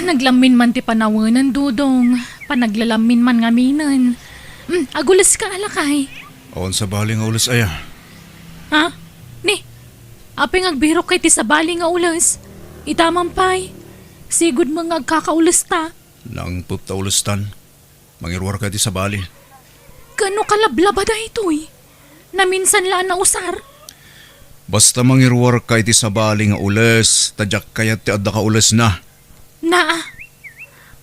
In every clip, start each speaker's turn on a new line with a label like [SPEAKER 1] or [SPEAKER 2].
[SPEAKER 1] Naglamin man ti panawanan, Dudong. Panaglalamin man ngaminan. Agulas ka alakay.
[SPEAKER 2] Awan sa bali nga ulas aya.
[SPEAKER 1] Ha? Ni, apeng agbiro kay ti sa bali nga ulas. Itamampay. Sigud mga agkakaulas ta.
[SPEAKER 2] Nang puta ulastan. Mangirwar ka di sa bali.
[SPEAKER 1] Kano kalablaba da ito'y? Na minsan laan na usar.
[SPEAKER 2] Basta mangirwar ka iti sa bali nga ulas. Tadyak kayat ti adda ka ulas na.
[SPEAKER 1] Naa.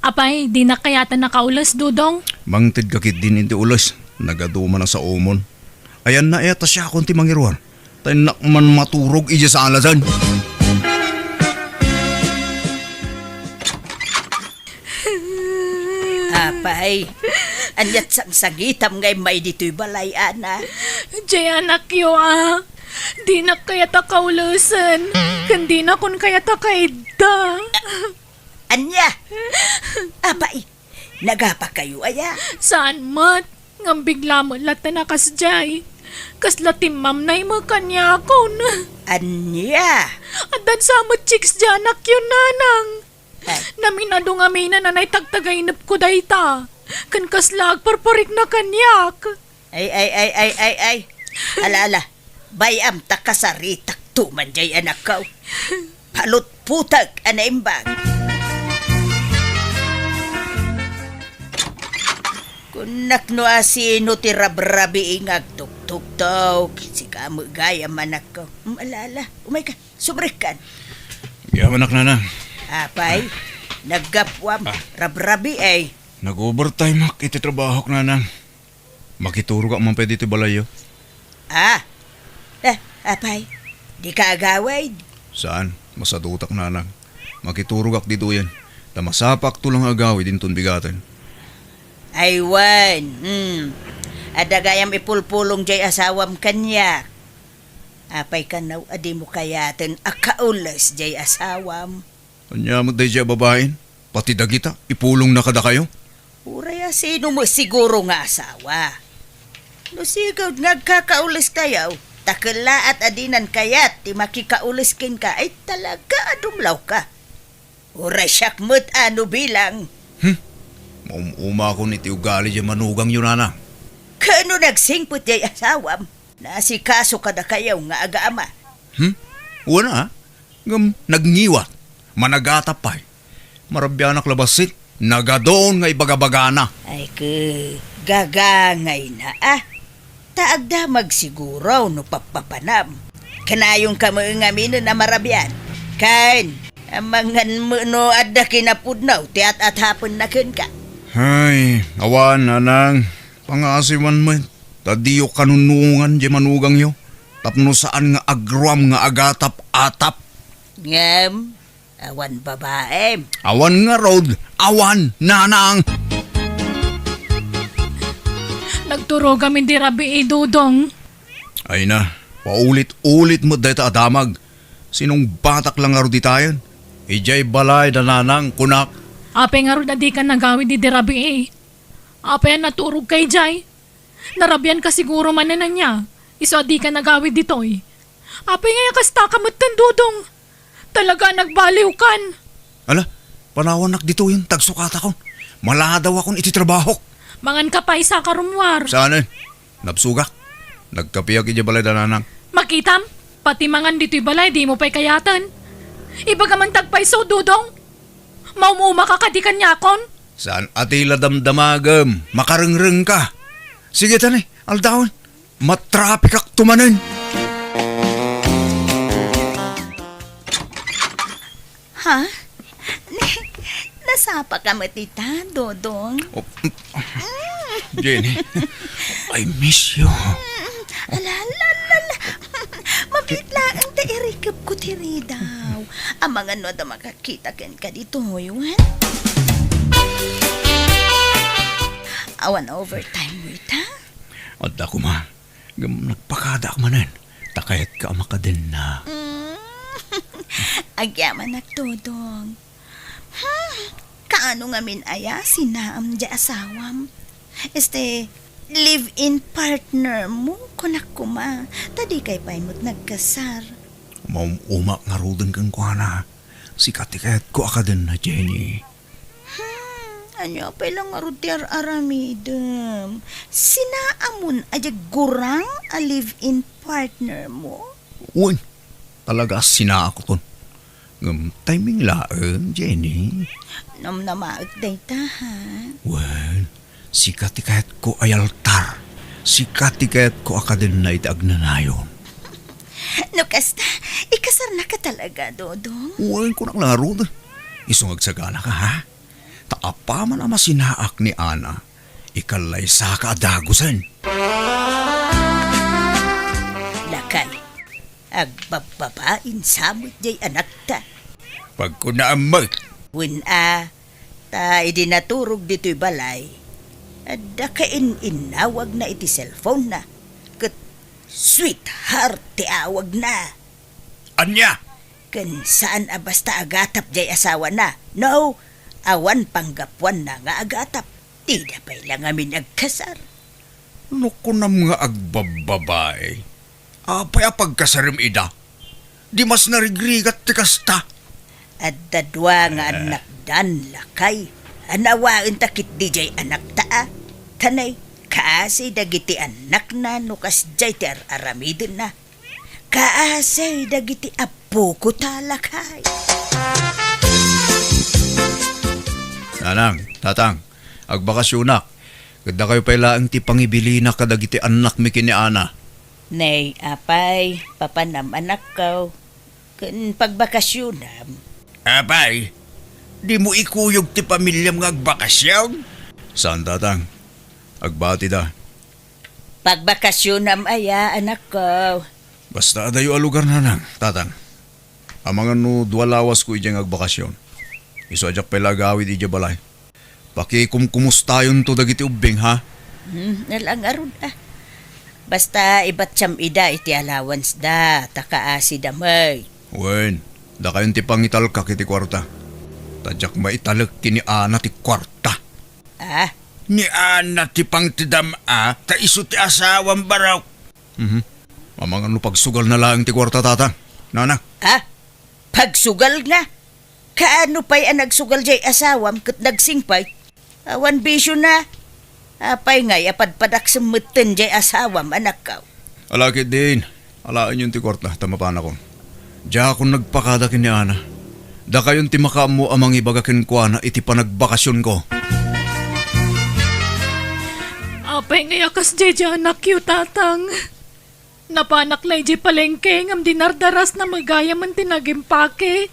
[SPEAKER 1] Apay, di na kayata nakaulas, Dudong.
[SPEAKER 2] Mangtid kakit din iti ulas. Nagaduma na sa umon. Ayan na eta siya akong ti mangirwar. Tayo man maturog ija sa alasan.
[SPEAKER 3] Apay, anyat sang sagitam ngay may dito'y balay, ana.
[SPEAKER 1] Jay anak yo Di na kayata kaulasan. Kandi na kun kayata kaida.
[SPEAKER 3] Anya, apay, nagapa kayo, aya.
[SPEAKER 1] Saan mat? Ngam bigla mo lata na kasjay. Kasla timam na mo kanya akon.
[SPEAKER 3] Anya,
[SPEAKER 1] Adan sa mo chicks dyan anak yun nanang.
[SPEAKER 3] ay,
[SPEAKER 1] Naminado nga may nanay tagtagainap ko dayta. Kan kaslag parparik na kanyak.
[SPEAKER 3] ay. Ala, bayam takasaritak tuman jay anak ko. Palot putag, anaimbag. Kunak no asino ti rabrabi ingag tuk-tuk-tuk. Si kamu gaya manak ko. Alala, umay ka, subrikan.
[SPEAKER 2] Yaman anak na.
[SPEAKER 3] Apay, naggapwam, rabrabi ay.
[SPEAKER 2] Nag-overtime ak iti trabaho na nang. Makituro ka man pwede iti balayo.
[SPEAKER 3] Apay, di ka agaway.
[SPEAKER 2] Saan? Masadutak na nang. Makituro kak dito yan. Tamasapak tulang agawi din ton bigatan.
[SPEAKER 3] Aywan, adagayam ipulpulong jay asawam kanya. Apay kanaw, adi mo kayaten akaulas jay asawam.
[SPEAKER 2] Anya mo day siya babaen? Pati dagita, ipulong na kada kayo?
[SPEAKER 3] Uraya sino mo siguro nga asawa. No sigod ngagkakaulis kayaw, takala at adinan kayat, ti makikaulis kin ka, ay talaga adumlaw ka. Uray siyak mo't ano bilang.
[SPEAKER 2] Maumuma ko ni ti ugali siya manugang yun na.
[SPEAKER 3] Kano nagsingput jay asawam, nasikaso ka na kayaw nga aga-ama.
[SPEAKER 2] Wala ha? Nagngiwat, managatapay. Marabyanak labasit, nagadoon nga ibagabagana.
[SPEAKER 3] Ay gagangay na Taagda magsiguro no papapanam. Kanayong kamuingamin na marabyan. Kain, amangan mo no adda kinapudnaw, tiat at hapon na kin ka.
[SPEAKER 2] Ay, awan nanang. Pangasiman mo, tadiyo kanunungan di manugang yo. Tapno saan nga agruam nga agatap-atap.
[SPEAKER 3] Ngam, awan babae.
[SPEAKER 2] Awan nga road, awan nanang.
[SPEAKER 1] Nagturo kami di rabi Dudong.
[SPEAKER 2] Ay na, paulit-ulit mo dito adamag. Sinong batak lang nga ro di tayo? Ijay balay na nanang kunak.
[SPEAKER 1] Ape nga ro na di ka nagawi di rabi Ape naturog kay Jay. Narabyan ka siguro man na niya. Iso di ka nagawi ditoy. Ape nga yakasta ka matan Dudong. Talaga nagbaliw kan.
[SPEAKER 2] Ala, panawanak dito yung tagsukata ko. Maladaw akong ititrabaho.
[SPEAKER 1] Mangan ka pa isa karumwar.
[SPEAKER 2] Saan eh? Napsugak. Nagkapiyak ijay balay na nanang.
[SPEAKER 1] Makitam, pati mangan dito'y balay, di mo pa'y kayatan. Iba ka man tagpay so, Dudong. Maumuma ka kadikan nyakon.
[SPEAKER 2] Saan atila damdamagam? Makarengreng ka. Sige tanay, aldawan. Matrapik ak tumanan.
[SPEAKER 3] Ha? Nasapa ka matita, Dodong?
[SPEAKER 2] Oh, Jenny, I miss you.
[SPEAKER 3] Ala. Mabitla ang tairikap ko tiri daw. Ang mga no da makakita ken ka dito, yun. Awan overtime mo ita?
[SPEAKER 2] At ako ma, nagpakada ka manan. Takayat ka ama ka din na.
[SPEAKER 3] Agyaman na Dodong. Kaano nga min aya sinaam di asawam? Live-in partner mo, kunak kuma. Tadi kay paimot nagkasar.
[SPEAKER 2] Umak nga rudan kang kuhana. Si katikayat ko ka din na, Jenny.
[SPEAKER 3] Anyo pa lang arutiar aramidem. Sinaamon aja gurang a live-in partner mo?
[SPEAKER 2] Uy, talaga sina ako ton. Timing laeng, Jenny.
[SPEAKER 3] Namnamaag day tahan.
[SPEAKER 2] Well, sikat kahit ko ay altar. Sikat kahit ko akadin na itaag na nayon.
[SPEAKER 3] No kasta, ikasar na ka talaga, Dodong.
[SPEAKER 2] Uy, ko nang laro doon. Isungag sagana ka, ha? Taapa man ama sinaak ni Ana. Ikalay sa kaadagusan.
[SPEAKER 3] Lakay, agbababain samot jay anak ta.
[SPEAKER 2] Pag ko naamag,
[SPEAKER 3] Win ta idinaturog dito'y balay. Adda ka inawag na iti cellphone na. Kat sweetheart ti awag na.
[SPEAKER 2] anya?
[SPEAKER 3] Kan saan basta agatap jay asawa na. No, awan panggapwan na nga agatap. Tida pa'y lang amin agkasar.
[SPEAKER 2] Ano ko na mga agbababae? Apay pagkasarim ida. Di mas narigrigat ti kasta.
[SPEAKER 3] At dadwa nga anak dan lakay. Anawaan takit di jay anak taa. Tanay, kaasay dagiti anak na nukas jay ti aramidin na. Kaasay dagiti apo ko talakay.
[SPEAKER 2] Nanang, tatang, agbakasyonak. Kada kayo pala ang ti pangibili na kadagiti anak mi kini Ana.
[SPEAKER 3] Nay, apay, papanam anak ko. Kun pagbakasyonam,
[SPEAKER 2] Apay, di mo ikuyog ti pamilyam nga agbakasyon? Saan, tatang? Agbati da.
[SPEAKER 3] pagbakasyonam aya anak ko.
[SPEAKER 2] Basta adayo a lugar nanang, tatang. Amangan no duwalawas ko ijang agbakasyon. Iso ajak pala gawid ija balay. Kumustayon to dagiti ubing, ha?
[SPEAKER 3] Nalang arun Basta ibat siyam ida iti allowance da, takaasi damay.
[SPEAKER 2] Wen, da kayon ti pangital ka kiti kwarta. Tadyak maitalak kini Ana ti kwarta. Ni Ana ti pangtidam ta iso ti asawang baraw. Amangan no pagsugal na lang ti kwarta, tatang. Nanang.
[SPEAKER 3] Pagsugal na? Kaano pa'y nagsugal jay asawam kat nagsingpay? Awan bisyo na. Apay ngay apadpadak sa mutin jay asawam anak ka.
[SPEAKER 2] Alakit din. Alaan yung ti kwarta, tamapana ko. Diya akong nagpakada kini Ana. Da kayon ti makamu amang ibagakin ko na iti panagbakasyon ko.
[SPEAKER 1] Apay nga yakas jay anak yu, tatang. Napanak lay jay palengke ngam dinardaras na magaya man tinagimpake.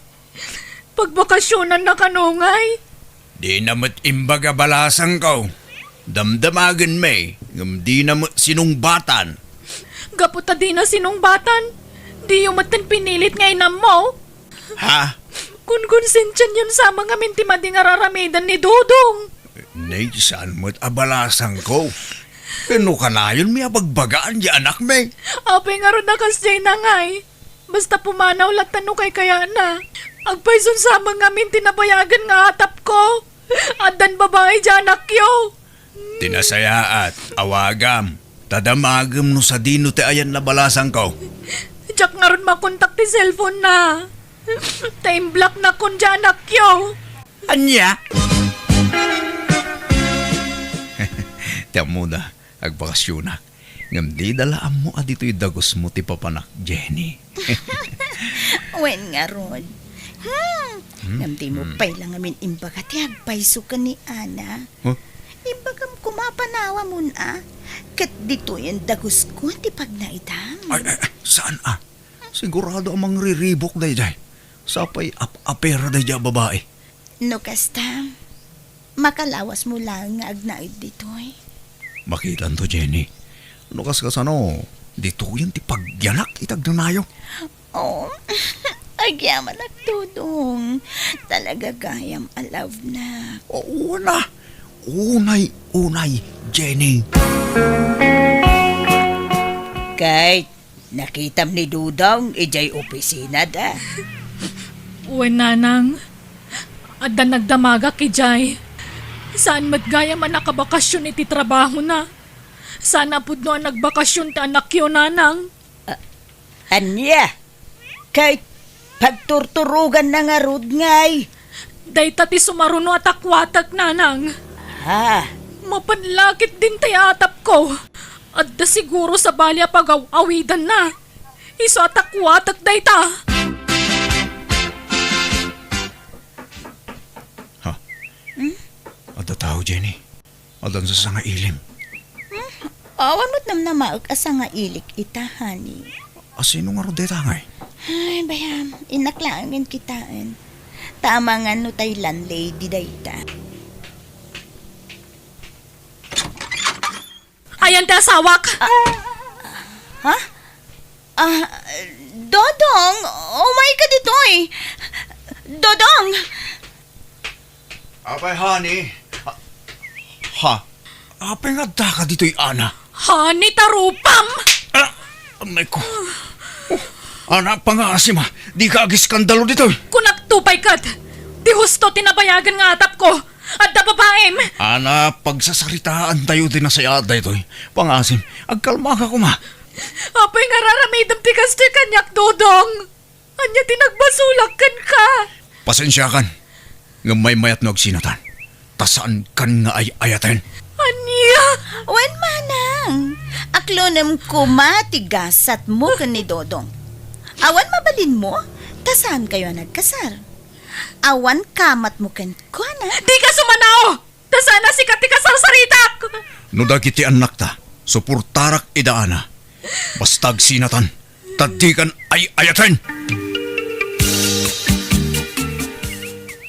[SPEAKER 1] Pagbakasyonan na kanungay.
[SPEAKER 2] Di namat imbaga balasang ko. Damdamagan may, ngam di namat sinungbatan.
[SPEAKER 1] Gaputa di na sinungbatan. Di yung matan pinilit ngay na mo.
[SPEAKER 2] Ha?
[SPEAKER 1] Kung konsensyan yun sa mga minti mading araramidan ni Dudong.
[SPEAKER 2] Nay, saan mo't abalasang ko? Kano ka na yun, may abagbagaan di anak may.
[SPEAKER 1] Apay nga ron nakas jay na ngay. Basta pumanaw latan no kay kaya na. Agpayson sa mga minti nabayagan nga atap ko. Adan babae dyan anak yo.
[SPEAKER 2] Tinasaya at awagam. Tadamagam no sa dino te ayan na balasang ko.
[SPEAKER 1] Diyak nga ron makontak ti cellphone na. Time block na kun dyan anak yo.
[SPEAKER 2] Anya? Tiyan mo na, agbakasyonak. Ngam di dalaan mo adito'y dagos mo ti papanak, Jenny.
[SPEAKER 3] Wen nga ron. Namdi mo pa'y lang amin imbaga ti agpayso ka ni Ana.
[SPEAKER 2] Huh?
[SPEAKER 3] Imbagam kumapanawa mo na. Kat dito yung dagos ko ti pag naitang.
[SPEAKER 2] Ay, saan Sigurado amang riribok day day. Sapay apera day day babae.
[SPEAKER 3] No kasta, makalawas mo lang nga agnaid dito
[SPEAKER 2] Makilan to, Jenny. Ano kas ano, dito yan ti pagyanak itag na nayo.
[SPEAKER 3] Oh, agyaman nagtudong. Talaga gayam alav na.
[SPEAKER 2] Oo na. Unay, Jenny.
[SPEAKER 3] Kahit nakitam ni Dudong, ijay opisina da.
[SPEAKER 1] Uwan nanang. Adan nagdamaga ki Jay. Saan matgaya man nakabakasyon iti trabaho na. Sana pud no ang nagbakasyon ta anak yo, nanang.
[SPEAKER 3] Anya, kahit pagturturugan na nga rod ngay.
[SPEAKER 1] Dayta ti sumaruno at akwatag nanang.
[SPEAKER 3] Ah,
[SPEAKER 1] Mapanlakit din tay atap ko. At da siguro sa balya pag-awidan na. Iso at akwatag dayta.
[SPEAKER 2] Ha? Ada tao, Jenny. Adan sa sanga ilim.
[SPEAKER 3] awan mo't namnamaag asa nga ilik ita, honey.
[SPEAKER 2] Asino nga ro deta ngay?
[SPEAKER 3] Ay, bayam, inaklaangin kitaan. Tama nga no tay landlady dayta.
[SPEAKER 1] Ayan ti asawak.
[SPEAKER 3] Ha? Dodong! Oh my God, ito eh! Dodong!
[SPEAKER 2] Apay, honey. Ha? Apay nga da ka dito'y ana.
[SPEAKER 1] Honey, tarupam!
[SPEAKER 2] Amay ko. Anak pa nga asim ha. Di ka agiskandalo dito.
[SPEAKER 1] Kunak tupay kat. Di husto tinabayagan nga atap ko. At da babaem.
[SPEAKER 2] Ana, pagsasaritaan tayo din na sa yada ito. Pangasim, agkalma ka kuma.
[SPEAKER 1] Apay nga raramidam ti kaste kanyak, Dodong. Anya tinagbasulakan ka.
[SPEAKER 2] Pasensya kan. Nga may mayat na agsinatan. Tasaan kan nga ay ayaten.
[SPEAKER 1] Anya?
[SPEAKER 3] Wen manang, aklonem ko matigasat mo ka ni Dodong. Awan mabalin mo, tasaan kayo nagkasar. Awan kamat mo kan ko na.
[SPEAKER 1] Di ka sumanao. Ta sana sikat ti kasarsaritak.
[SPEAKER 2] No dagiti anak ta, supurtarak idaana. Bastag sinatan, tadikan ay ayaten.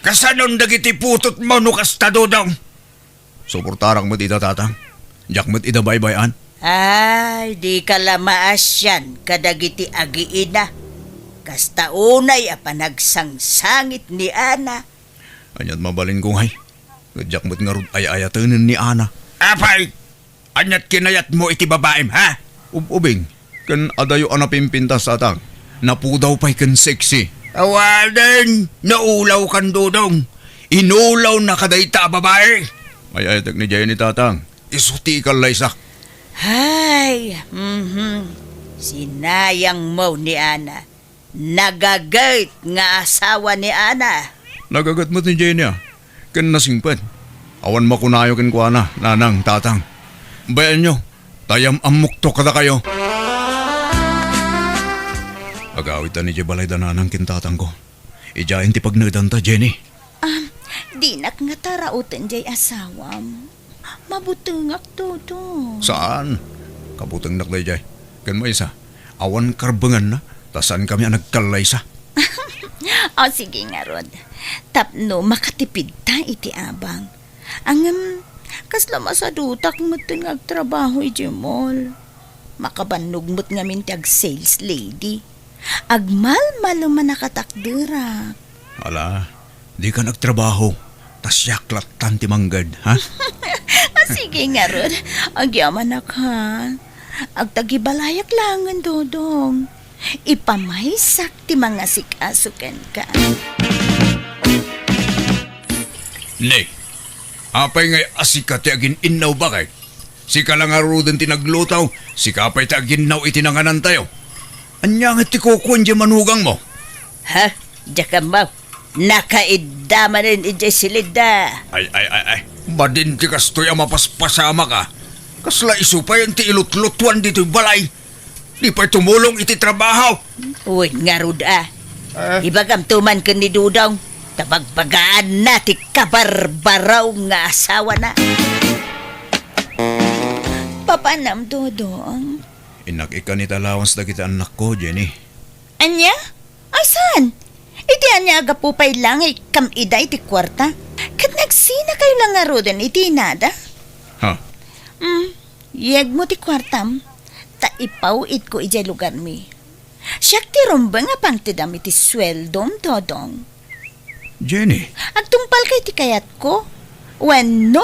[SPEAKER 2] Kasanon dagiti putot mo no kasta Dodong. Supurtarak mo ida tatang. Jak mo ida baybayan.
[SPEAKER 3] Ay, di ka lamaas yan, kadagiti agiina. Kasta unay apanagsangit ni Ana.
[SPEAKER 2] Anyat mabalin kong hay. Jak mo't nga rod ay ayatanin ni Ana. Apay! Anyat kinayat mo iti babaem, ha? Ubing, kan adayo anapimpintas atang. Napudaw pa'y kan sexy. Awalan! Naulaw kan Dodong. Inulaw na kadayta babae. Ay ayatag ni Jenny tatang. Isuti ka laysak.
[SPEAKER 3] Ay, sinayang mo ni Ana. Nagagait nga asawa ni Ana.
[SPEAKER 2] Nagagat mo ni Jenny ah. Kan nasingpan. Awan makunayo kan kuana, nanang, tatang. Bayan nyo, tayam amukto kada kayo. Agawitan ni Jebalay dananang kintatang ko. Ijayin ti pagnagdanta, Jenny.
[SPEAKER 3] Di nak nga tarautan jay asawam. Mabutungak todo.
[SPEAKER 2] Saan? Kabutang naklay jay. Kan mo isa, awan karbangan na, tasan kami ang nagkalay sa.
[SPEAKER 3] O sige nga Rod. Tapno makatipid ta iti abang. Ang kasla masadutak mo agtrabaho iti mall. Makabanog mo't ngamin ti ag sales lady. Agmal-malo man nakatakdira.
[SPEAKER 2] Ala, di ka nagtrabaho. Tas yaklat tanti manggad, ha?
[SPEAKER 3] Sige nga Rod. Agyaman na ka. Agtagibalayak langan Dodong. Ipamaisak ti mga sikasukan ka.
[SPEAKER 2] Ne, apay ngay asika ti agin innaw bakay. Sika lang aruden ti naglutaw, sika apay ti agin naw itinanganan tayo. Anyang iti kukuan di manugang mo.
[SPEAKER 3] Ha? Diyan mo. Nakaidama rin iti silida.
[SPEAKER 2] Ay. Badin ti kastoy ang mapaspasama ka. Kasla isupay ang ti ilutlutuan dito'y balay. Di pa'y tumulong iti trabaho.
[SPEAKER 3] Uy, nga Rod Ibagam tuman ka ni Dudong. Tabagbagaan na ti kabarbaraw nga asawa na. Papanam, Dodong?
[SPEAKER 2] Inak-ikan italawans na kita anak ko, Jenny.
[SPEAKER 3] Anya? Ay, saan? Iti anya aga po pa'y lang kam ida iti kwarta. Kat nagsina kayo lang nga rodan iti nada.
[SPEAKER 2] Ha?
[SPEAKER 3] Yag mo ti kwartam. Ta ipaw it ko ijay lugar mi. Siyak ti rumba nga pang tidam iti sweldom, Dodong.
[SPEAKER 2] Jenny?
[SPEAKER 3] Agtungpal kay ti kayat ko. Wenno,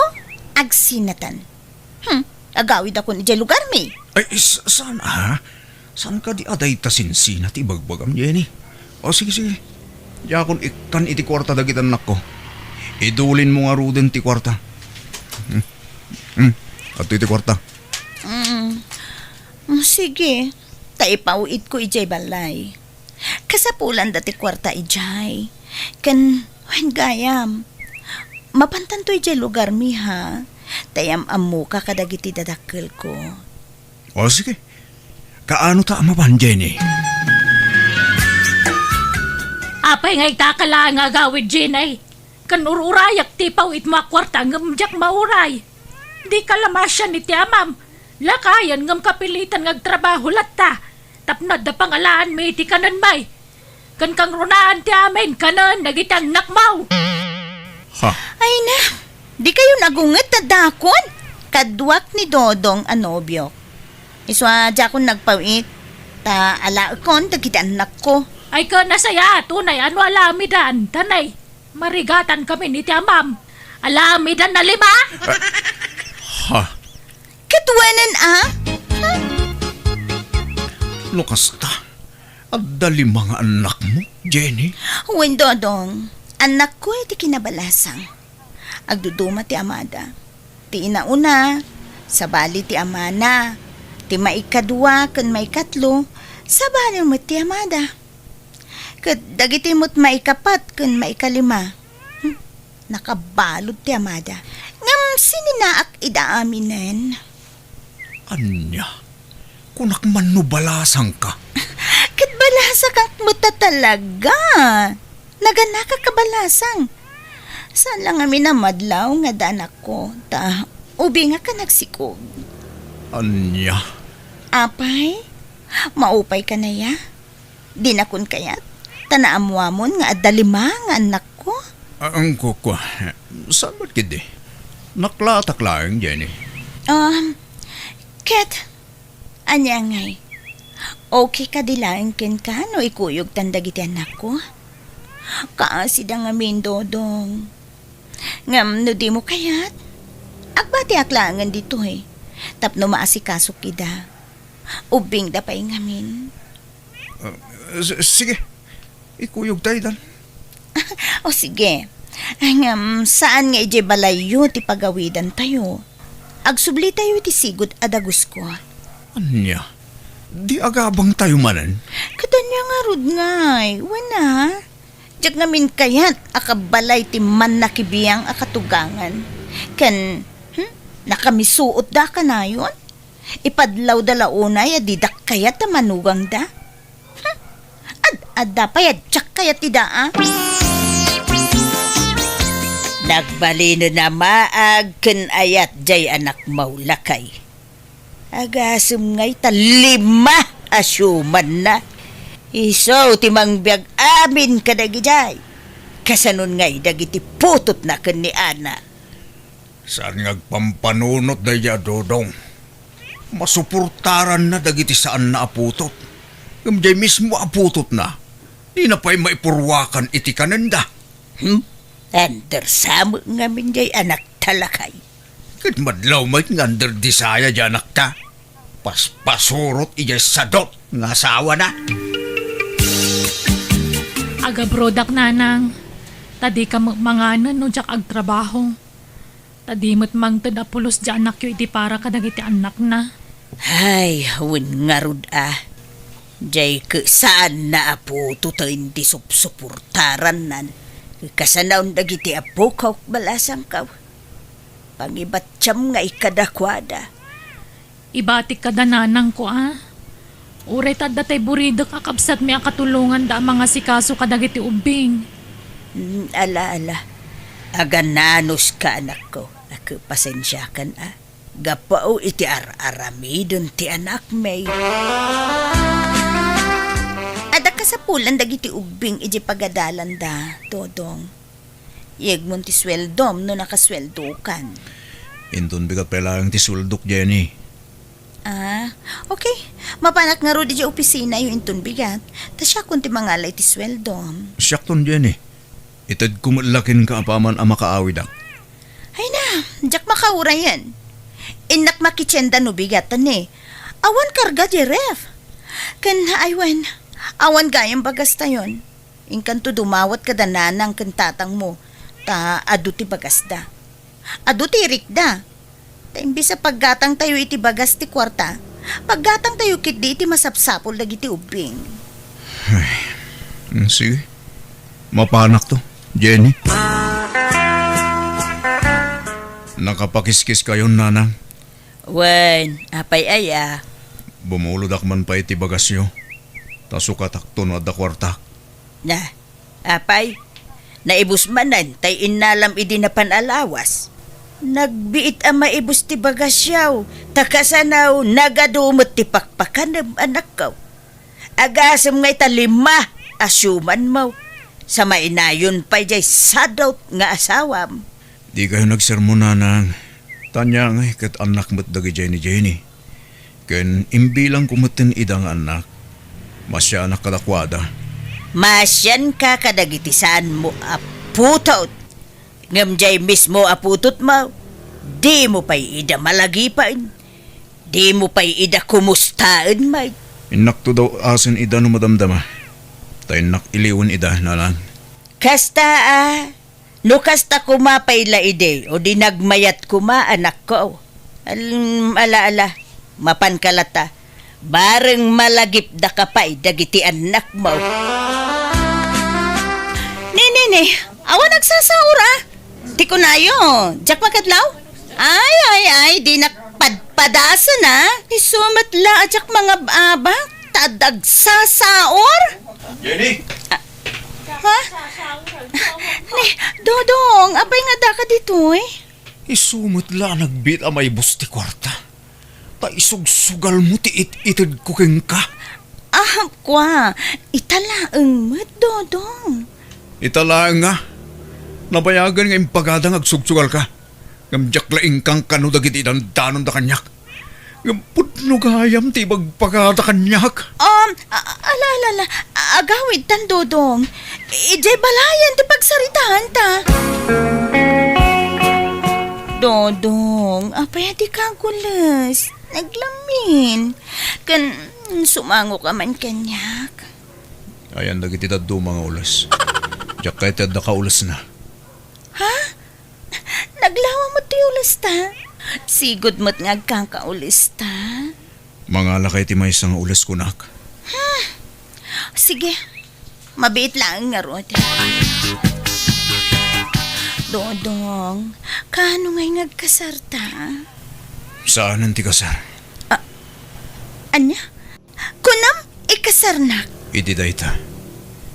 [SPEAKER 3] agsinatan. Agawid ako ijay lugar mi.
[SPEAKER 2] Ay, saan ha? Saan ka di aday tasinsin at ibagbagam, Jenny? O sige. Yakon ikan iti kwarta dagitan anak ko. Idulin mo nga ruden ti kwarta. At iti kwarta.
[SPEAKER 3] Sige. Taipawit ko ijay balay. Kasapulan dati kwarta ijay. Kan Wen gayam. Mapantantoy jay lugar mi ha. Tayam amu ka kadagiti dadakkel ko.
[SPEAKER 2] O sige, kaano ta amaban, Jenny?
[SPEAKER 1] Apay ngay takala nga gawid Jenay. Kan ururayak ti pawit makwarta ngam jak mauray. Di kalamasyan ni tiamam. Lakayan ngam kapilitan ngagtrabaho latta. Tapnod da pangalaan may ti kanan may. Kan kang runaan ti amin kanan nagitang nakmaw.
[SPEAKER 2] Ha?
[SPEAKER 3] Ay na, di kayo nagunget na dakon. Kadwak ni Dodong anobyo. Iswa jakon nagpawit. Ta alaakon dagiti anak ko.
[SPEAKER 1] Ay ka nasaya tunay ano alamidan. Tanay, marigatan kami ni tiamam. Alamidan na 5.
[SPEAKER 2] Ha?
[SPEAKER 3] Katwanan
[SPEAKER 2] Lukas ta. At dali mga anak mo, Jenny.
[SPEAKER 3] Wen Dodong, anak ko iti kinabalasang. Agduduma ti amada. Ti inauna, sabali ti amana. Ti maikadwa kan maikatlo, sabali mo ti amada. Kat dagiti mo't maikapat kan maikalima. Nakabalod ti amada. Ngam sininaak idaaminen.
[SPEAKER 2] Anya, kunak man no balasang ka.
[SPEAKER 3] Kat balasa kang muta talaga. Naganaka ka balasang. Saan lang amin na madlaw nga danak ko. Ta, ubi nga ka nagsikog.
[SPEAKER 2] Anya,
[SPEAKER 3] Apay, maupay ka na ya. Di na kun kayat. Tanaamwamon nga adalima nga anak ko.
[SPEAKER 2] ang kukwa, saan ba't kidi? Naklatak lang, Jenny.
[SPEAKER 3] Ket, anya ngay. Okay ka dilaing ken ka no ikuyog tandagiti anak ko? Kaasid ang amin, Dodong. Ngam no di mo kayat? Agbati aklangan dito Tapno maasikasok kida. Ubing da pa'y ngamin.
[SPEAKER 2] Sige, ikuyog tayo dan.
[SPEAKER 3] O sige. Ngam saan nga ije balayo ti pagawidan tayo? Agsubli tayo ti sigod adagus ko.
[SPEAKER 2] Anya, di agabang tayo manan.
[SPEAKER 3] Kadanya nga rod ngay. Wana. Diyak ngamin kayat akabalay ti man nakibiyang akatugangan. Kan, nakamisuot da ka na yun? Ipadlaw da launay adidak kayat na manugang da? Ad payad tsak kayat ti da Nagbali na maag ken ayat jay anak maulakay. Agasum ngay talima asyuman na. Iso timang biag amin kadagijay. Kasanon ngay dagiti putot na ken ni Ana.
[SPEAKER 2] Saan ngagpampanunot daya, Dodong? Masuportaran na dagiti saan na aputot. Kamjay mismo aputot na. Di na pa'y maipurwakan iti kananda.
[SPEAKER 3] Andersamo nga minjay anak talakay.
[SPEAKER 2] Kat madlaw may ngander di saya dyan ta. Paspasurot ijay sadot nga asawa na.
[SPEAKER 1] Aga brodak nanang. Tadi ka manganan no jak agtrabaho. Tadi mo't mang tadapulos di anak yu iti para kadagiti anak na.
[SPEAKER 3] Ay, hawin nga rod Jay saan na apo to hindi supportaran nan. Kasanaon dagiti apo kaw balasang kaw. Pangibatsyam nga ikadakwada.
[SPEAKER 1] Ibatik ka dananang ko Uray tadda tay burido kakabsat mi ang katulungan da mga sikaso kadagiti ubing.
[SPEAKER 3] Ala. Agananos ka anak ko. Ako pasensya kan Gapao iti aramidon ti anak may. Ada ka sa pulan dagiti ubing iti pagadalan da, Dodong. Yegmon ti sweldom no nakasweldo kan.
[SPEAKER 2] Intun bigat pala ang tisuldok, Jenny.
[SPEAKER 3] Okay. Mapanak nga ro di opisina yung intun bigat. Ta siya kung ti mangalay ti sweldom.
[SPEAKER 2] Siyakton, Jenny. Itad kumulakin ka apaman ang makaawid.
[SPEAKER 3] Ay na, jak makaura yan. Inak makichenda no bigatan Awan karga di ref. Kan aywan, awan gayang bagas tayon. Inkan to dumawat ka dananang kantatang mo. Ta adu ti bagas da. Adu ti rikda. Ta imbis sa paggatang tayo iti bagas ti kwarta. Paggatang tayo kit di iti masapsapol dagiti ubing.
[SPEAKER 2] Sige. Mapanak to. Jenny? Nakapakiskis kayo, nanang.
[SPEAKER 3] Wen, apay aya.
[SPEAKER 2] Bumulod man pa iti bagasyo. Tasukatak tunod da kwarta.
[SPEAKER 3] Na, apay, naibus manan, tay inalam idi na panalawas. Nagbiit ang maibus ti bagasyaw, takasanaw, nagadumot ti pakpakanam anak ko. Agasam ngay talima, asyuman mo. Sa mainayon pa'y jay sadot nga asawam.
[SPEAKER 2] Di kayo nagsermon, nanang. Tanya nga kat anak mo't dagi Jenny. Ken imbilang kumatin idang anak. Masya anak kadakwada.
[SPEAKER 3] Masyan ka kadagitisan mo aputot. Ngam jay mismo aputot mo. Di mo pa'y ida malagipan. Di mo pa'y ida kumustaan, may.
[SPEAKER 2] Inak to daw asin ida no madamdama. Tayo nak iliwan ida, nanang.
[SPEAKER 3] Kasta no kasta kumapay la ide o di nagmayat kuma anak ko. Ala, mapan kalata. Bareng malagip da kapay dagiti anak mo. Nene, awan nagsasaur Di ko na yun. Jack makadlaw? Ay, di nakpadpadaso na. Isumatla, Jack mga abak. Tadag sasaor?
[SPEAKER 2] Jenny!
[SPEAKER 3] Ha? Dodong, apay nga da ka dito
[SPEAKER 2] Isumot la nagbit a may busti kwarta. Ta isugsugal mo ti itid ko keng ka.
[SPEAKER 3] Kwa, italaang mo, Dodong.
[SPEAKER 2] Italaan nga. Nabayagan nga impagadang agsugsugal ka. Ngamjak laing kang kano dagiti dandanon da kanyak. Ngampudno gayam ti bagpagada kanyak.
[SPEAKER 3] Ala, agawid tan, Dodong. Ijay balayan ti pagsaritahan ta. Dodong, apay di ka gulas. Naglamin. Kan sumango ka man kanyak.
[SPEAKER 2] Ayan dagiti daddo mga ulas. Diyak kahit da ka ulas na.
[SPEAKER 3] Naglawa mo ti ulas ta. Sigod mo't nga kang kaulis ta.
[SPEAKER 2] Mga lakay ti may isang ulas kunak.
[SPEAKER 3] Sige, mabiit lang nga rod. Dodong, kano ngay nagkasarta?
[SPEAKER 2] Saan ang ti kasar?
[SPEAKER 3] Anya? Kunam, ikasarnak.
[SPEAKER 2] Iti dayta.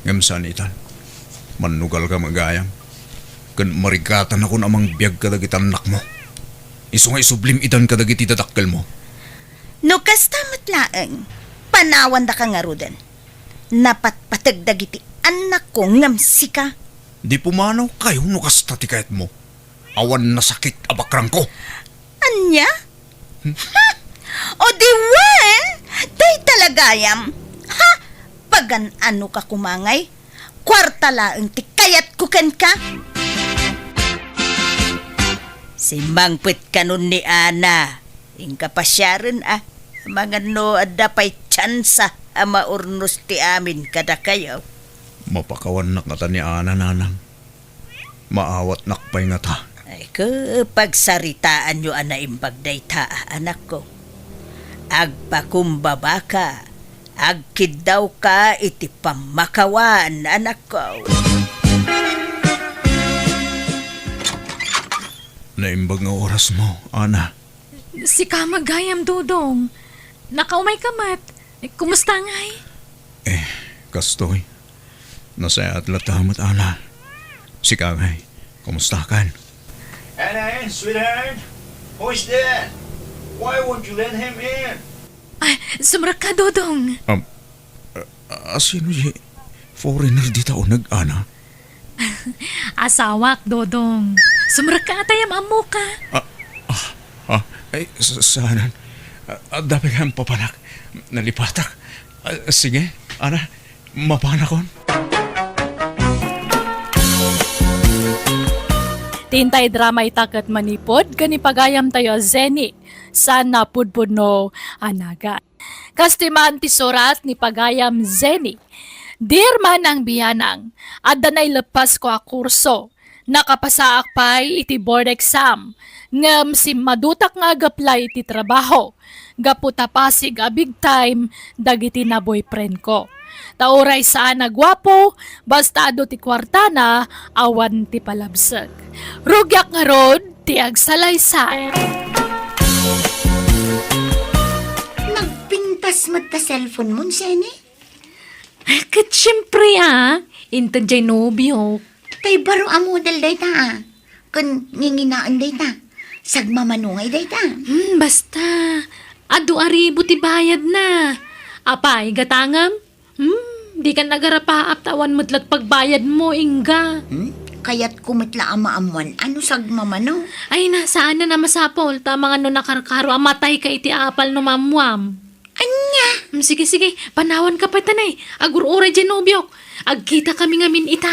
[SPEAKER 2] Ngamsan itan. Manugal ka magayam. Kan marigatan ako namang biyag kadagitan anak mo. Iso nga isublim itan kadagiti dadakkel mo.
[SPEAKER 3] No kastamat laeng, panawan da ka nga rodan. Napatpatagdagiti anak ko ngamsika.
[SPEAKER 2] Di pumanaw kayo no kasta ti kahit mo. Awan na sakit abakrang ko.
[SPEAKER 3] Anya? Ha? O diwan? Day talagayam. Ha? Pagan ano ka kumangay? Kwarta laeng ti kayat kuken ka? Simbangpit kanon ni Ana. Ingka pasyaran Mga no adda pa'y tsansa maurnos ti amin kada kayo.
[SPEAKER 2] Mapakawan nak nga ta ni Ana, nanang. Maawat nakpay nga ta.
[SPEAKER 3] Ay kapag saritaan nyo imbag dayta anak ko. Agpakumbaba ka. Agkid daw ka iti pamakawan anak ko.
[SPEAKER 2] Naimbag nga oras mo, Ana.
[SPEAKER 1] Si Kamagayam, Dodong. Nakaumay kamat. Kumusta ngay?
[SPEAKER 2] Kastoy. Nasa atlatamat, Ana. Si Kangay, kumusta kan?
[SPEAKER 4] Anna, sweetheart. Who's that? Why won't you let him in?
[SPEAKER 1] Ay, sumrak ka, Dodong.
[SPEAKER 2] Sino si foreigner dito o nag-ana?
[SPEAKER 1] Asawak, Dodong. Sumrak ka atayam amo ka.
[SPEAKER 2] Saanan? Dapat kang papanak. Nalipatak. Sige, Ana, mapanakon.
[SPEAKER 5] Tintay drama itakat manipod, ganipagayam tayo Zeni, sana pudpud no anaga. Kastiman ti surat ni pagayam Zeni, Dear man ang biyanang, adda na'y lepas ko a kurso, nakapasaak pa'y iti board exam, ngam si madutak nga gaplay iti trabaho, gaputa pasig a big time, dagiti na boyfriend ko. Tauray saan nagwapo, basta ado ti kwarta na, awan ti palabsag. Rugyak nga rod, ti agsalaysa.
[SPEAKER 6] Nagpintas mo ta cellphone mo, Jenny?
[SPEAKER 1] Kat syempre intan jay nobyo.
[SPEAKER 6] Tay baro amodel day ta. Kun nginginaan day ta. Sagmamanungay day ta.
[SPEAKER 1] Basta, adu aribo ti bayad na. Apay, gatangam? Di ka nagarapaap tawan mo't pagbayad mo, Inga.
[SPEAKER 6] Kaya't kumitla amaamuan. Ano sagmamano?
[SPEAKER 1] Ay, nasaan na masapol? Tama nga no nakarkaro, amatay ka iti apal no mamwam.
[SPEAKER 6] Anya?
[SPEAKER 1] Sige, panawan ka pa tanay. Agur-uray dyan, nobyok. Agkita kami ngamin ita.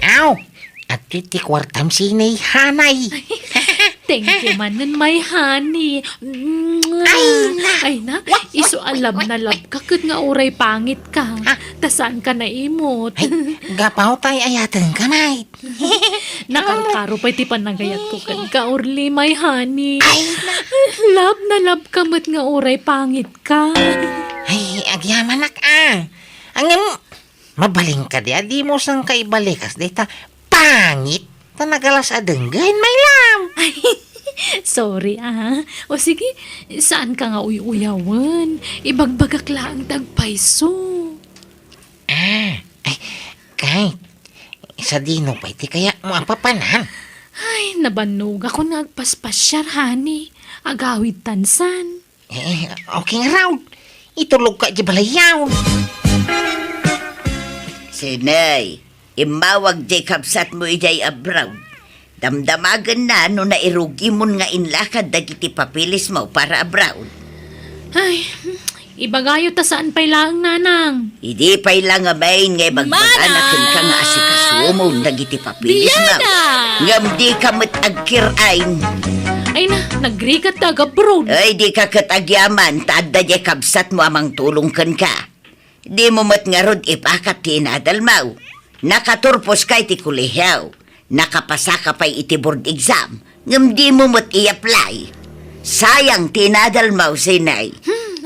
[SPEAKER 7] Aw! At kiti kwartam sinay hanay.
[SPEAKER 1] Thank you man nun, my honey. Ay na. Iso alab na lab ka. Kat nga uray pangit ka. Tasan ka na imot.
[SPEAKER 7] Ay, gapaw tayo ayatan ka, nay.
[SPEAKER 1] Nakarkaro pa iti panagayat ko kan ka, Orly, my honey. Lab na lab ka mat nga uray pangit ka.
[SPEAKER 7] Ay, agyamanak Ang mabaling ka di mo sang kaibalikas dita. Pangit! Tanagalas adenggahin, may lam.
[SPEAKER 1] Ay, sorry O sige, saan ka nga uyawan? Ibagbagak lang tagpaiso.
[SPEAKER 7] Ay, kahit sa dino pa iti kaya mo apapanan.
[SPEAKER 1] Ay, nabanog ako nagpaspasyar, honey. Agawid tansan.
[SPEAKER 7] Okay nga raw. Itulog ka di balayaw.
[SPEAKER 3] Sinay, imawag jay kapsat mo ijay abraw. Damdamagan na no nairugi mo nga inlakad dagiti papilis mo para abraw.
[SPEAKER 1] Ay, ibagayo ta saan pa'y lang, nanang.
[SPEAKER 3] Hindi pa'y lang amayin nga ibagbaganakin ka nga asikasuo mo dagiti papilis mo. Ngam di ka matagkirain.
[SPEAKER 1] Ay na, nagrikat taga bro.
[SPEAKER 3] Ay di ka katagyaman, taad da jay kapsat mo amang tulungkan ka. Di mo mat nga rod ipakat tinadalmaw. Nakaturpos ka iti kulihaw. Nakapasa ka pa'y iti board exam. Ngam di mo mat i-apply. Sayang tinadalmaw, sinay.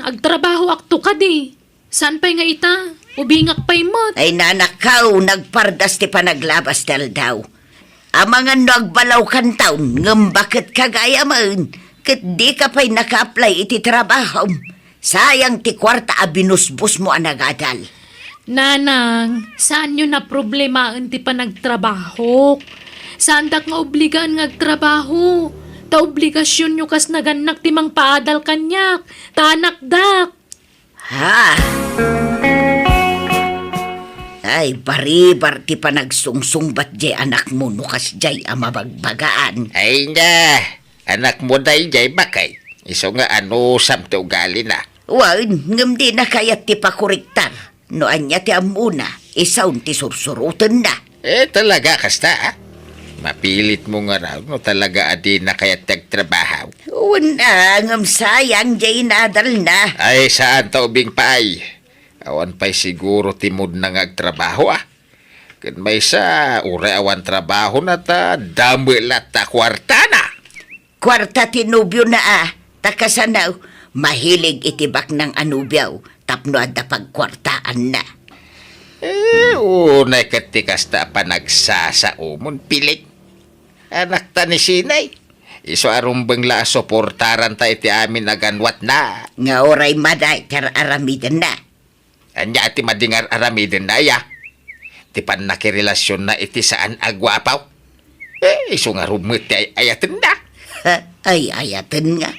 [SPEAKER 1] Agtrabaho akto ka di. Saan pa'y nga ita? Ubingak pa'y mot.
[SPEAKER 3] Ay nanakaw, nagpardas ti panaglabas dal daw. Amangan no agbalaw kan taon, ngam bakit kagaya man. Kat di ka pa'y naka-apply iti trabaho. Sayang ti kwarta abinusbus mo anagadal.
[SPEAKER 1] Nanang, saan yun na problema ti panagtrabaho? Saan dak nga obligaan nga agtrabaho? Ta obligasyon nyo kas naganak ti mang paadal kanyak. Tanakdak.
[SPEAKER 3] Ha? Ay, baribar ti panagsungsungbat jay anak mo no kas jay amabagbagaan.
[SPEAKER 7] Ay na, anak mo dahil jay bakay. Iso nga ano samte ugali na.
[SPEAKER 3] Wan, ngam di na kayat ti pakuriktar. No anya ti amuna, isaw ti sursurutan na.
[SPEAKER 7] Talaga kasta Mapilit mo nga raw no talaga adi na kaya tagtrabaho.
[SPEAKER 3] Una, ngam sayang jay nadal na.
[SPEAKER 7] Ay saan ta ubing paay? Awan pa'y siguro timod na ngagtrabaho Kan may sa ure awan trabaho na ta damel at ta kwarta na.
[SPEAKER 3] Kwarta ti nubyo na takasanaw, mahilig itibak ng anubyaw, tapno adda pagkwartaan na.
[SPEAKER 7] Unay katikas ta pa nagsasaumon pilik. Anak ta ni sinay. Iso arumbang la soportaran ta iti amin aganwat na.
[SPEAKER 3] Nga oray maday kar aramidan na.
[SPEAKER 7] Anya ati madingar aramidin na ya. Ti pan nakirelasyon na iti saan agwapaw. Iso nga rumit ay ayatin na.
[SPEAKER 3] Ay ayaten nga.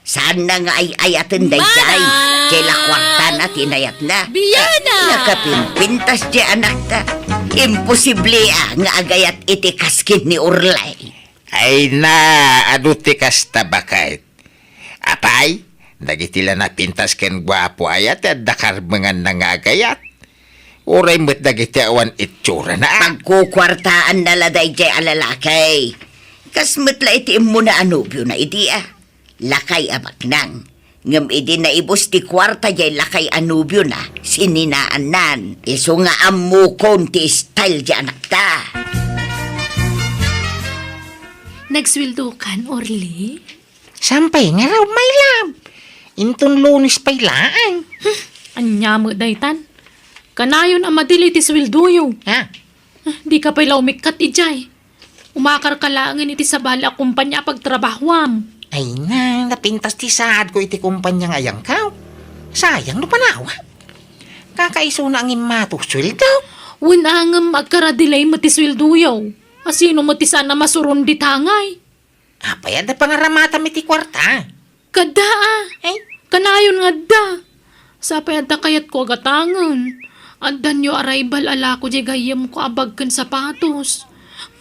[SPEAKER 3] Saan na nga ay ayaten day-day? Kaila kwarta na tinayat na.
[SPEAKER 5] Biyana!
[SPEAKER 3] Nakapimpintas di anak ta. Imposible nga agayat iti kaskin ni Urlay.
[SPEAKER 7] Ay na, ano ti kasta bakit? Apay, nagitila na pintas ken gwapo ayat at dakarmangan na nga agayat. Uray mo't dagiti awan itsura na.
[SPEAKER 3] Pagkukwartaan na laday jay alalakay. Kasmatla iti muna anubyo na iti Lakay abak nang. Ngam idi na ibos ti kwarta jay lakay anubyo na. Sininaan nan. Iso nga amukon ti style jay anak ta.
[SPEAKER 1] Nagswildo kan, Orly?
[SPEAKER 7] Sampay nga raw may lam. Intong lunis pay laan.
[SPEAKER 1] Anya mo daytan. Kanayon ang madili ti sweldoyo.
[SPEAKER 7] Ha?
[SPEAKER 1] Di ka pa'y laumikat ijay. Umakar ka langan iti sa bala kumpanya pagtrabahwam.
[SPEAKER 7] Ay nga, napintas ti saad ko iti kumpanyang ayang kaw. Sayang no panawa. Kakaiso na ang imatuswil daw.
[SPEAKER 1] Winangam agkaradilay mo ti sweldoyo. Asino mo ti sana masuron di tangay.
[SPEAKER 7] Apay, ada pangaramata mi ti kwarta.
[SPEAKER 1] Kada
[SPEAKER 7] Ay,
[SPEAKER 1] kanayon nga da. Sa payada kayat ko agatangan. Andan yo arrival ala ko di gayam ko abagkan sapatos.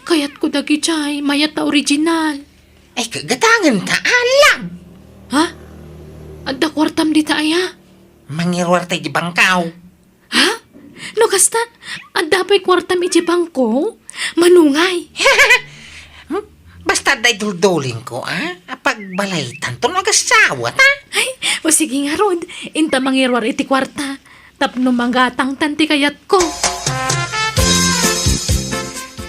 [SPEAKER 1] Kayat ko dagi jay, mayat ta original.
[SPEAKER 7] ay kagatangan ta alam.
[SPEAKER 1] Ha? Adda kwartam di taaya.
[SPEAKER 7] Mangirwar tayo di bangkaw.
[SPEAKER 1] Ha? No kasta, adda pa'y kwartam iti bangko? Manungay.
[SPEAKER 7] Basta day dulduling ko, Apagbalay tanto nagasawa, ta?
[SPEAKER 1] Ay, o sige nga rod, inta mangirwar iti kwarta. Tapno manggatang tanti kayat ko.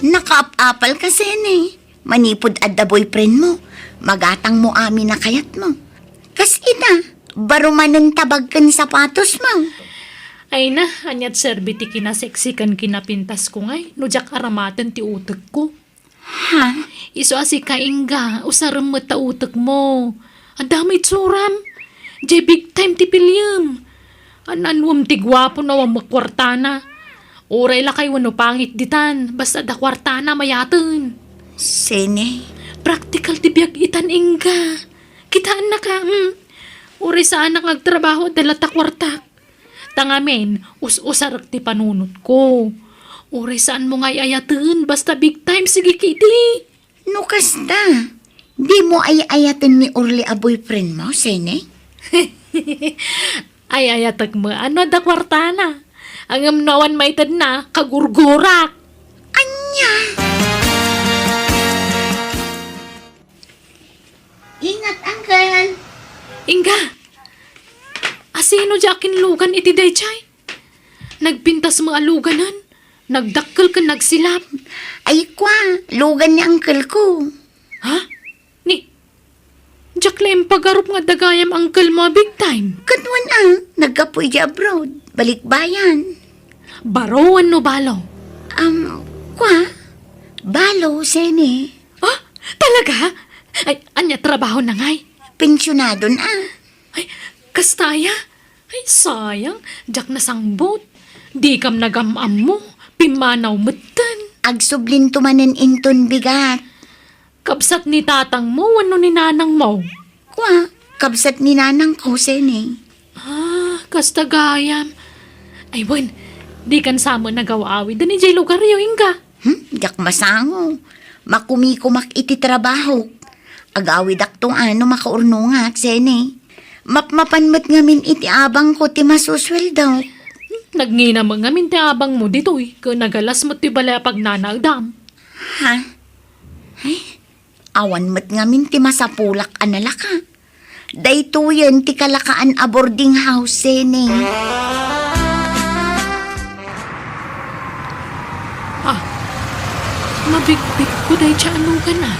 [SPEAKER 6] Nakaap-apal ka, Sene. Manipod adda boyfriend mo. Magatang mo amin na kayat mo. Kas ina, barumanan tabag kan sapatos mo.
[SPEAKER 1] Ay na, anyat serbiti kinaseksikan kinapintas ko ngay. No jak aramatan ti utek ko.
[SPEAKER 6] Ha?
[SPEAKER 1] Iso asi kaingga, usaram mo ta utek mo. Ang damay tsuram. Jay big time ti pilyam. Ananwam ti gwapo na wang makwartana. Uray la kay wano pangit ditan, basta da kwartana mayatan.
[SPEAKER 6] Sene,
[SPEAKER 1] Practical ti biag itan ingga. Kitaan na ka, Uray saan ang agtrabaho dala ta kwartak. Tangamen, us-usarak ti panunot ko. Uray saan mo ngay ayatan, basta big time, sige kiti.
[SPEAKER 6] no kasta. Di mo ay-ayatin ni Orly a boyfriend mo, Sene?
[SPEAKER 1] Ay ayatag mo, ano da kwartana? Ang amnawan maitad na, kagurgurak.
[SPEAKER 6] Anya! Ingat, Uncle!
[SPEAKER 1] Inga, asino jakin lugan iti daychay? Nagpintas mga luganan, nagdakkel ka nagsilap.
[SPEAKER 6] Ay kwa, lugan ni Uncle ko.
[SPEAKER 1] Ha? Ni, Jaklem pagarup nga dagayam angkel mo big time.
[SPEAKER 6] Kadwan nagkapoy di abroad, balikbayan.
[SPEAKER 1] Barawan no balaw.
[SPEAKER 6] Kwa? Balo, Sene.
[SPEAKER 1] Ah, talaga? Ay, anya trabaho na ngay.
[SPEAKER 6] Pensyonado na.
[SPEAKER 1] Ay, kastaya? Ay, sayang. Jak na sangbot. Di kam nagamam mo. Pimanaw mutan.
[SPEAKER 6] Agsublin tumanen inton bigat.
[SPEAKER 1] Kapsat ni tatang mo, ano ni nanang mo?
[SPEAKER 6] Kwa, kabsat ni nanang ko, Sene.
[SPEAKER 1] Ah, kastagayam. Ay, wan, di kan samo nagawawi. Dani jay lugar yo, Inga.
[SPEAKER 6] Jak masango. Makumikumak iti trabaho. Agawid aktong makaurnungat, Sene. Mapmapanmat ngamin iti abang ko ti masusweldo.
[SPEAKER 1] Nagngina mo nga minti abang mo dito eh. Kung nagalas mo ti balay pag nanagdam.
[SPEAKER 6] Ha? Ay, awan mat ngamin ti masapulak analaka. Dayto yan ti kalakaan a boarding house, Sene.
[SPEAKER 1] Mabigбig ko day siya anugan na.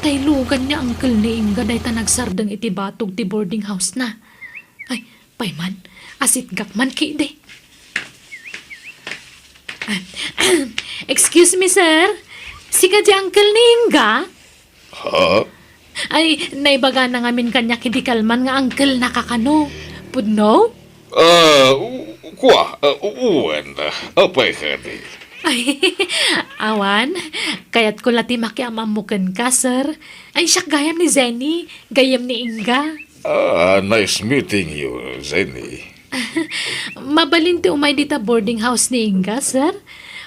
[SPEAKER 1] Tay lugan niya angkel ni Inga day ta nagsardang iti batog ti boarding house na. Ay, payman, asit gakman ki de. Excuse me, sir. Sika di angkel ni Inga?
[SPEAKER 7] Ha?
[SPEAKER 1] Ay, naibaga na ngamin kanya kidi kalman nga angkel nakakano. Pudno?
[SPEAKER 7] Uwan na. Apay ka di.
[SPEAKER 1] Ay, awan, kayat ko lati makiamamukan ka, sir. Ay, siyak gayam ni Zenny, gayam ni Inga.
[SPEAKER 7] Nice meeting you, Zenny.
[SPEAKER 1] Mabalin ti umay dita boarding house ni Inga, sir.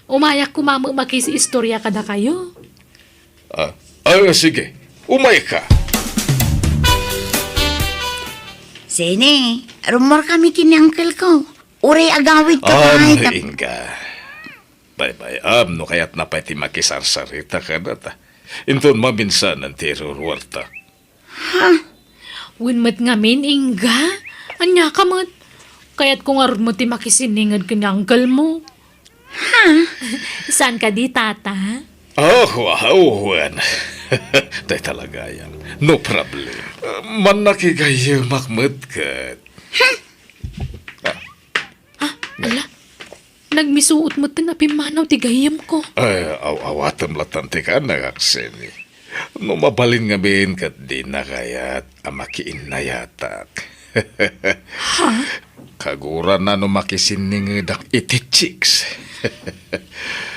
[SPEAKER 1] Umayak kumamu makisi istorya kada kayo.
[SPEAKER 7] Sige. Umay ka.
[SPEAKER 6] Sene, rumor kami kini uncle ko. Uray agawid ka kahit.
[SPEAKER 7] Inga. Bye-bye. No kaya't napati makisarsarita ka na ta. Inton maminsan ang tirurwarta.
[SPEAKER 1] Winmat ngamin, Inga. Anya ka mat. Kaya't kung aron mo ti makisiningad ka ni uncle mo. Ha? Saan ka di, tata?
[SPEAKER 7] Uwan. Tay talaga yan. No problem. Man nakigayo makmat ka.
[SPEAKER 1] Ala, nagmisuot mo na pimanaw ti gayam ko.
[SPEAKER 8] Ay, awatam latanti ka nagakseni. No mabalin nga bin kat di na kayat amakiin na yatak. Kagura na no makisining dak iti chicks.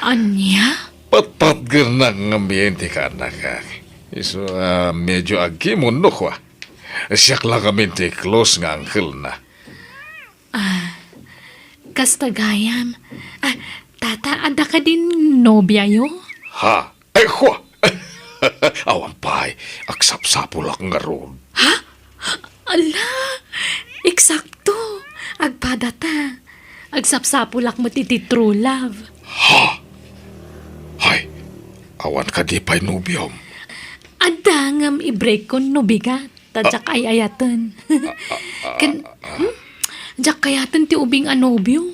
[SPEAKER 1] Anya?
[SPEAKER 8] Patpat gernang ambiente ka nakak. Iso medyo agi mo no kwa. Siyak lang kami ti close nga uncle na.
[SPEAKER 1] Kastagayam. Tata, anda ka din nobya yo?
[SPEAKER 8] Ha? Ay kwa! Awampay, aksap-sapulak nga ron.
[SPEAKER 1] Ala, eksakto. Agpadata. Agsapsapulak mo ti true love.
[SPEAKER 8] Hay, awan ka di pa'y nubyom.
[SPEAKER 1] Adangam i-break ko no bigat. Tadyak ay ayatan. Diyak kayatan ti ubing anobyo.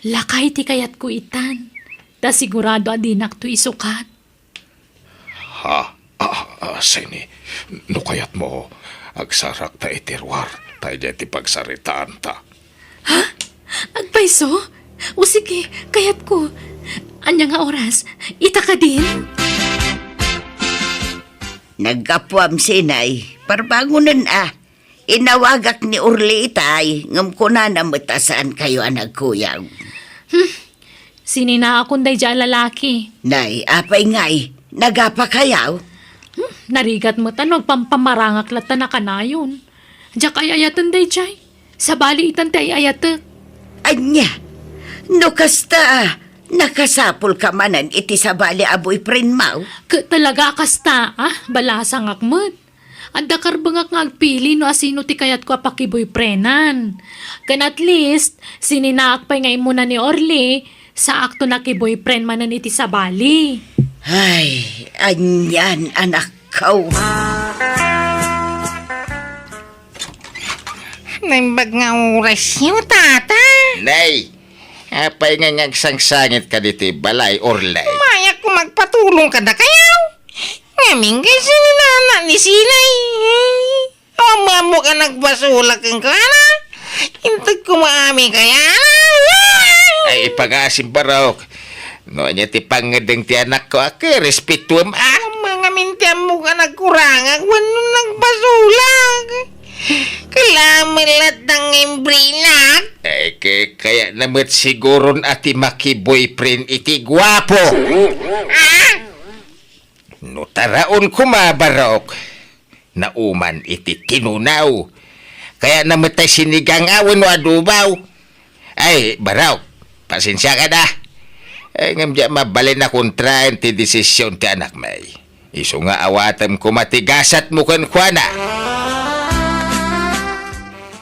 [SPEAKER 1] Lakay ti kayat ko itan. Ta sigurado adinak to isukat.
[SPEAKER 8] Sini, no kayat mo, agsarak ta itirwar, tayo dyan ti pagsaritaan ta.
[SPEAKER 1] Agpaiso? O sige, kayat ko. Anya nga oras, ita ka din?
[SPEAKER 3] Nagkapuam sinay, parbangunan Inawagak ni Urli itay, ngam ko na namatasan kayo ang nagkuyaw.
[SPEAKER 1] Sinina akong day dyan lalaki.
[SPEAKER 3] Nay, apay ngay, nagapakayaw?
[SPEAKER 1] Narigat mo tan, magpampamarangak lata na kanayon. Diyak ay ayatan day jay. Sa bali itan tay ayatek.
[SPEAKER 3] Anya, no kasta nakasapol ka manan iti sa bali aboy prin mau?
[SPEAKER 1] Talaga kasta, balasang akmat. Anda karbangak nga agpili no asino ti kayat ko apakiboy prenan. Kan at least, sininaak pa ngay muna ni Orly sa akto na kiboy pren manan iti sa bali.
[SPEAKER 3] Ay, anyan anak ko.
[SPEAKER 9] Naimbag nga oras yun, tata.
[SPEAKER 7] Nay, apay nga ngagsangsangit ka dito balay orlay.
[SPEAKER 9] Mayak ko magpatulong ka na kayaw. Ngaming kasi nana ni Silay. Amamo ka nagbasulak ang kana. Intag ko maami kaya.
[SPEAKER 7] Ay ipagasim barok. No niya ti pangadeng ti anak ko respetuam
[SPEAKER 9] Mga mintiyan mo ka nagkurangag. Wano nagbasulak. Kalamilat ng imbrinak.
[SPEAKER 7] Ay kaya namat siguron ati maki-boyfriend iti gwapo. No taraon kumabarok. Nauman iti tinunaw. Kaya namatay sinigang awan o adubaw. Ay, barok, pasensya ka na. Ay, ngamdya mabalin na kontrain ti desisyon ti anak may. Iso nga awatam ko matigasat mo kan kuana.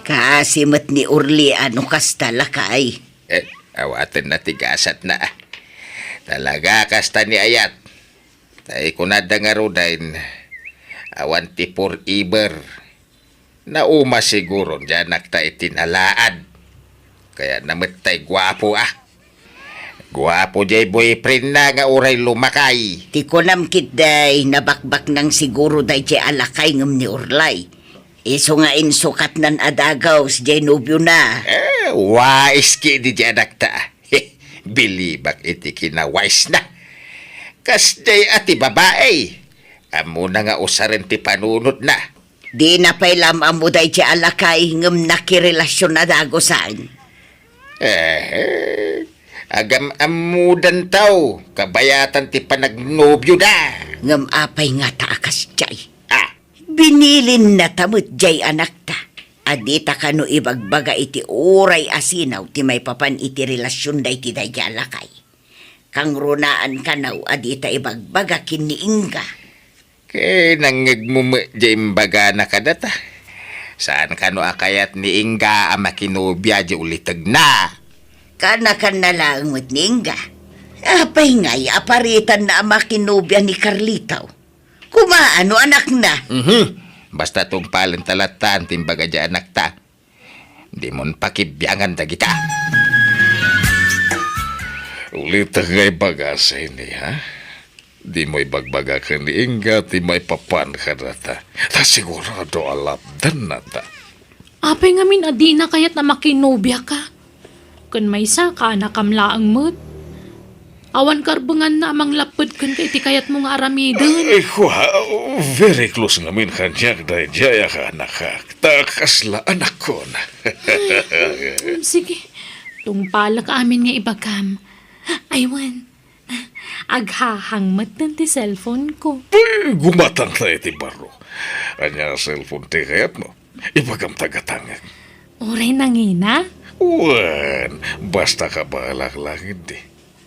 [SPEAKER 3] Kasimot ni Urli ano kasta lakay.
[SPEAKER 7] Awatan na tigasat na. Talaga kasta ni Ayat. Tay kunada nga rodain. Awan ti forever. Nauma siguro dyan nakta itinalaad. Kaya namatay gwapo Gwapo jay boyfriend na nga uray lumakay.
[SPEAKER 3] Ti ko namkit day nabakbak ng siguro day jay alakay ngam ni Urlay. Iso nga insukat nan adagaw si jay nubyo na.
[SPEAKER 7] Wais ki di dyan nakta. Bilibak iti kinawais na. Kas jay ati babae. Amo na nga usaren ti panunod na.
[SPEAKER 3] Di na pailam amo day jay alakay ngam nakirelasyon na dago saan.
[SPEAKER 7] Agam amudan tao, kabayatan ti panagnobyo da.
[SPEAKER 3] Ngam apay nga taakas jay. Binilin na tamot jay anak ta. Adita ka no ibagbaga iti uray asinaw ti may papan iti relasyon day ti dayalakay. Kang runaan ka naw adita ibagbaga kiniingga.
[SPEAKER 7] Kay nangagmumu jay imbaga na kadata. Saan ka no akayat ni Inga ang makinobya jay ulitag na.
[SPEAKER 3] Kanakan na lang mo't ningga. Apay nga'y aparitan na ang makinobya ni Carlitaw. Kumaano anak na?
[SPEAKER 7] Basta tong palantalatan timbaga dyan anak ta. Di mon pakibyangan da kita.
[SPEAKER 8] Ulitag nga'y bagasa ini, ha? Di mo'y bagbaga ka ni Inga, di mo'y papan ka na ta. Ta sigurado alapdan na ta.
[SPEAKER 1] Apay ngamin adi na kayat na makinobya ka. Kun may saka nakamlaang mo't. Awan karbangan na amang lapod kun kay tikayat mo nga aramidon.
[SPEAKER 8] Kwa, very close ngamin kanyak dahil jaya ka anak ka. Takasla anak ko na.
[SPEAKER 1] Sige, tungpala ka amin nga ibagam. Aywan, aghahang matan ti cellphone ko.
[SPEAKER 8] Gumatang tayo ti baro. Anya cellphone ti kayat mo. Ibagam tagatangag.
[SPEAKER 1] Oray nangina?
[SPEAKER 8] Wan, basta ka balak-lak hindi.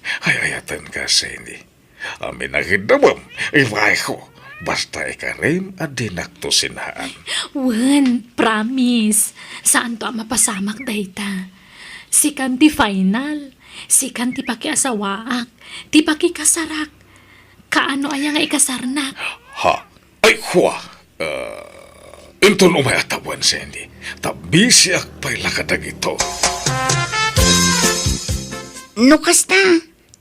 [SPEAKER 8] Hayayatan ka sa hindi. Amin na hidawam, ibay ko. Basta ikarim at dinakto sinaan.
[SPEAKER 1] Wan, promise. Saan to ang mapasamak dayta? Sikan ti final. Sikan ti pakiasawaak. Ti pakikasarak. Kaano aya nga ikasarnak?
[SPEAKER 8] Ha? Ay, kwa. Inton umayatawan sa hindi. Tabisiak pa'y lakadag ito.
[SPEAKER 6] No kasta,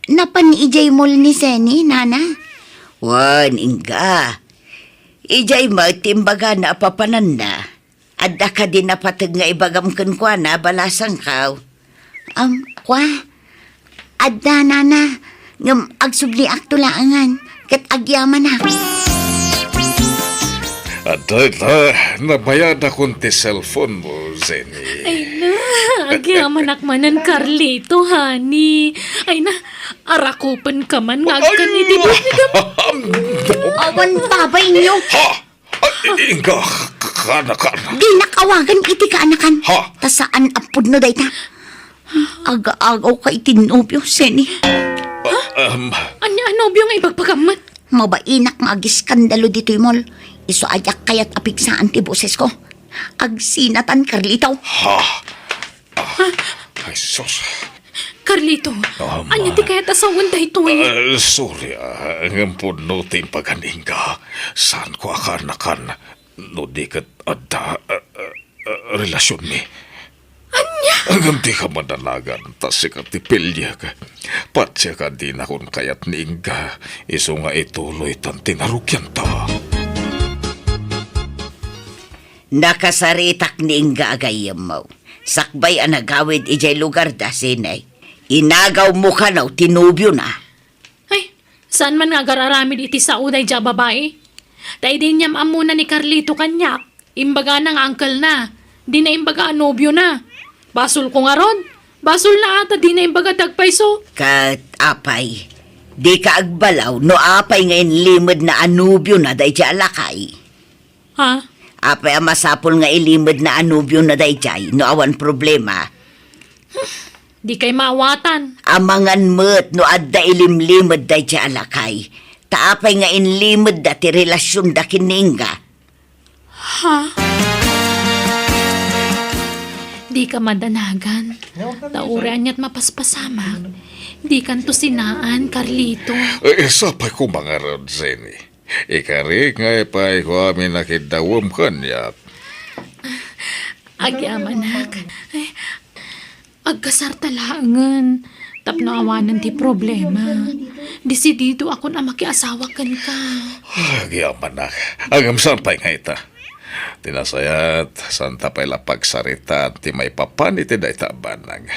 [SPEAKER 6] napaniijay mol ni Seni, nana.
[SPEAKER 3] Wan, Inga. Ijay mo, timbaga na apapanan na. Adda ka din napatag nga ibagam kwa na balasang kaw.
[SPEAKER 6] Kwa, adda nana, ngam agsubli aktulaangan, kat agyaman na.
[SPEAKER 8] At nabayad akong ti cellphone mo, Zenny.
[SPEAKER 1] Ay na, agyaman akmanan Carlito, honey. Ay na, arakupan ka man nga ka ni di ba?
[SPEAKER 6] Awan babay niyo.
[SPEAKER 8] Ha? Ay, Inga, kana.
[SPEAKER 6] Di nakawagan iti kaanakan.
[SPEAKER 8] Ha?
[SPEAKER 6] Tasaan apod no dayta. Aga-agaw ka itinubyo, Seni.
[SPEAKER 1] Anya anobyo nga ibagpagamat?
[SPEAKER 6] Mabainak nga agiskandalo dito'y mol. Iso ayak kayat apig sa antiboses ko. Agsinatan, Carlito.
[SPEAKER 8] Ha? Ay, sus.
[SPEAKER 1] Carlito, anya ti kaya tasawan dahito eh.
[SPEAKER 8] Sorry, ang puno ting paganing ka. Saan ko akanakan? No di kat ada relasyon ni. Anya? Ang di ka madalagan, tas sikat ti pilya ka. Patsya ka din akong kayat ni Inga. Iso nga ituloy tan tinarukyan ta.
[SPEAKER 3] Nakasaritak ni Inga agayam mo. Sakbay ang nagawid ijay lugar da sinay. Inagaw mo ka na, tinubyo na.
[SPEAKER 1] Ay, saan man nga gararamid iti sa uday dya babae? Tay din niyam amuna ni Carlito kanyak. Imbaga ng uncle na. Di na imbaga anobyo na. Basol ko nga ron. Basol na ata di na imbaga dagpayso.
[SPEAKER 3] Kat apay, di ka agbalaw no apay ngayon limod na anubyo na day dya alakay.
[SPEAKER 1] Ha?
[SPEAKER 3] Apay ang masapol nga ilimod na anubyo na day dya, no awan problema.
[SPEAKER 1] Di kay maawatan.
[SPEAKER 3] Amangan mo't no adda ilimlimod day dya alakay. Taapay nga inlimod da ti relasyon da kininga.
[SPEAKER 1] Ha? Di ka madanagan. Taurean niya't mapaspasamak. Di kan to sinaan, Carlito.
[SPEAKER 8] Sapay ko mga rod, Zenny. Ikari nga ipay ko amin nakidawam kanyak.
[SPEAKER 1] Agyamanak. Ay, agkasar talangan. Tapno awanan ti problema. Desidido ako na makiasawa kan ka.
[SPEAKER 8] Agyaman agam sampay nga ita. Tinasayat, santa pa'y lapagsarita at ti may papan iti da itabanag.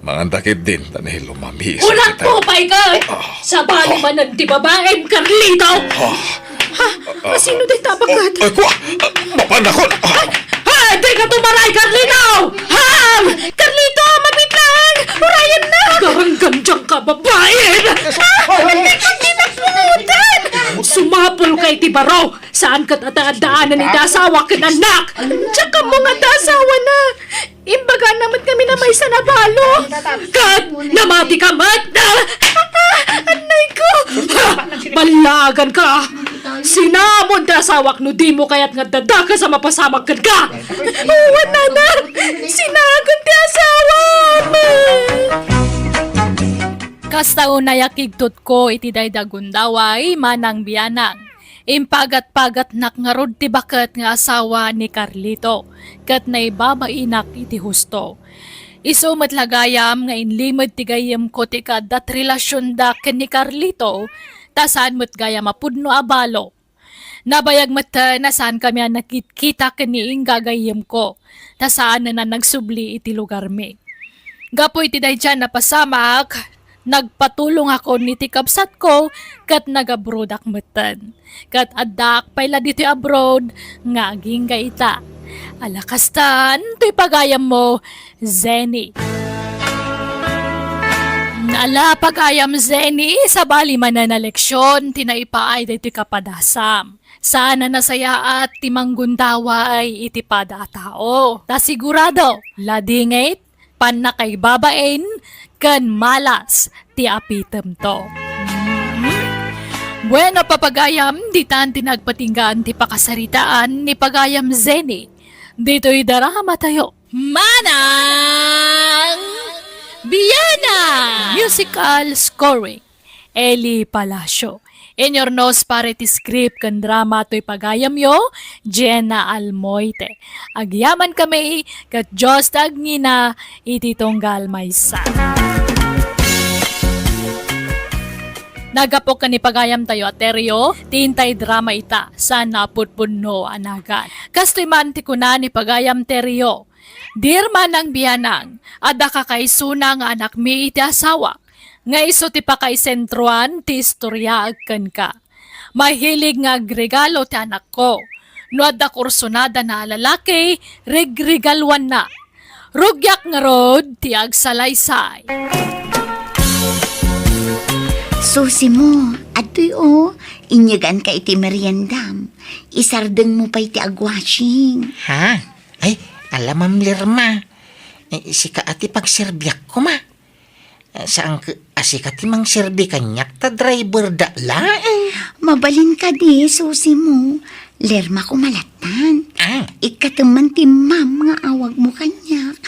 [SPEAKER 8] Mga dakit din, tanay lumami.
[SPEAKER 1] Ulat po, pay ka! Sa bali man ang ti babaeng Carlito! Ha? Sino di tabagat?
[SPEAKER 8] Ay, kwa! Mapanakon!
[SPEAKER 1] Ha? Di ka tumaray, Carlito! Ha? Carlito, mapit lang! Urayan na! Garanggan dyan ka, babae! Hindi ka ginaputan! Sumapol kay Tibaro! Saan ka't atadaanan ni dasawa kan anak? Tsaka mga dasawa na! Imbaga naman kami na may sanabalo! Kat! Namati ka mat! Anay ko! Balagan ka! Sinamon dasawak no di mo kaya't nga dadaka sa mapasamag kan ka! Uwan na na! Sinagon ti asawa!
[SPEAKER 5] Kasta unay akigtot ko iti daydagundaway manang biyanang. Impagat-pagat nak nga rod ti baket nga asawa ni Carlito. Kat naibabainak iti husto. Iso matlagayam nga inlimod ti gayam ko ti kadat relasyon da ken ni Carlito. Tasaan mo't gayam apudno abalo. Nabayag mata na saan kami nakikita ken ni Inga gayam ko. Tasaan na nagsubli iti lugar mi. Gapoy ti day dyan napasamak, nagpatulong ako ni tikabsat ko kat nag-abroad akmatan. Kat adak payla dito abroad nga aging gaita. Alakastan, to'y pagayam mo, Zenny. Ala pagayam Zenny, sa bali man na leksyon, tinaipaay dito kapadasam. Sana nasaya at timanggundawa ay itipada tao. Ta sigurado, ladingit, pan na kay babaen, kan malas, ti apitem to. Bueno, papagayam, ditan tinagpatinggaan ti pakasaritaan ni pagayam Zenny. Dito'y darama tayo. Manang Biyana! Musical scoring. Eli Palacio. In your nose pare ti script kan drama to'y pagayam yo, Jenna Almoite. Agyaman kami, kat Diyos tagnina, iti tonggal maysa. Nagapok ka ni pagayam tayo ateryo, tintay drama ita, sana putpunno anagan. Kastoy man ti kuna ni pagayam teryo. Dirman ang biyanang, ada ka kay suna nga anak mi iti asawa. Nga iso ti pakaisentruan ti istorya agkan ka. Mahilig nga agregalo ti anak ko. No adda kursunada na lalaki, regregalwan na. Rugyak nga rod ti agsalaysay.
[SPEAKER 6] Susi mo, atoy inyagan ka iti meriendam. Isardeng mo pa iti agwashing.
[SPEAKER 9] Ha? Ay, alam Ma'am Lirma. Si ka ati pagserbiak ko ma. Saan ka, asika ti mang serbi kanyak ta driver da laeng.
[SPEAKER 6] Mabalin ka di, susi mo. Lerma ko malatan. Ikataman ti ma'am nga awag mo kanyak.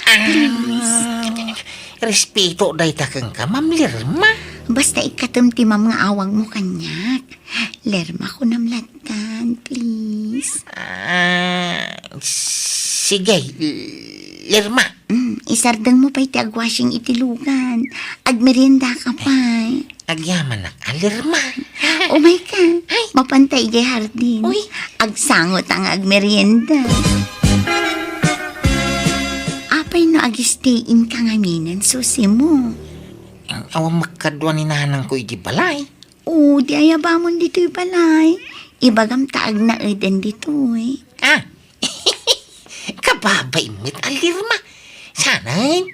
[SPEAKER 9] Respeto day takang ka, Ma'am Lirma.
[SPEAKER 6] Basta ikatam ti ma'am nga awag mo kanyak. Lerma ko namlatan, please.
[SPEAKER 9] Sige, Lirma.
[SPEAKER 6] Isardang mo pa iti agwashing itilugan. Agmerienda ka pa.
[SPEAKER 9] Agyaman na ka, Lirma.
[SPEAKER 6] Umay ka. Mapantay di hardin. Agsangot ang agmerienda. Apay no agistayin ka ngaminan, susi mo.
[SPEAKER 9] Awang makadwa ni nanang ko iti balay.
[SPEAKER 6] Oo, di ayabamon dito'y balay. Ibagam taag na eden dito'y.
[SPEAKER 9] Kababay mit, Lirma. Sanay.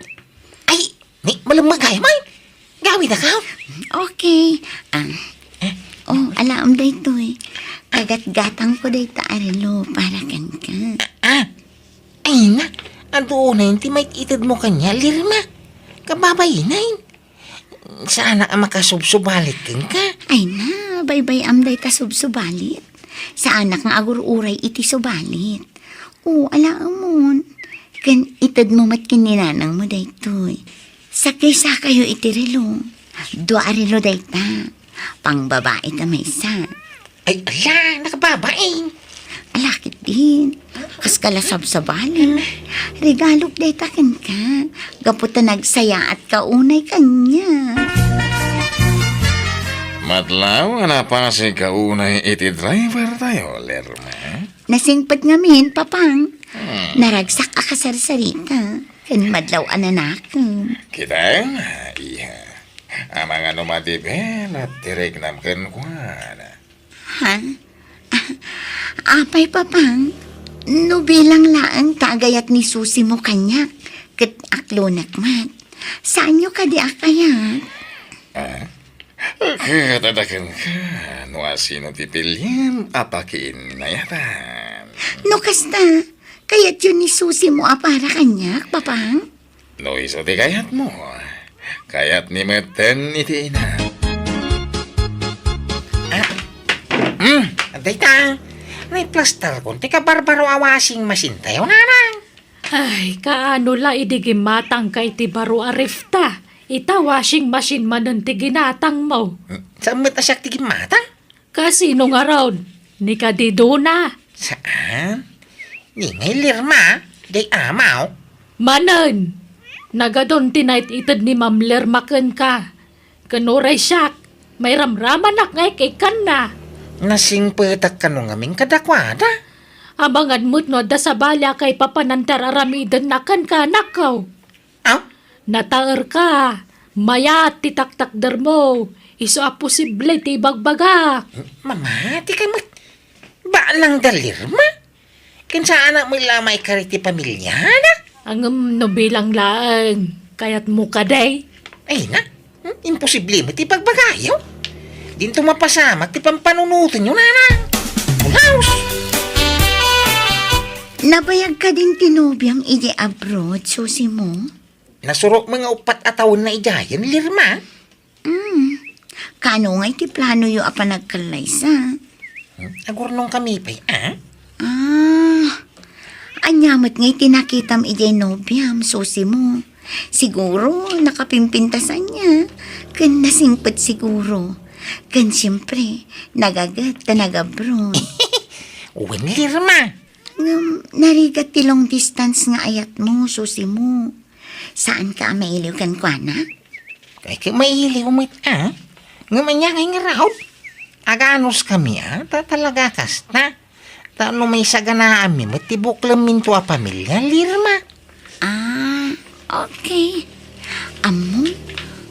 [SPEAKER 9] Ay, ni malamagay man. Gawin na ka.
[SPEAKER 6] Okay. Alaam da ito'y. Kagat-gatang ko da ito, arelo, para kan ka.
[SPEAKER 9] Ay na. Ando na yung timay itid mo kanya, Lirma. Kababay na yun. Sana ang makasubsubalit ka.
[SPEAKER 6] Ay na, bye-bye amday ta subsubalit. Sa anak nga agur-uray iti subalit. Alaamon. Kan itad mo mat kininanang mo daytoy. Sakay-sa kayo iti relo. Dua relo dayta. Pang babae ta may isa.
[SPEAKER 9] Ay, ala, nakababain.
[SPEAKER 6] Alakit din. Kas kalasab sa bali. Regalog dayta kan ka. Gaputa nagsaya at kaunay kanya.
[SPEAKER 8] Madlaw, pa si kaunay iti driver tayo, Lerma.
[SPEAKER 6] Nasingpad ngamin, papang. Naragsak akasarsarita. Kan madlaw ananakom.
[SPEAKER 8] Kita, iya. Amang ano matipin at tirignam kan kuana.
[SPEAKER 6] Ha? Apay, papang. No bilang laang tagayat ni Susi mo kanyak. Kat aklo nakmat. Saan nyo ka di akayat?
[SPEAKER 8] Katadakan ka, no asino tipilyan, apakin na yatan.
[SPEAKER 6] No kasta, kayat yun ni Susi mo para kanyak, papang?
[SPEAKER 8] No iso ti kayat mo, kayat ni meten iti ina.
[SPEAKER 9] Dayta, may plaster ko. Tika barbaro awasing masintayo, nanang.
[SPEAKER 1] Ay, kaano la idigim matang kay ti baro arifta. Ita washing machine manon ti ginatang mo.
[SPEAKER 9] Saan mo tasyak tigim matang?
[SPEAKER 1] Kasino nga raw? Ni kadiduna.
[SPEAKER 9] Saan? Di ngay Lirma, day amaw.
[SPEAKER 1] Manon, nagadon tinayt itad ni Ma'am Lerma ken ka. Kanuray siyak, may ramraman nak ngay kay kan na.
[SPEAKER 9] Nasing petak ka nung aming kadakwada.
[SPEAKER 1] Abangan mo't no da sa balya kay papanantar aramidan na kan ka nakaw.
[SPEAKER 5] Nataer ka. Maya titaktakder mo. Iso a posible ti bagbaga.
[SPEAKER 9] Mama, di kay mat... Ba lang dalir, ma? Kinsa anak mo lamay kariti pamilya, na?
[SPEAKER 5] Ang nobelang laang. Kaya't mo ka day.
[SPEAKER 9] Ay na, imposible mo ti pagbagayo. Dinto mapasamak ti pampanunutin yun, nana. House!
[SPEAKER 6] Nabayag ka din tinubyang iji abroad, susi mo?
[SPEAKER 9] Nasurok mga upat atawon na ijayan, lirma.
[SPEAKER 6] Kano nga iti plano yu apa nagkalaysa?
[SPEAKER 9] Agurnong kami pa'y,
[SPEAKER 6] Anyamat nga'y tinakitam ijay nobyam, susi mo. Siguro, nakapimpintasan niya. Kan nasingpet siguro. Kan siyempre, nagagat na nagabroad.
[SPEAKER 9] Uwan, lirma.
[SPEAKER 6] Narigat ti long distance nga ayat mo, susi mo. Saan ka mailiw kan kwa na?
[SPEAKER 9] Kaya ka mailiw mo, Nga manya ngay nga raot. Aganos kami, talaga kasta. Tano may saganaan mi, matibok lang minto a pamilya, lirma.
[SPEAKER 6] Okay. Amo,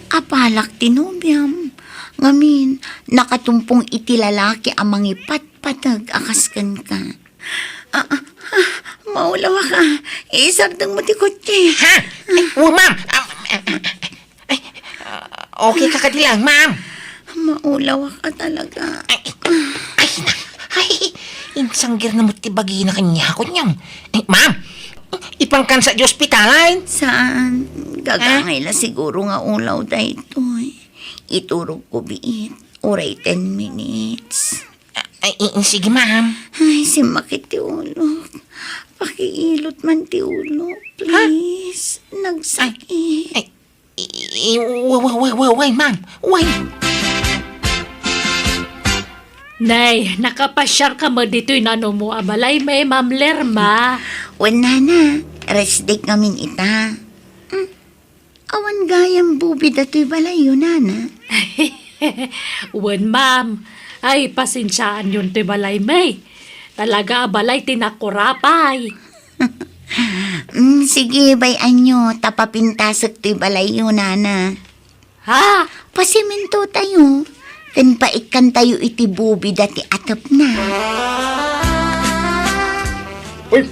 [SPEAKER 6] apalak tinubyam. Ngamin, nakatumpong iti lalaki amang ipatpatag akaskan ka. Maulawa ka. Isagdang mo ti kotse.
[SPEAKER 9] Ha? Ma'am. Okay ka kadilang, ma'am.
[SPEAKER 6] Maulawa ka talaga.
[SPEAKER 9] Insanggir na mo tibagi na kanya ko niyam. Ma'am, ipangkan sa ospitalan.
[SPEAKER 6] Saan? Gagangay la siguro nga ulaw daytoy. Iturog ko biit. Oray 10 minutes.
[SPEAKER 9] Sige, ma'am.
[SPEAKER 6] Ay, si makit ti ulo. Pakiilot man ti ulo, please. Nagsakit.
[SPEAKER 9] Wait, ma'am. Wait.
[SPEAKER 5] Nay, nakapasyar ka mo dito'y nano mo abalay may Ma'am Lerma.
[SPEAKER 6] Wala na. Rest day ngamin ita. Awan gayang bubi dato'y balay yun, nana.
[SPEAKER 5] Wen, ma'am. Ay, pasensyaan yun to'y balay may. Talaga balay tinakurapay.
[SPEAKER 6] Sige, bayan nyo. Tapapintasag to'y balay yun, nana.
[SPEAKER 5] Ha?
[SPEAKER 6] Pasiminto tayo. Kan paikan tayo iti bubi dati atap na.
[SPEAKER 8] Ay,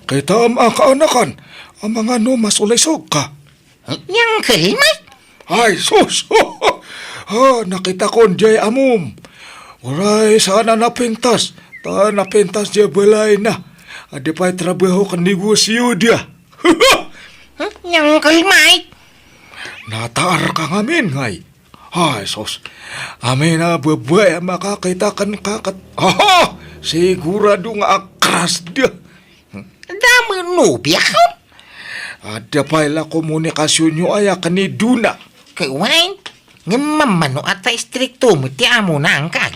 [SPEAKER 8] kay tama kaanakan. Ang mga no masulisog ka.
[SPEAKER 9] Yang kalmay.
[SPEAKER 8] Ay, sus! Nakita ko jay amom. Uray, sana napintas. Napintas jay balay na. Adi pa'y trabaho ka negosyo dia.
[SPEAKER 9] Yang kalmay.
[SPEAKER 8] Nataar ka ngamin, ngay. Ay, sus. Amin na babay makakita kan kakat. Sigurado nga akras dia.
[SPEAKER 9] Dami nubya ka.
[SPEAKER 8] Ada pa'y la komunikasyon nyo ay ni Duna.
[SPEAKER 9] Kay Wayne, nga mamano at istrikto mo ti amo na angkag.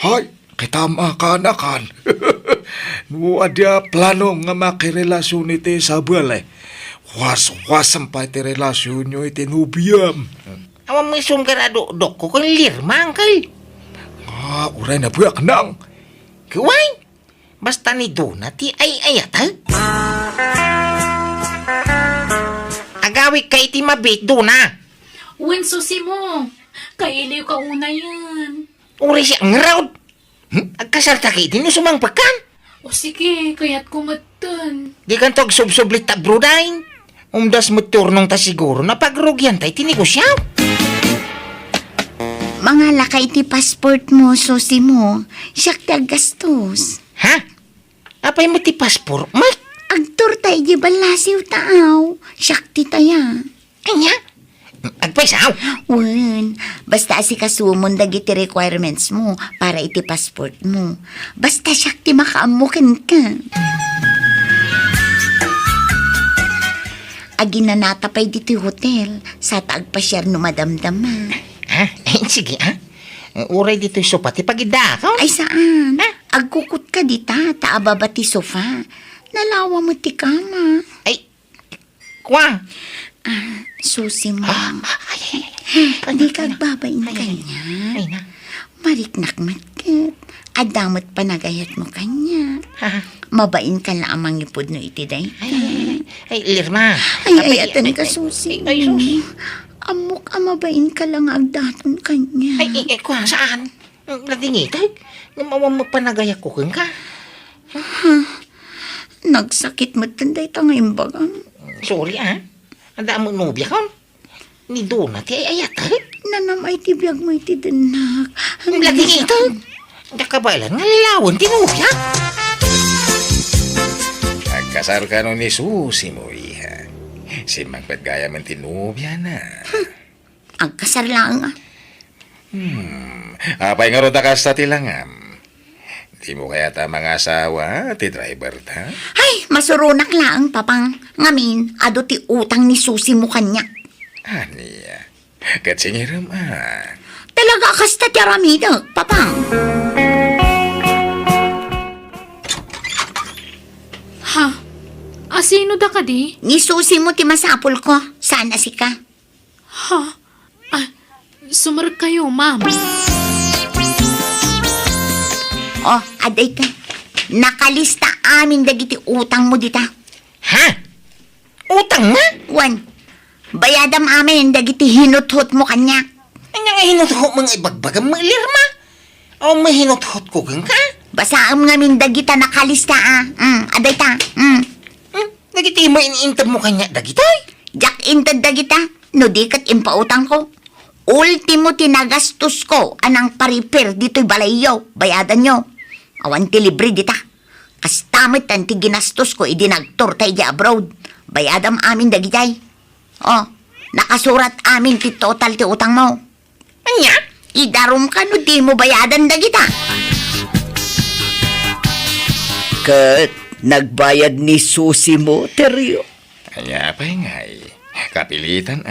[SPEAKER 8] Hay, kitama ka na kan. No ada plano nga makirelasyon iti sa balay. Was-wasam pa iti relasyon nyo iti nubiyam.
[SPEAKER 9] Awan mo isong karado-dok ko kung lirma, angkal.
[SPEAKER 8] Uray na buyak nang.
[SPEAKER 9] Kay Wayne, basta ni Duna ti ay-ayat, ha? Agawik kay ti mabit, Duna.
[SPEAKER 1] Wen, susi mo. Kailiw ka una yan.
[SPEAKER 9] Uri siya ang raod. Agkasarta kay din yung sumangpakan.
[SPEAKER 1] O sige, kaya't kumatan.
[SPEAKER 9] Di kan tog sub-sublit ta brudain. Umdas mo turnong ta siguro na pagrugyan tayo tinegosyaw.
[SPEAKER 6] Mga lakay ti passport mo, susi mo. Siyak ti aggastos.
[SPEAKER 9] Ha? Apay mo ti paspor? May?
[SPEAKER 6] Agtur tayo di balasiw taaw. Siyak ti taya.
[SPEAKER 9] Anya? Agpaisaw?
[SPEAKER 6] Wen, basta asikasumon dagiti requirements mo para iti passport mo. Basta siyak ti makaamukin ka. Aginanatapay diti hotel sa taagpasyar no madamdama.
[SPEAKER 9] Sige, uray dito yung sopa ti pagidakaw.
[SPEAKER 6] Ay saan? Agkukut ka dita, taababa ti sofa. Nalawa mo ti kama.
[SPEAKER 9] Ay, kwa?
[SPEAKER 6] Susi mo. Hindi ka agbabain kanya.
[SPEAKER 9] Ay na.
[SPEAKER 6] Mariknakmat kat. Adamot panagayat mo kanya. Mabain ka na amang ipod no iti day.
[SPEAKER 9] Ay, Lirma.
[SPEAKER 6] Ay, atan ka, Susi.
[SPEAKER 9] Ay, sus.
[SPEAKER 6] Amok amabain ka lang agdaton kanya.
[SPEAKER 9] Ay, kuha, saan? Ladingitag? Namawang magpanagayak ko kang ka.
[SPEAKER 6] Nagsakit mo tanday tangayong bagang.
[SPEAKER 9] Sorry, Anda mo nubya ka? Ni Donat, ay ayatag?
[SPEAKER 6] Nanam ay tibiyag mo iti denak.
[SPEAKER 9] Ladingitag? Nakabalan nga lalawan, tinubya.
[SPEAKER 7] Nagkasar ka nun ni Susi mo, iha. Si Magpagaya man tinubya na.
[SPEAKER 6] Agkasar lang.
[SPEAKER 7] Apay nga ro takas ta tilangam. Di mo kaya ta mga asawa, ti driver ta?
[SPEAKER 6] Ay, masurunak lang, papang. Ngamin, ado ti utang ni Susi mo kanya.
[SPEAKER 7] Aniya, katsingiram
[SPEAKER 6] Talaga kasta ti aramidag, papang.
[SPEAKER 1] Ha? Asino da ka di?
[SPEAKER 6] Ni Susi mo ti masapol ko. Sana si ka.
[SPEAKER 1] Ha? Sumarag kayo, ma'am.
[SPEAKER 6] Oh, aday ka. Nakalista amin dagiti utang mo dita.
[SPEAKER 9] Ha? Utang na?
[SPEAKER 6] Wan, bayadam amin dagiti hinuthot mo kanya.
[SPEAKER 9] Ano nga hinuthot mga ibagbagang mga Lirma? O may hinuthot ko kang ka?
[SPEAKER 6] Basaam ngamin dagita nakalista aday ta.
[SPEAKER 9] Nagiti mo iniintab mo kanya, dagitay?
[SPEAKER 6] Jak intad dagita, no di kat impautang ko. Ultimo tinagastos ko anang paripir dito'y balayaw, bayadan nyo. Awan ti libre dita. Kastamit tan ti ginastos ko idinagtor tayo di abroad. Bayadam amin dagitay. Oh, nakasurat amin ti total ti utang mo.
[SPEAKER 9] Anya?
[SPEAKER 6] Idarum ka no di mo bayadan dagita.
[SPEAKER 3] Kat, nagbayad ni Susi mo, Teryo.
[SPEAKER 7] Kanya apay ngay. Kapilitan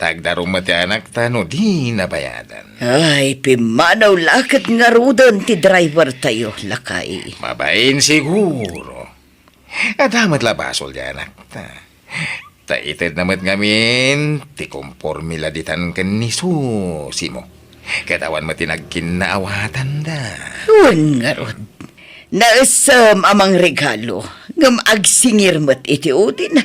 [SPEAKER 7] Tagdarong mati anak ta no di nabayadan.
[SPEAKER 3] Ay, pimanaw lakat nga rudan ti driver tayo, lakay.
[SPEAKER 7] Mabain siguro. Adamat labasol di anak ta. Taitid namat ngamin, ti kompormila ditan ken ni Susi mo. Katawan mati nagkinaawatan da.
[SPEAKER 3] Huwag nga rod. Naasam amang regalo. Ngam agsingir mat iti udin.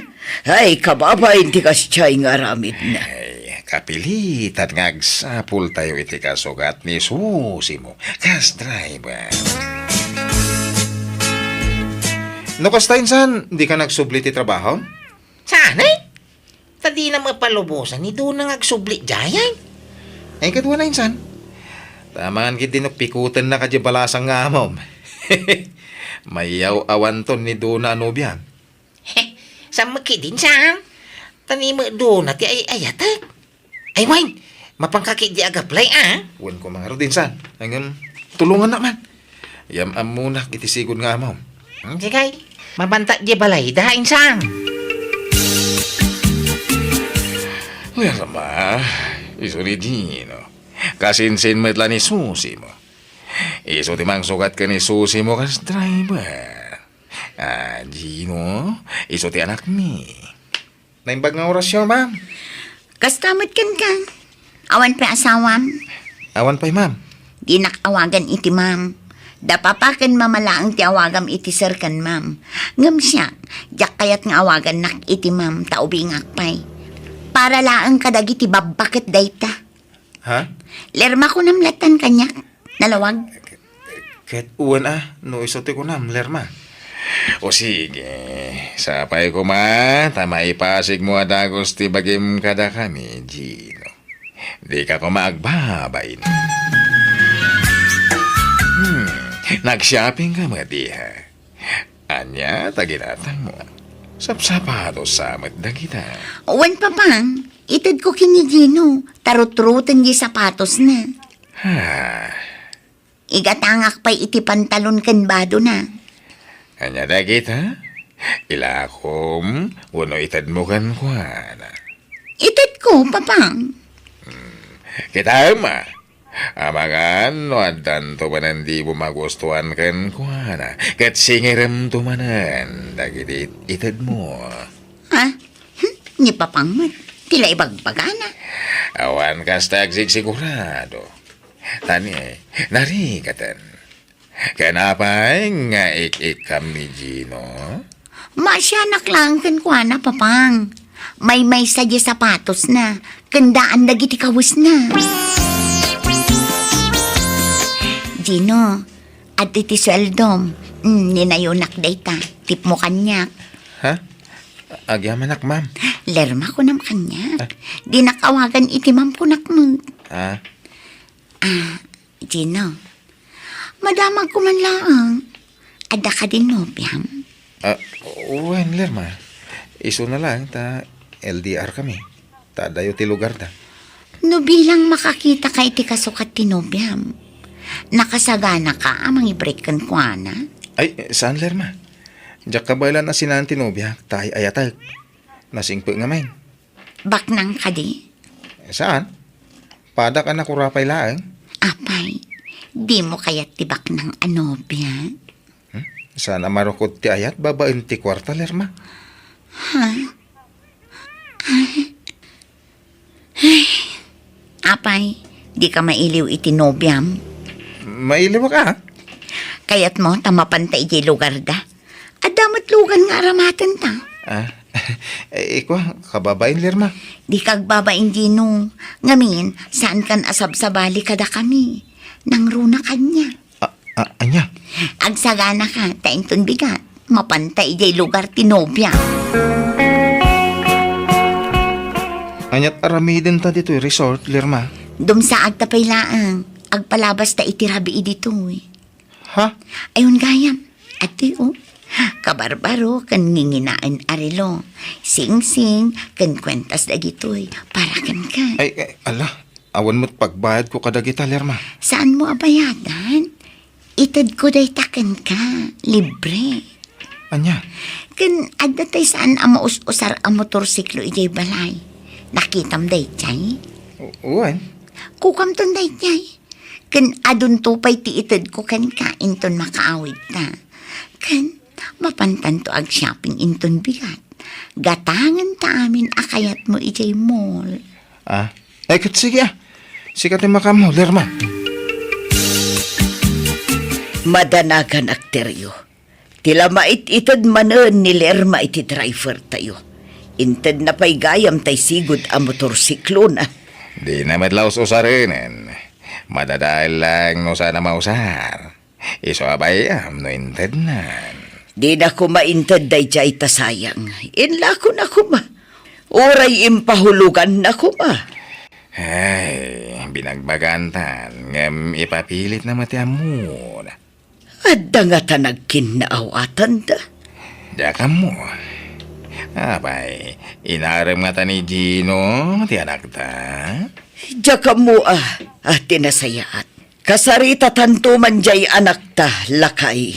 [SPEAKER 3] Ay, kababain ti kasyay nga ramid na.
[SPEAKER 7] Ay, kapilitan nga agsapul tayo iti kasugat ni Susi mo. Kas driver. No, kasta insan, di ka nagsubli ti trabaho?
[SPEAKER 9] Sana Tadi na mapalubusan, ni doon na agsubli jayay.
[SPEAKER 7] Ay, kadwa na insan. Tamaan kiti pikutan na kadya balasang nga mom. Mayaw awan ton ni Dona Anubia.
[SPEAKER 9] Sa makidin sa tani mo doon na ti ay ayatag. Ay, wine, mapangkakit di agaplay,
[SPEAKER 7] Wan ko mga rodin san. Hanggang tulungan naman. Yam muna kiti sigod nga mom.
[SPEAKER 9] Sige, mabanta di balay, dahain sang.
[SPEAKER 7] Lerma, iso ni Gino. Kasinsin mo itla ni Susi mo. Iso timang sukat ka ni Susi mo kas driver. Gino, iso ti anak mi. Naimbag nga orasyon, ma'am.
[SPEAKER 6] Kastamot kan ka. Awan pa asawam.
[SPEAKER 7] Awan pa'y, ma'am.
[SPEAKER 6] Di nakawagan iti ma'am. Dapapakan mamalaang ti awagam iti sir kan ma'am. Ngam siya, jak kayat nga awagan nak iti ma'am taubingak pay. Para laang kadag iti babakit dayta.
[SPEAKER 7] Ha?
[SPEAKER 6] Lerma ko namlatan kanyak. Nalawag.
[SPEAKER 7] Ket uwan no iso ti ko nam, Lerma. O sige, sapay ko tama ipasig mo adagos ti bagim kada kami, Gino. Di ka ko maagbabain. Nag-shopping ka diha. Anya, taginatang mo. Sapsapados samat da kita.
[SPEAKER 6] Uwan pa pang. Itad ko kini Gino. Tarut-rutan di sapatos na. Igatangak pa'y iti pantalon kan bado na.
[SPEAKER 7] Anya da kita? Ilakom, uno itad mo kan kuana.
[SPEAKER 6] Itad ko, papang.
[SPEAKER 7] Kita Amangan, no adan to manan di mo magustuhan kan kuana. Kat singiram to manan, dagiti itad mo.
[SPEAKER 6] Ha? Ni papang mat. Tila ibagbagana.
[SPEAKER 7] Awan kas tagsig sigurado. Tani, narikatan. Kanapay nga ik-ikam ni Gino?
[SPEAKER 6] Masyanak lang kan kwa na, papang. May sadya sapatos na. Kandaan dagiti kawis na. Gino, at iti sweldom. Ninayunak dayta. Tip mo kanyak.
[SPEAKER 9] Ha? Agyaman nak, ma'am.
[SPEAKER 6] Lerma ko nam kanyak. Di nakawagan iti mam ko nakmag.
[SPEAKER 9] Ah,
[SPEAKER 6] Gino, madamag ko man lang. Ada ka din nobyam.
[SPEAKER 9] uwan, Lerma. Iso na lang, LDR kami. Dayo ti lugar da.
[SPEAKER 6] No bilang makakita ka iti kasukat ti nobyam. Nakasagana ka amang ibrekan ko na.
[SPEAKER 9] Ay, saan, Lerma? Diyak kabaylan na sinan tinubya, tayo ayatag. Nasingpo nga main.
[SPEAKER 6] Baknang ka di?
[SPEAKER 9] Saan? Pada ka na kurapay laang.
[SPEAKER 6] Apay, di mo kaya tibak ng anobya?
[SPEAKER 9] Sana marukot ti ayat, babaen ti kwarta, Lerma.
[SPEAKER 6] Apay, di ka mailiw iti nobyam.
[SPEAKER 9] Mailiw ka, ha?
[SPEAKER 6] Kayat mo tamapantay di lugar da. Adamat lugan nga aramatan ta.
[SPEAKER 9] Iko, kababain, Lerma.
[SPEAKER 6] Di kagbabain Gino. Ngamin, saan kan asab sa bali kada kami? Nang runa kanya.
[SPEAKER 9] Anya?
[SPEAKER 6] Agsagana ka, tainton bigat. Mapantay di lugar ti nobya.
[SPEAKER 9] Anyat aramiden ta dito, resort, Lerma.
[SPEAKER 6] Dumsa agtapay laang. Agpalabas ta itirabi dito eh.
[SPEAKER 9] Ha?
[SPEAKER 6] Ayun gayam. Ati kabarbaro kan nginginaan arilo. Sing-sing kan kwentas dagitoy. Para kan ka.
[SPEAKER 9] Ay, ala. Awan mo't pagbayad ko kada kita, Lerma.
[SPEAKER 6] Saan mo abayadan? Itad ko day takan ka. Libre.
[SPEAKER 9] Anya?
[SPEAKER 6] Kan adatay saan ang maus-usar ang motorsiklo ijay balay. Nakitam day chay.
[SPEAKER 9] Uwan?
[SPEAKER 6] Kukamton day chay. Kan adun tupay ti itad ko kan kainton makaawid ta. Kan mapantan to ag shopping inton bigat. Gatangan ta amin akayat mo ijay mall.
[SPEAKER 9] Kat sige Sikat ni makamo, Lerma.
[SPEAKER 3] Madanagan akteryo. Tila mait-itad manen ni Lerma iti driver tayo. Inted na pa'y gayam tay sigod ang motorsiklo na.
[SPEAKER 7] Di na madlaos usarinin. Madadahil lang no sana mausar. Iso abayam no inted na.
[SPEAKER 3] Di na ko mainted day jay tasayang. Inla ko na kuma. Oray impahulugan na kuma.
[SPEAKER 7] Ay, binagbagantan. Ngam ipapilit na matiammo.
[SPEAKER 3] Adda nga tanag kinaawatan da.
[SPEAKER 7] Daka mo. Abay, inaram nga ta ni Gino, ti anak ta.
[SPEAKER 3] Diya ka mo tinasayaat. Kasarita tanto man jay anak ta, lakay.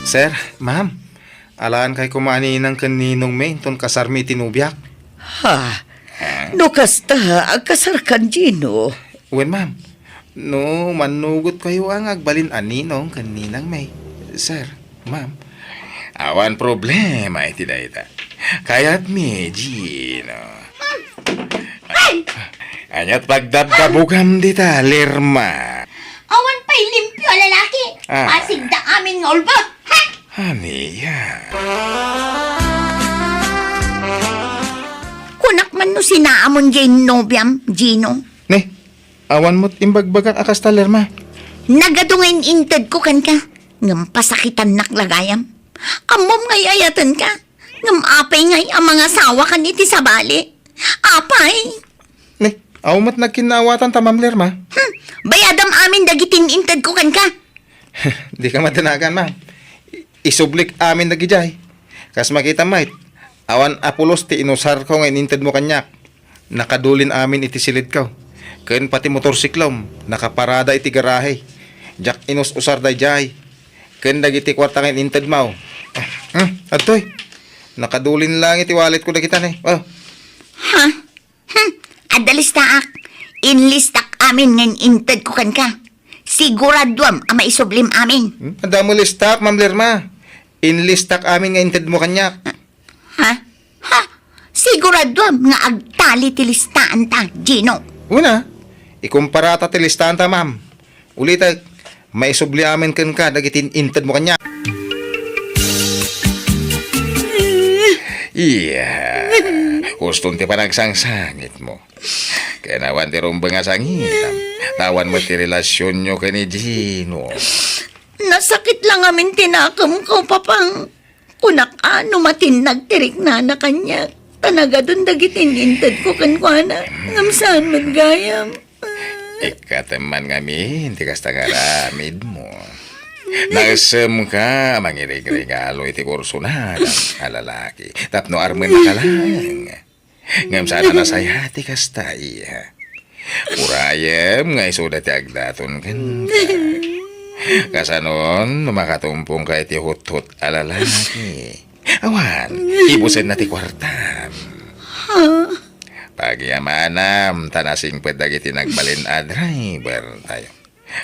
[SPEAKER 9] Sir, ma'am. Alaan kay kumani ng kaninong menton kasarmi tinubyak.
[SPEAKER 3] Ha? No kasta, agkasarkan Gino.
[SPEAKER 9] Uwan, ma'am. No, manugot kayo ang agbalin aninong kaninang may. Sir, ma'am.
[SPEAKER 7] Awan problema iti dayta. Kayat mi, Gino. Anyat pagdabdabugam dita, Lerma.
[SPEAKER 6] Awan pa'y limpyo, lalaki. Pasig da amin nga ulbot. Ha?
[SPEAKER 7] Aniya.
[SPEAKER 6] Kunak man no sinaamon jay nobyam, Gino.
[SPEAKER 9] Ne, awan mo't imbagbagang akas ta, Lerma.
[SPEAKER 6] Nagadungin inted ko kan ka. Ngam pasakitan naklagayam. Amom ngay ayatan ka. Ngam apay ngay ang mga sawa kan iti sa bali. Apay.
[SPEAKER 9] Ne, awan mo't nagkinawatan ta, ma'am Lerma.
[SPEAKER 6] Bayadam amin dagitin inted ko kan ka.
[SPEAKER 9] Di ka matanagan, ma'am. Isublik amin nagijay. Kas makita mait, awan apulos ti inusar ko ngayon inted mo kanyak. Nakadulin amin iti silid ko. Kain pati motorsiklom, nakaparada iti garahe. Jak inus usar day jay. Kain dagiti kwarta ngayon inted mo. Atoy, nakadulin lang iti wallet ko na kita ne. Oh.
[SPEAKER 6] Ha? Adalistaak. Inlistak amin ngayon inted ko kan ka. Siguraduam ang maisublim amin.
[SPEAKER 9] Adamo listak, ma'am Lerma. Inlistak amin nga inted mo kanyak.
[SPEAKER 6] Ha? Siguraduam nga agtali ti listaan ta, Gino.
[SPEAKER 9] Una, ikumpara ta ti listahan ta, ma'am. Ulitag, maisubli amin kan ka, dagitin inted mo kanyak.
[SPEAKER 7] Iya, gustong ti panagsangsangit mo. Kaya nawan ti rumbang asangitan. Tawan mo ti relasyon nyo kay ni Gino.
[SPEAKER 6] Nasakit lang amin tinakam ko, papang. Kunak ano matinag tirik na kanya. Tanaga dun dagitin gintad ko kankwana. Ngamsaan magayam.
[SPEAKER 7] Ikateman ngamin, ti kasta ngaramid mo. Nagsem ka, mangirig-regalo iti kurso na lalaki. Tapno armen na kalang. Ngam sana nasayati kasta iya. Urayem nga isuda ti agdaton kan ka. Kasanon, makatumpong ka iti hut-hut alalaki. Awan, ibusin na ti kwartam. Pagyamanam, tanasing pedagiti nagbalin a driver tayo.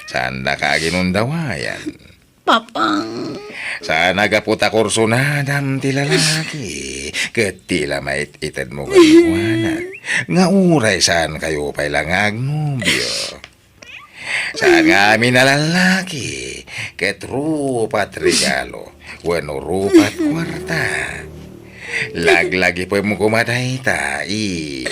[SPEAKER 7] Saan na ka ginundawayan?
[SPEAKER 6] Papang.
[SPEAKER 7] Sana gaputa kurso na dam ti lalaki. Ketila mait itad mo kanuwana. Nga uray saan kayo pa'y langag nubyo. Saan nga amin na lalaki. Ket rupat regalo. Wano rupat kwarta. Laglagi po mo kumaday tai.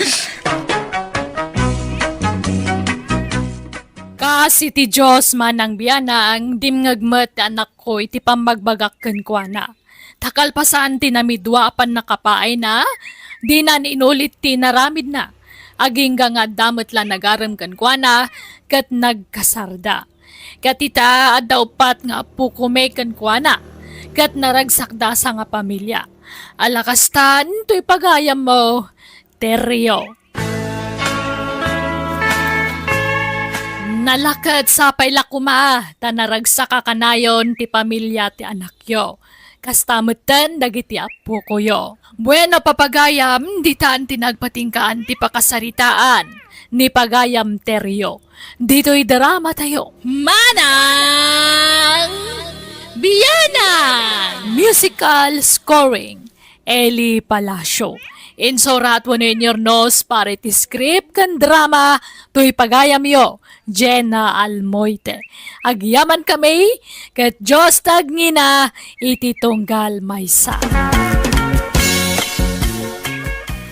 [SPEAKER 5] Kasi ti Diyos man ang biyana ang dimngagmet anak ko iti pamagbagak kenkwana. Takalpasan ti namidwa pan nakapaay na, di na inulit ti naramid na. Aging nga damat la nagaram kenkwana, kat nagkasarda. Kat ita adaw pat nga pukume kenkwana, kat naragsakda sa nga pamilya. Alakastan, to'y pagayam mo, Teryo. Nalakad sa pailakuma, tanaragsa ka kanayon ti pamilya ti anak yo. Kastamutan dagiti apo ko yo. Bueno papagayam, di taan tinagpatingkaan ti pakasaritaan, ni pagayam Teryo. Dito'y drama tayo. Manang Biyanang! Musical scoring, Eli Palacio. Insurat mo ninyo nos para iti script kan drama tuy pagayam yo, Jenna Almoite. Agyaman kami, kat Diyos tagngina iti tunggal maysa.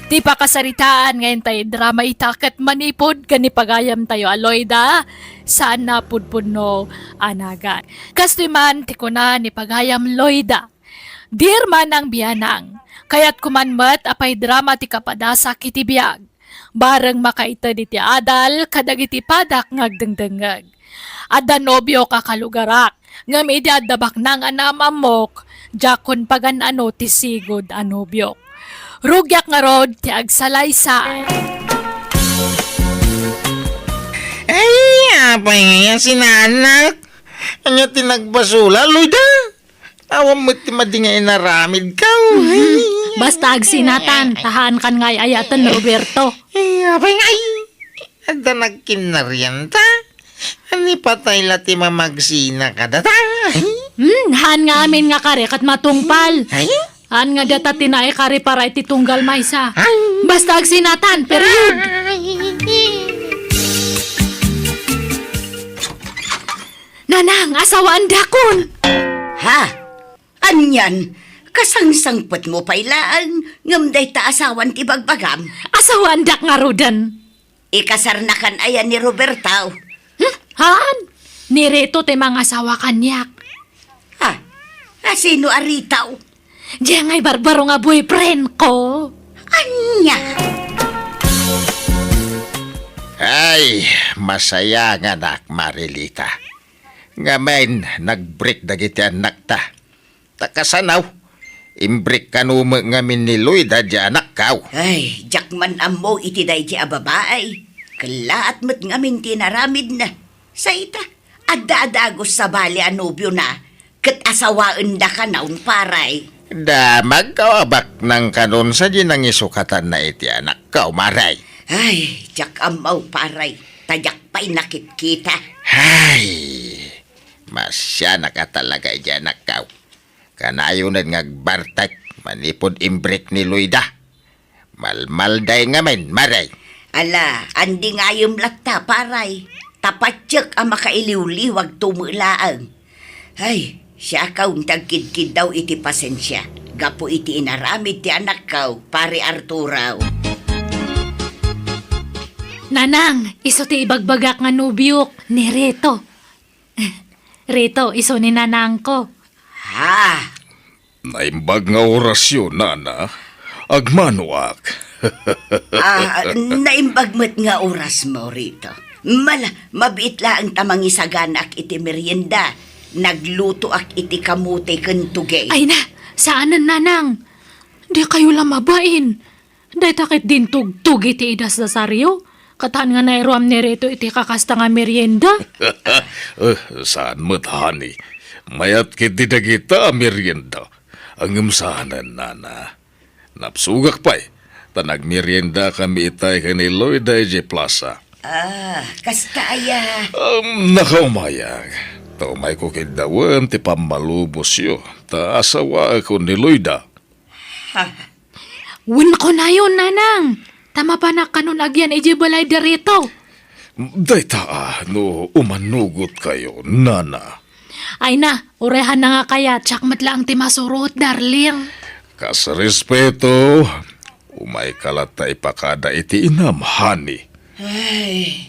[SPEAKER 5] Ti pakasaritaan ngayon tayo drama itakat manipod kani pagayam tayo Aloyda saan na pudpudno anagan. Kastiman ti kuna ni pagayam Loyda. Dear manang biyanang, kaya't kumanmat apay drama ti kapadasa kiti biyag. Bareng makaita di ti adal, kadagiti padak ngagdengdengag. Ada nobyo kakalugarak, ngam idi adabak nang anamamok, jakon pagan ano ti sigod anobyo. Rugyak nga rod ti agsalaysa.
[SPEAKER 9] Ay, apay ngayon sinanak. Anya tinagbasula, Loida. Awam mo ti madingay naramid ka.
[SPEAKER 1] Basta agsinatan, tahan kan ngay ayatan Roberto.
[SPEAKER 9] Ay, apay ngay. Ada nagkinaryan ta. Ani patay lati mamagsina ka data.
[SPEAKER 1] Han nga amin nga kare kat matungpal.
[SPEAKER 9] Ay?
[SPEAKER 1] Han nga data tinae kare para iti tunggal maysa.
[SPEAKER 9] Ay.
[SPEAKER 1] Basta agsinatan, period. Nanang, asawaan dakon.
[SPEAKER 3] Ha? Anyan? Kasangsangpot mo pailaan, ngamday ta asawan ti bagbagam.
[SPEAKER 1] Asawaan dak nga rodan.
[SPEAKER 3] Ikasarnakan ayan ni Roberto.
[SPEAKER 1] Han? Nireto te mga asawa kanyak.
[SPEAKER 3] Ha? Sino aritaw?
[SPEAKER 1] Diyan ngay barbaro nga boyfriend ko.
[SPEAKER 3] Anya?
[SPEAKER 7] Ay, masaya nga nak Marilita. Ngamen, nag-break dagiti anak ta. Takasanaw, imbreak kanuma ngamin ni Loida di anak kaw.
[SPEAKER 3] Ay, jakman amo iti day di ababaay. Kalaat mo't ngamin tinaramid na. Sa ita, adda-adagos sa bali anobyo na. Kat asawaan da ka naun paray.
[SPEAKER 7] Damag kawabak ng kanon sa ginang isukatan na iti anak kaw, maray.
[SPEAKER 3] Ay, jak amaw paray. Tajak pa'y nakikita.
[SPEAKER 7] Ay, masya nakatalaga iti anak kaw. Kanayonan ngagbartak manipod imbreak ni Loida. Malmalday ngamen, maray.
[SPEAKER 3] Ala, andi nga yung lakta paray. Tapatyak ang makailiw-liwag tumulaan. Ay, siya kaung tagkidkid daw iti pasensya. gapo iti inaramid ti anak kaw, pare Arturaw.
[SPEAKER 5] Nanang, iso ti ibagbagak nga nubyok ni Reto. Reto, iso ni nanang ko.
[SPEAKER 3] Ha?
[SPEAKER 8] Naimbag nga orasyon, nana. Agmanuak.
[SPEAKER 3] Naimbagmat nga oras mo rito. Mabiit la ang tamang isaganak iti merienda. Nagluto ak iti kamuti kentugay.
[SPEAKER 5] Ay na, saanan nanang? Di kayo lamabain. Day takit din tugtug iti idas na saryo. Kataan nga nairuam ni Reto iti kakasta nga merienda.
[SPEAKER 8] Saan mo't, honey? Mayat kiti na kita merienda. Ang imsahanan, nana. Napsugak pa'y. Tanag merienda kami itay kanilo iday je plaza.
[SPEAKER 3] Kasta aya.
[SPEAKER 8] Nakaumayag. Taumay ko kindawan ti pamalubos yo. Ta asawa ako ni Loida.
[SPEAKER 5] Win ko na yun, nanang. Tama pa na kanon agyan iji balay derito.
[SPEAKER 8] Dayta no umanugot kayo, nana.
[SPEAKER 5] Ay na, urehan na nga kaya, tsak matlaang ti masurot, darling.
[SPEAKER 8] Kas respeto, umay kalat ta ipakada iti inam, honey.
[SPEAKER 3] Ay,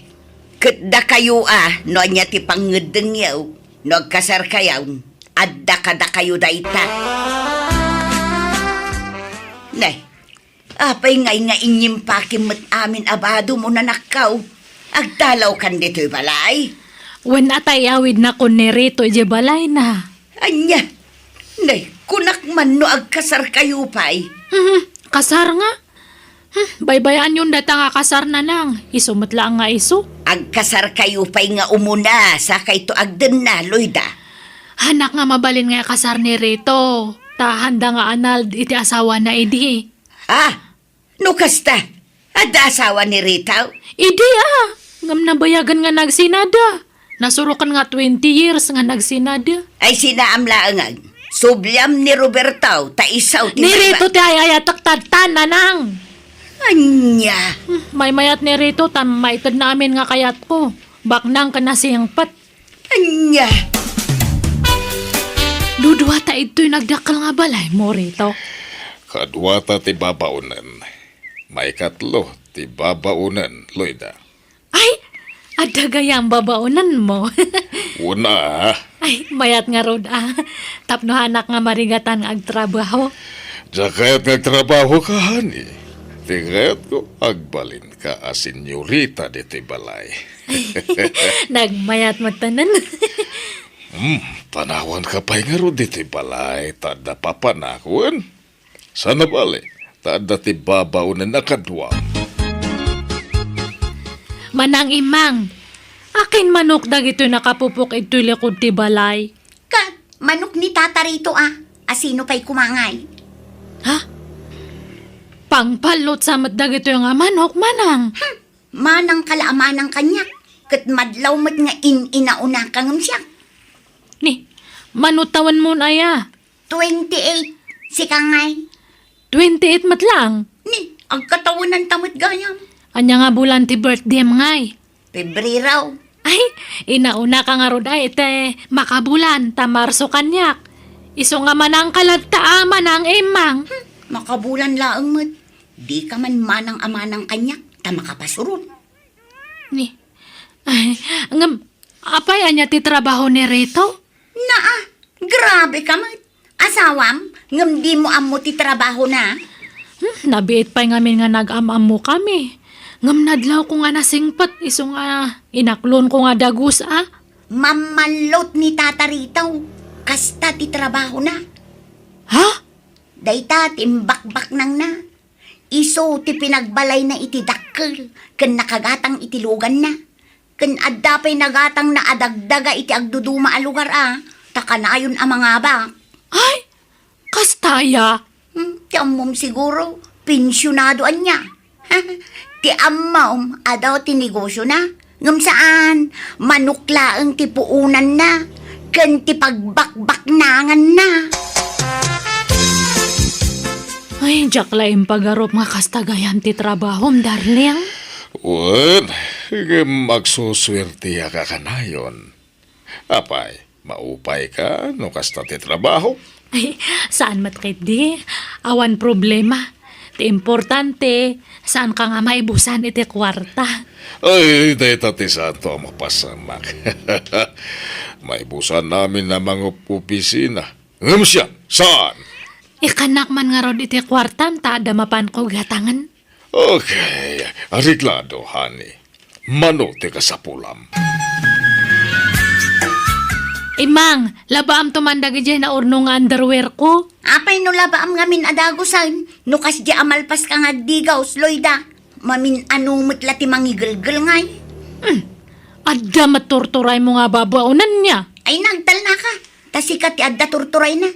[SPEAKER 3] katda kayo no anya ti pangedeng yaw, no agkasar kayaw, adda kada kayo dayta. Nay, apay nga inyimpakim mat amin abado mo na nakaw, agdalaw kan dito'y balay.
[SPEAKER 5] Wen atay awid na kon ni Reto iji balay na.
[SPEAKER 3] Anya, nay, kunak man no agkasar kayo pa'y.
[SPEAKER 5] Kasar nga. Baybayan yun data nga kasar na nang. Isumot lang nga iso.
[SPEAKER 3] Agkasar kayo pa'y nga umuna, sa kay to agden na, Loida.
[SPEAKER 5] Hanak nga mabalin nga kasar ni Reto. Tahanda nga anal iti asawa na idi.
[SPEAKER 3] No kasta, adda asawa ni Rita?
[SPEAKER 5] Idi ngam nabayagan nga nagsinada. Nasurukan nga 20 years nga nagsinada.
[SPEAKER 3] Ay sinaamlaangan. Subyam ni Roberto, taisaw
[SPEAKER 5] Ni Reto ti ayatak tatan nanang.
[SPEAKER 3] Anya.
[SPEAKER 5] May mayat ni Reto tam maitad namin nga kayat ko. Baknang ka na siyang pat.
[SPEAKER 3] Anya.
[SPEAKER 5] Dudwa ta ito'y nagdakal nga balay mo, Reto.
[SPEAKER 8] Kadwata ti babaunan. May katlo ti babaunan, Loida.
[SPEAKER 5] Ay, adagayang babaunan mo.
[SPEAKER 8] Una,
[SPEAKER 5] Ay, mayat nga rod Tapno hanak nga marigatan nga agtrabaho.
[SPEAKER 8] Jakayat nagtrabaho ka, honey. Tingayat ko, agbalin ka a senyorita diti balay.
[SPEAKER 5] Nagmayat mo tanan.
[SPEAKER 8] Panawan ka pa'y nga ro diti balay, tada papanakon. Sana bali, tada ti babaw na nakadwa.
[SPEAKER 5] Manang imang, akin manok dagito nakapupok ito'y likod ti balay.
[SPEAKER 6] Kat, manok ni tata rito Asino pa'y kumangay?
[SPEAKER 5] Ha? Pangpalot sa dagito yung manok, manang.
[SPEAKER 6] Manang kalaamanang kanyak. Kat madlaw mat nga inauna kang siya.
[SPEAKER 5] Ni, manutawan mo na ya.
[SPEAKER 6] 28, si kangay.
[SPEAKER 5] 28 mat lang.
[SPEAKER 6] Ni, ang katawanan tamot gayam.
[SPEAKER 5] Anya nga bulan ti birthday ngay.
[SPEAKER 6] Pebreraw.
[SPEAKER 5] Ay, inauna ka nga rod ay ite makabulan, tamarso kanyak. Iso nga manang kalagta manang imang.
[SPEAKER 6] Makabulan laang mat. Di ka man manang amanang kanyak, tamakapasurun.
[SPEAKER 5] Ni, ay, ngam, apay anya ti trabaho ni Reto?
[SPEAKER 6] Grabe ka mat. Asawam, ngam di mo amo ti trabaho na.
[SPEAKER 5] Nabiit pa'y ngamin nga nag-amam mo kami. Ngam nadlaw ko nga nasingpat, iso nga inaklon ko nga dagus
[SPEAKER 6] Mamalot ni tata ritaw. Kasta ti trabaho na.
[SPEAKER 5] Ha?
[SPEAKER 6] Dayta timbakbak nang na. Iso ti pinagbalay na iti dakkel. Ken nakagatang iti lugan na. Ken adda pa'y nagatang na adagdaga iti agduduma a lugar Takanayon a mga bak.
[SPEAKER 5] Ay, kastaya.
[SPEAKER 6] Ti ammom siguro, pensyonado anya. Ti ammom, adaw ti negosyo na. Ngam saan, manuklaang ti puunan na. Ken ti pagbakbaknangan na.
[SPEAKER 5] Ay, jaklaim pagarop nga kastagayan ti trabahom, darling.
[SPEAKER 8] Wan, magsuswerte ka kanayon. Apay, maupay ka no kasta ti trabaho.
[SPEAKER 5] Ay, saan matkit di? Awan problema. Ti importante, saan ka nga maibusan iti kwarta?
[SPEAKER 8] Ay, dahil ti santo ang mapasamak. Maibusan namin na mga opisina. Ngam siya, saan?
[SPEAKER 5] Ikanak man nga rod iti kwartan, ta damapan ko gatangan.
[SPEAKER 8] Okay, ariglado, honey. Mano ti kasapulam.
[SPEAKER 5] Imang, labaam tumandag dyan na urno nga underwear ko.
[SPEAKER 6] Apay no labaam ngamin adagusan, no kas di amalpas ka nga digaws, Loida. Mamin anumot lati mangigilgil ngay.
[SPEAKER 5] Adda maturturay mo nga babaunan niya.
[SPEAKER 6] Ay nagdal na ka, tasikat ti adda turturay na.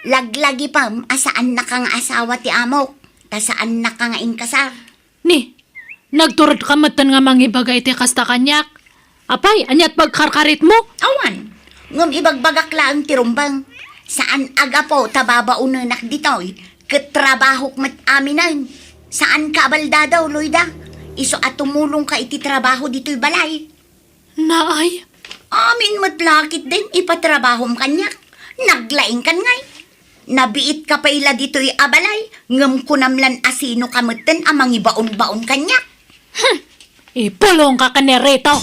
[SPEAKER 6] Laglagi pa, asaan na kang asawa ti amok, tasaan na ka nga inkasar.
[SPEAKER 5] Ni, nagturod ka matan nga mangibagay ti kasta kanyak. Apay, anyat pagkarkarit mo?
[SPEAKER 6] Awan, ngum ibagbagak lang ti rumbang. Saan aga po tababaunanak ditoy, katrabahok mat aminan. Saan ka abalda daw, Loida? Iso at tumulong ka iti trabaho dito'y balay.
[SPEAKER 5] Naay,
[SPEAKER 6] Amin matlakit din, ipatrabahom kanyak. Naglaing kan ngay. Nabiit ka pa ila dito'y abalay, ngam kunamlan asino kamutin amang ibaon-baon kanyak.
[SPEAKER 5] ipulong ka kanereto.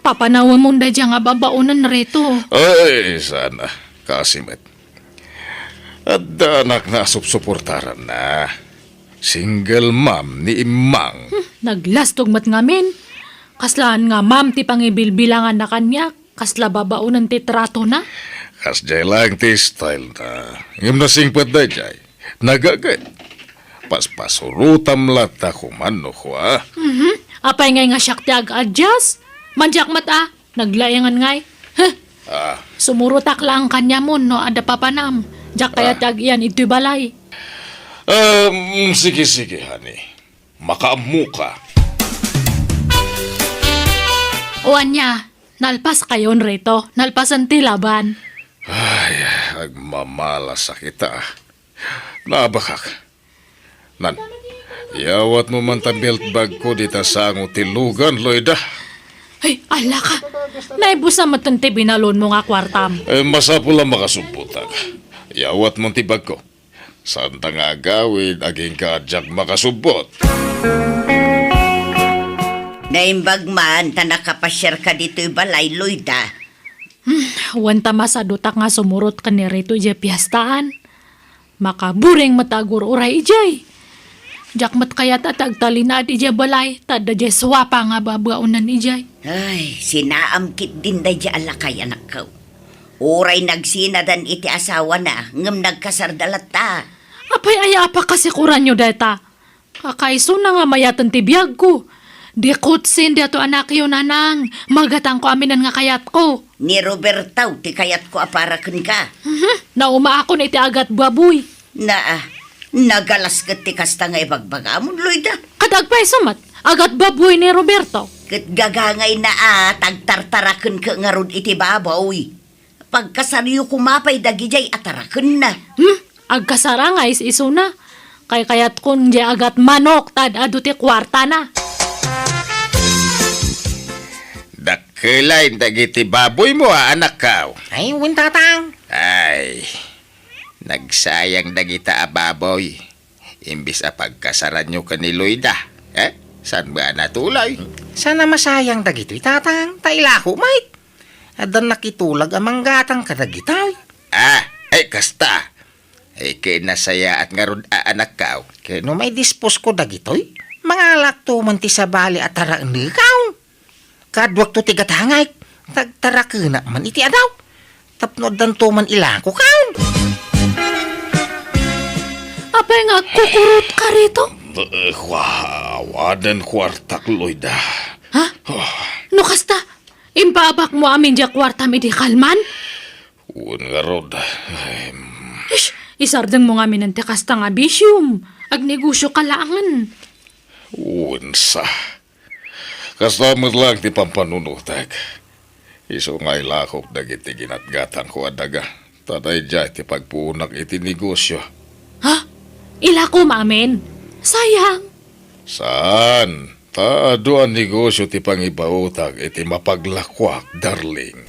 [SPEAKER 5] Papanawa mo na dyan nga babaunan reto.
[SPEAKER 8] Ay, sana. Kasimit. At anak na supsuportaran na. Single mom ni Imang.
[SPEAKER 5] Naglastog mat ngamin. Kaslaan nga ma'am ti pangibilbilangan na kanyak. Kasla babaunan ti trato na.
[SPEAKER 8] Kas jay lang ti style na. Ngam na singpat da jay. Nagagad. Paspasurutam lata kumano ko ah.
[SPEAKER 5] Apay ngay nga siyak ti ag-adjust. Manjak mata, naglayangan ngay. Sumurutak lang kanya mo no ada papanam. Jak kaya tag iyan ito'y balay.
[SPEAKER 8] Sige, honey. Makaamu ka.
[SPEAKER 5] Uwan niya, nalpas kayon reto. Nalpasan ti laban.
[SPEAKER 8] Ay, agmamala sa kita. Nabakak. Nan, yawat mo man ta belt bag ko dita sa ang utilugan, Loida.
[SPEAKER 5] Ay, ala ka. Naibusa matante binalon mo nga kwartam.
[SPEAKER 8] Masapo lang makasumputan. Yawat mong tibag ko. Saan ta nga gawin, aging kadyak makasumpot.
[SPEAKER 3] Naimbag man, ta nakapasyar ka dito'y balay, Loida.
[SPEAKER 5] Wanta masadutak nga sumurot ka ni rito jay piyastaan. Makaburing matagur uray ijay. Jak mat kaya tatagtali na di jay balay, tada jay swapa nga babaunan ijay.
[SPEAKER 3] Ay, sinaamkit din da dya alakay anak ko. Uray nagsinadan iti asawa na, ngam nagkasardalat ta.
[SPEAKER 5] Apay aya pa kasi kuran nyo deta. Kakaiso na nga mayatan ti biyag ko. Di kutsin di ato anak yun nanang. Magatang ko aminan nga kayat ko.
[SPEAKER 3] Ni Robertaw, ti kayat ko aparakan ka.
[SPEAKER 5] Nauma ako na iti agat baboy.
[SPEAKER 3] Nagalas kat ti kasta nga ibagbagamon, Loida.
[SPEAKER 5] Kadagpay sumat, agat baboy ni Roberto.
[SPEAKER 3] Kat gagangay na tagtartarakan ka nga rod iti babaw. Pagkasaryo kumapay dagijay atarakan na.
[SPEAKER 5] Agkasarangay is iso na. Kay kayat kun di agat manok, tad ado ti kwarta na.
[SPEAKER 7] Dakilay dagiti baboy mo anak ka.
[SPEAKER 9] Ay, wintatang.
[SPEAKER 7] Ay, nagsayang dagita ababoy. Imbis a pagkasaran nyo ka ni Loida. Saan ba natulay?
[SPEAKER 9] Sana masayang dagito itatang. Tailako, mate. Adan nakitulag amang gatang kadagitaw.
[SPEAKER 7] Kasta. Kinasaya at nga ron anak ka.
[SPEAKER 9] Kaya no may dispose ko dagitoy. Mga lakto man ti sabali at taraan ni kaw. Kadwag to tigatangay. Tagtarakina man iti adaw. Tapno dan to man ilako kaw.
[SPEAKER 5] Apay nga kukurot ka rito?
[SPEAKER 8] Wadan kwartak, Loida.
[SPEAKER 5] Ha? No kasta, impabak mo amin di kwarta mi di kalman?
[SPEAKER 8] Uwan nga rod.
[SPEAKER 5] Ish, isardang mo nga minante kasta nga bisyum. Agnegosyo kalaangan.
[SPEAKER 8] Unsa. Kastamot lang ti pampanunutag. Iso nga ilakop dagiti ginatgatan ko adaga. Taday dya ti pagpuunak iti negosyo.
[SPEAKER 5] Ha? Ilako maamin? Sayang.
[SPEAKER 8] Saan? Taado ang negosyo ti pangibautag iti mapaglakwak, darling.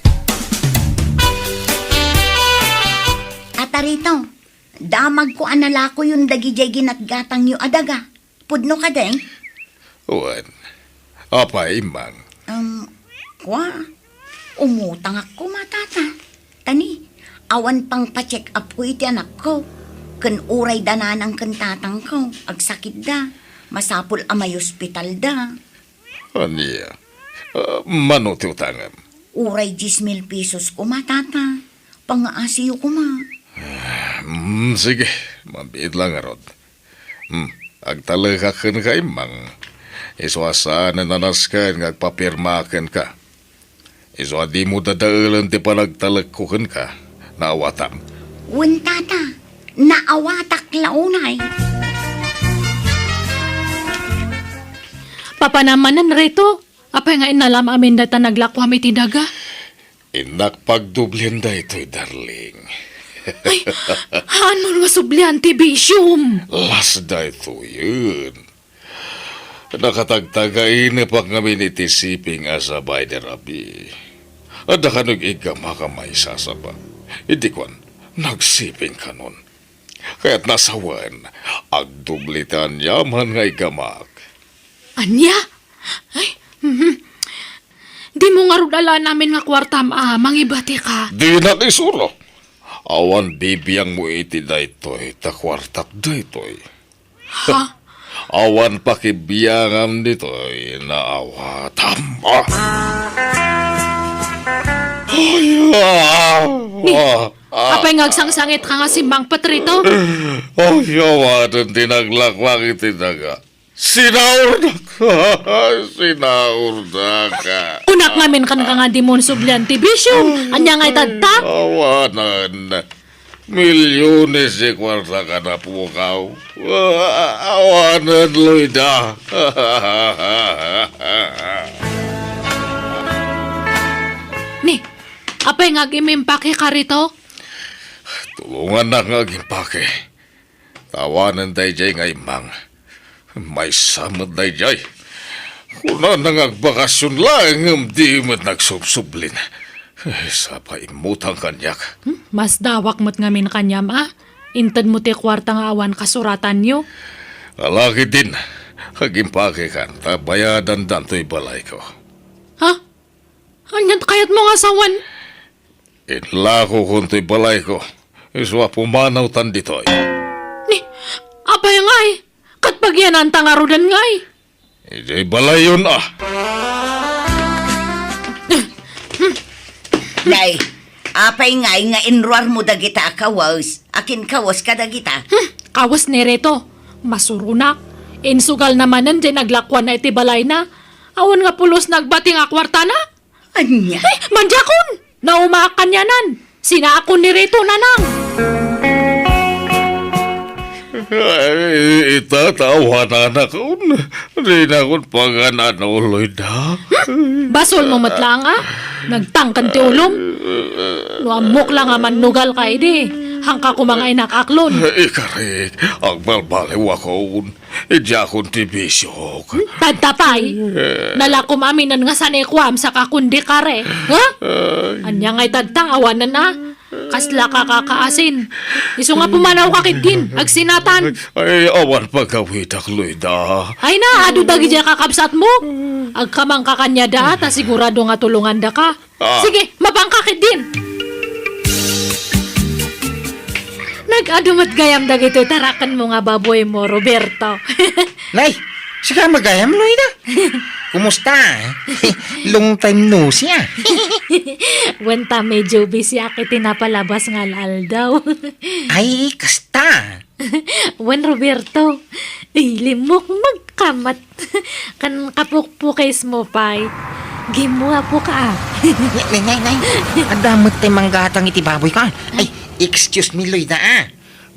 [SPEAKER 6] rito. Damag ko anala ko yung dagijay ginatgatang yu adaga. Pudno ka deng?
[SPEAKER 8] Wan. Apay, mang.
[SPEAKER 6] Kwa? Umutang ako matata. Tani, awan pang pa-check up ko iti anak ko. Kan uray dananang kan tatang ko. Agsakit da. Masapul amay ospital da.
[SPEAKER 8] Aniya. Mano ti utangam.
[SPEAKER 6] Uray 10,000 pesos ko matata. Pangaasiyo ko ma.
[SPEAKER 8] Sige, mabit lang arod. Agtalagakan ka imang. Iswasaan na nanaskan ngagpapirmakan ka. Iswa di mo dadaalan ti panagtalagkukan ka. Naawatam.
[SPEAKER 6] Wen tata, naawatak launay.
[SPEAKER 1] Papanamanan rito. Apay nga inalam amin data naglakwam iti daga.
[SPEAKER 8] Inak pagdublin da ito'y darling.
[SPEAKER 1] Ay, haan mo nga sublian ti bisyum.
[SPEAKER 8] Las da ito yun. Nakatagtagain na pa kami ni tisiping asabay ni Rabi. At nakanog igama ka may sasaba. Hindi kwan, nagsiping ka nun. Kaya't nasawan, agdublitan yaman nga igamak.
[SPEAKER 1] Anya? Ay, Di mo nga rudala namin nga kwarta mangibati ka.
[SPEAKER 8] Di na isuro. Awan bibiyang mo iti da ito'y takwartak da ito'y.
[SPEAKER 1] Ha?
[SPEAKER 8] Awan pakibiyangam dito'y naawatam.
[SPEAKER 1] Apay ngagsangsangit ka nga si Mang Patrito?
[SPEAKER 8] Yawanan tinaglakwang iti daga. Sinaurda ka.
[SPEAKER 1] Unak namin kan nga di mo sublian ti bisyum. Anya nga itadta?
[SPEAKER 8] Awanan. Milyones si kwarta ka na pukaw. Awanan, Loida.
[SPEAKER 1] Ni, apay nga gimimpake ka rito?
[SPEAKER 8] Tulungan na nga gimpake. Tawanan day jay nga imang. May samad day jay. Kuna nangagbakasyon lang, di mo't nagsubsublin. Sa paimutang kanyak.
[SPEAKER 1] Mas dawak mo't ngamin kanyam Intad mo ti kwarta nga awan kasuratan nyo.
[SPEAKER 8] Alaki din. Hagimpake kan, tabayadan danto'y balay ko.
[SPEAKER 1] Ha? Anyat kayat mo nga sawan?
[SPEAKER 8] Inlako kunto'y balay ko. Iswa pumanaw tan dito'y.
[SPEAKER 1] Ni, apay ngay. Katpagyan ang tangarudan ngay.
[SPEAKER 8] Ijay balay yun
[SPEAKER 3] Nay, apay ngay nga inruar mo dagita kawas. Akin kawas ka dagita.
[SPEAKER 1] Kawas ni Reto. Masurunak. Insugal namanan dyan naglakwan na iti balay na. Awan nga pulos nagbati nga kwarta na.
[SPEAKER 3] Anya?
[SPEAKER 1] Ay, mandyakon! Naumakan yanan. Sina ako ni Reto nanang.
[SPEAKER 8] Itatawa na nakon. Di na kon pagananuloy na.
[SPEAKER 1] Basol mo matlang Nagtangkan ti ulom. Nuamok lang manugal ka ide. Hangka ko mga inakaklon.
[SPEAKER 8] Ikarik, ang balbaliw ako. Idya akong tibisyok.
[SPEAKER 1] Tadtapay. Nalakom aminan nga sanekwam sa kakundi kare. Ha? Anya nga'y tadtang awanan Kasla ka kakaasin. Iso nga pumanaw ka kitin. Agsinatan.
[SPEAKER 8] Ay, awan pagkawitak, Loida.
[SPEAKER 1] Ay na, adu dagi dya kakabsat mo. Agkamang kakanya da, ta sigurado nga tulungan da ka. Sige, mapangkakit din. Nag-adumat gayam dagi ito, tarakan mo nga baboy mo, Roberto.
[SPEAKER 9] Nay, sika magayam, Loida. Kumusta? Long time no siya.
[SPEAKER 1] Wenta medyo busy akit tinapalabas nga lal daw.
[SPEAKER 9] Ay, kasta.
[SPEAKER 1] Wen Roberto, limok magkamat. Kan kapukpukis mo pay. Gimua po ka.
[SPEAKER 9] Nay. Adamot tayo manggatang iti baboy ka. Ay, excuse me, Loida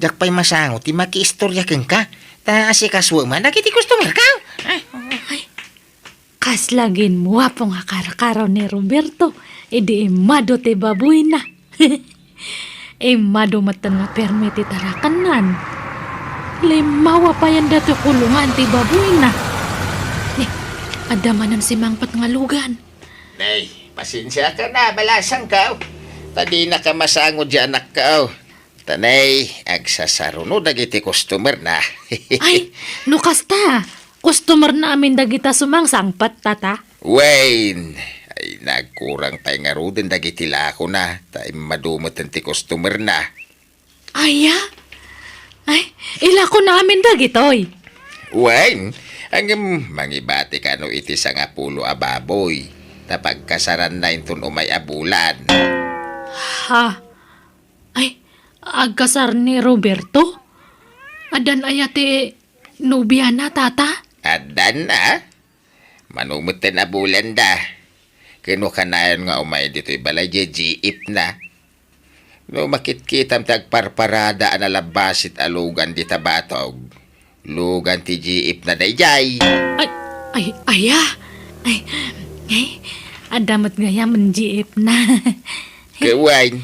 [SPEAKER 9] Jak pa'y masangot, ti maki-istorya kang ka. Ta si kaswa man, nagiti customer ka.
[SPEAKER 1] Kaslagin mo po nga karakaraw ni Roberto. Idi imado te baboy na. Imado matan nga permiti tarakanan. Limawa pa yan dato kulungan ti baboy na. Adamanan si Mangpat nga lugan.
[SPEAKER 7] Nay, pasensya ka na, balasan ka. Tadi na ka masangod dyan, anak ka. Tanay, agsasarunod dagiti customer na.
[SPEAKER 5] Ay, no kasta. Customer namin dagita sumangsangpat, tata.
[SPEAKER 7] Wayne, ay nagkurang tayo nga rudin dagiti lako na. Tayo madumot ti customer na.
[SPEAKER 5] Aya? Ay, ila ko namin dagitoy.
[SPEAKER 7] Wayne, ang mangibati ka no iti sa nga pulo ababoy. Tapagkasaran na intun umay abulan.
[SPEAKER 5] Ha? Ay, agkasar ni Roberto? Adan ayate nubya na, tata?
[SPEAKER 7] Adan na. Manumot na abulan da. Kino kanayon nga umay dito'y balay jeep na. No makitkitam tagparparada analabasit alugan di tabatog. Lugan ti jeep na dayjay.
[SPEAKER 5] Aya. Ay, adamat nga yaman jeep na.
[SPEAKER 7] Kawain,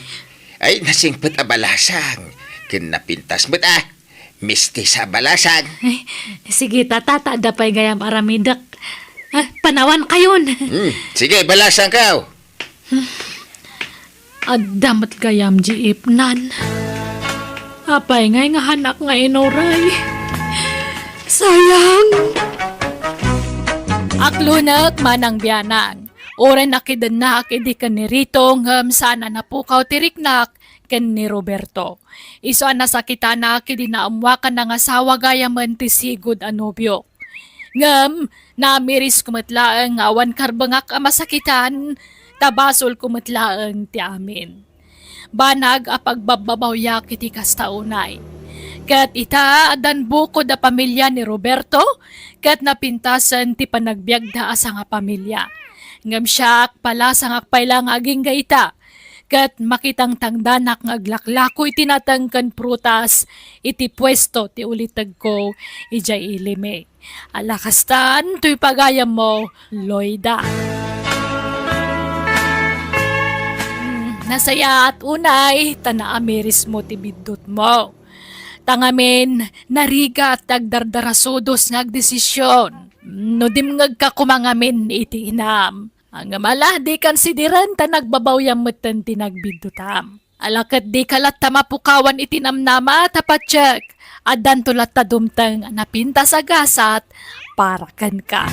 [SPEAKER 7] ay nasingpet abalasang. Kinapintas mo't misti sa balasang.
[SPEAKER 5] Ay, sige, tata, dapay gayam aramidak. Panawan kayon.
[SPEAKER 7] Sige, balasang ka.
[SPEAKER 5] Adamat gayam jeep nan. Apay ngay nga hanak nga inoray. Sayang. Aklunak manang biyanang. Oren nakidan na akidi ka ni Rito ngam sana napukaw tiriknak ken ni Roberto. Iso ang nasakita na akidi na amwakan ng asawa gayaman ti sigud anobyo. Ngam, namiris kumatlaang awan karbangak amasakitan, tabasol kumatlaang ti amin. Banag apagbababawya kiti kastaunay. Kat ita adan bukod a pamilya ni Roberto, kat napintasan ti panagbiagda asa nga pamilya. Ngam siyak pala sa ngakpay lang aging gaita, kat makitang tangdanak ng aglaklako'y tinatangkan prutas, iti pwesto ti ulitag ko, ijay ilime. Alakastan, to'y pagayam mo, Loida. Nasaya at unay, tanaamiris mo ti bidot mo. Tangamin, nariga at tagdardarasudos ngagdesisyon. No dimngag ka kumangamin iti inam. Ang amala di kansidiran ta nagbabawyam metten ti nagbidutam. Alakat di kalat ta mapukawan iti namnama tapatsyak. Adan tulat ta dumtang napinta sa gasat para kan ka.